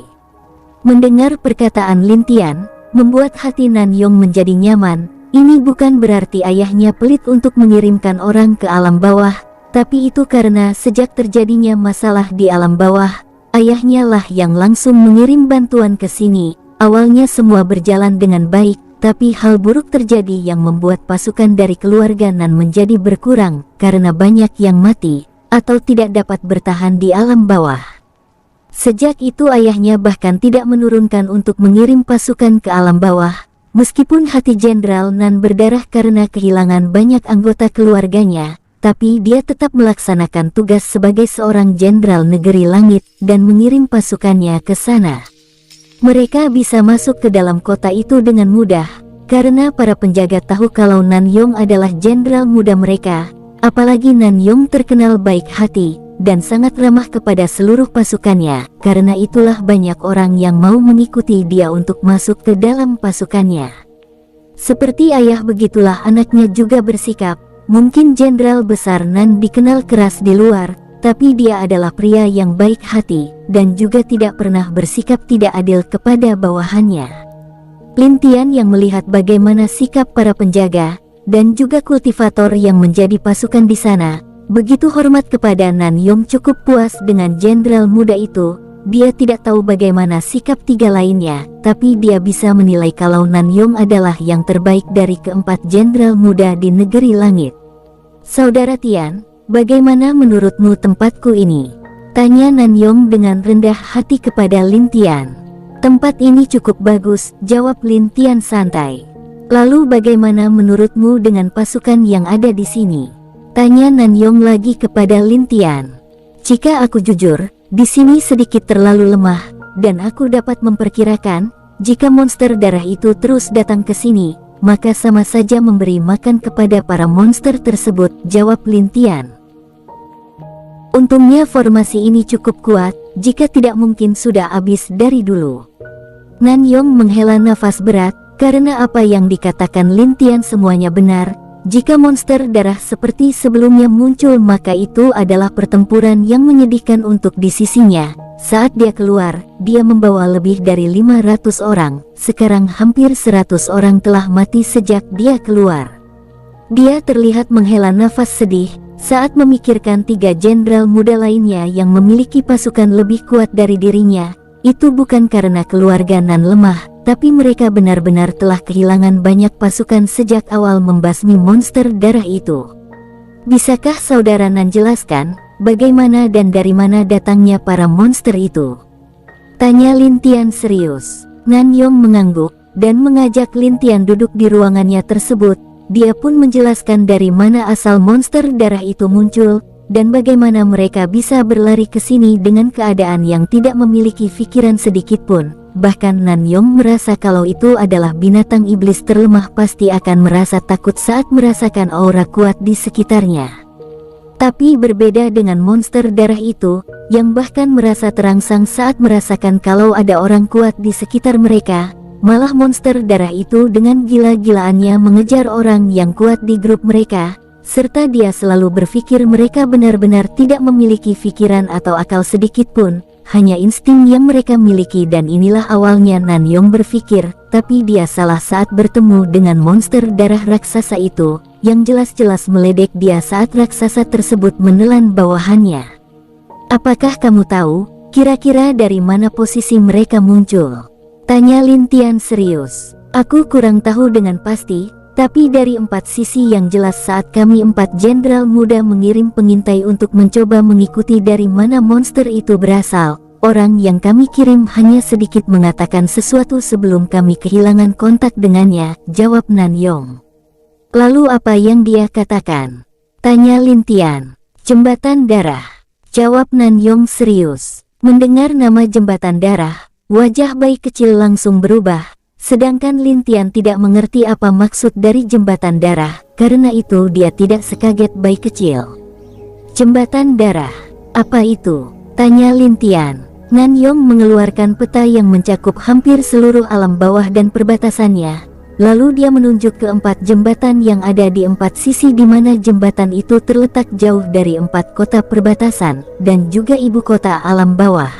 Mendengar perkataan Lin Tian, membuat hati Nan Yong menjadi nyaman. Ini bukan berarti ayahnya pelit untuk mengirimkan orang ke alam bawah, tapi itu karena sejak terjadinya masalah di alam bawah, ayahnya lah yang langsung mengirim bantuan ke sini. Awalnya semua berjalan dengan baik, tapi hal buruk terjadi yang membuat pasukan dari keluarga Nan menjadi berkurang, karena banyak yang mati, atau tidak dapat bertahan di alam bawah. Sejak itu ayahnya bahkan tidak menurunkan untuk mengirim pasukan ke alam bawah, meskipun hati Jenderal Nan berdarah karena kehilangan banyak anggota keluarganya, tapi dia tetap melaksanakan tugas sebagai seorang Jenderal Negeri Langit, dan mengirim pasukannya ke sana. Mereka bisa masuk ke dalam kota itu dengan mudah, karena para penjaga tahu kalau Nan Yong adalah jenderal muda mereka, apalagi Nan Yong terkenal baik hati, dan sangat ramah kepada seluruh pasukannya, karena itulah banyak orang yang mau mengikuti dia untuk masuk ke dalam pasukannya. Seperti ayah begitulah anaknya juga bersikap, mungkin jenderal besar Nan dikenal keras di luar, tapi dia adalah pria yang baik hati, dan juga tidak pernah bersikap tidak adil kepada bawahannya. Lin Tian yang melihat bagaimana sikap para penjaga, dan juga kultivator yang menjadi pasukan di sana, begitu hormat kepada Nan Yong cukup puas dengan jenderal muda itu. Dia tidak tahu bagaimana sikap 3 lainnya, tapi dia bisa menilai kalau Nan Yong adalah yang terbaik dari keempat jenderal muda di negeri langit. Saudara Tian, bagaimana menurutmu tempatku ini? Tanya Nan Yong dengan rendah hati kepada Lin Tian. Tempat ini cukup bagus, jawab Lin Tian santai. Lalu bagaimana menurutmu dengan pasukan yang ada di sini? Tanya Nan Yong lagi kepada Lin Tian. Jika aku jujur, di sini sedikit terlalu lemah, dan aku dapat memperkirakan, jika monster darah itu terus datang ke sini, maka sama saja memberi makan kepada para monster tersebut, jawab Lin Tian. Untungnya formasi ini cukup kuat, jika tidak mungkin sudah habis dari dulu. Nan Yong menghela nafas berat, karena apa yang dikatakan Lin Tian semuanya benar. Jika monster darah seperti sebelumnya muncul, maka itu adalah pertempuran yang menyedihkan untuk di sisinya. Saat dia keluar, dia membawa lebih dari 500 orang, sekarang hampir 100 orang telah mati sejak dia keluar. Dia terlihat menghela nafas sedih, saat memikirkan 3 jenderal muda lainnya yang memiliki pasukan lebih kuat dari dirinya. Itu bukan karena keluarga Nan lemah, tapi mereka benar-benar telah kehilangan banyak pasukan sejak awal membasmi monster darah itu. Bisakah saudara Nan jelaskan, bagaimana dan dari mana datangnya para monster itu? Tanya Lin Tian serius. Nanyong mengangguk dan mengajak Lin Tian duduk di ruangannya tersebut. Dia pun menjelaskan dari mana asal monster darah itu muncul dan bagaimana mereka bisa berlari ke sini dengan keadaan yang tidak memiliki pikiran sedikit pun. Bahkan Nanyong merasa kalau itu adalah binatang iblis terlemah pasti akan merasa takut saat merasakan aura kuat di sekitarnya. Tapi berbeda dengan monster darah itu, yang bahkan merasa terangsang saat merasakan kalau ada orang kuat di sekitar mereka, malah monster darah itu dengan gila-gilaannya mengejar orang yang kuat di grup mereka, serta dia selalu berpikir mereka benar-benar tidak memiliki pikiran atau akal sedikit pun. Hanya insting yang mereka miliki dan inilah awalnya Nanyong berpikir, tapi dia salah saat bertemu dengan monster darah raksasa itu, yang jelas-jelas meledek dia saat raksasa tersebut menelan bawahannya. Apakah kamu tahu, kira-kira dari mana posisi mereka muncul? Tanya Lin Tian serius. Aku kurang tahu dengan pasti, tapi dari 4 sisi yang jelas saat kami 4 jenderal muda mengirim pengintai untuk mencoba mengikuti dari mana monster itu berasal, orang yang kami kirim hanya sedikit mengatakan sesuatu sebelum kami kehilangan kontak dengannya, jawab Nanyong. Lalu apa yang dia katakan? Tanya Lin Tian. Jembatan darah, jawab Nanyong serius. Mendengar nama jembatan darah, wajah bayi kecil langsung berubah. Sedangkan Lin Tian tidak mengerti apa maksud dari jembatan darah, karena itu dia tidak sekaget bayi kecil. Jembatan darah, apa itu? Tanya Lin Tian. Nanyong mengeluarkan peta yang mencakup hampir seluruh alam bawah dan perbatasannya. Lalu dia menunjuk ke 4 jembatan yang ada di 4 sisi di mana jembatan itu terletak jauh dari 4 kota perbatasan, dan juga ibu kota alam bawah.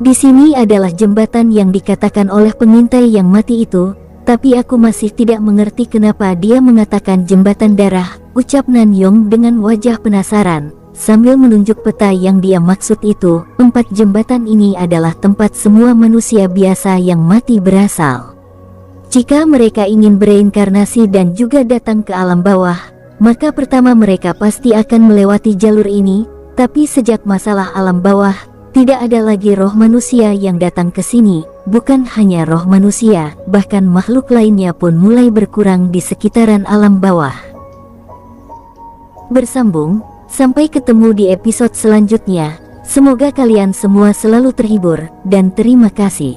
Di sini adalah jembatan yang dikatakan oleh pengintai yang mati itu, tapi aku masih tidak mengerti kenapa dia mengatakan jembatan darah, ucap Nanyong dengan wajah penasaran, sambil menunjuk peta yang dia maksud itu. 4 jembatan ini adalah tempat semua manusia biasa yang mati berasal. Jika mereka ingin bereinkarnasi dan juga datang ke alam bawah, maka pertama mereka pasti akan melewati jalur ini, tapi sejak masalah alam bawah, tidak ada lagi roh manusia yang datang ke sini. Bukan hanya roh manusia, bahkan makhluk lainnya pun mulai berkurang di sekitaran alam bawah. Bersambung, sampai ketemu di episode selanjutnya. Semoga kalian semua selalu terhibur, dan terima kasih.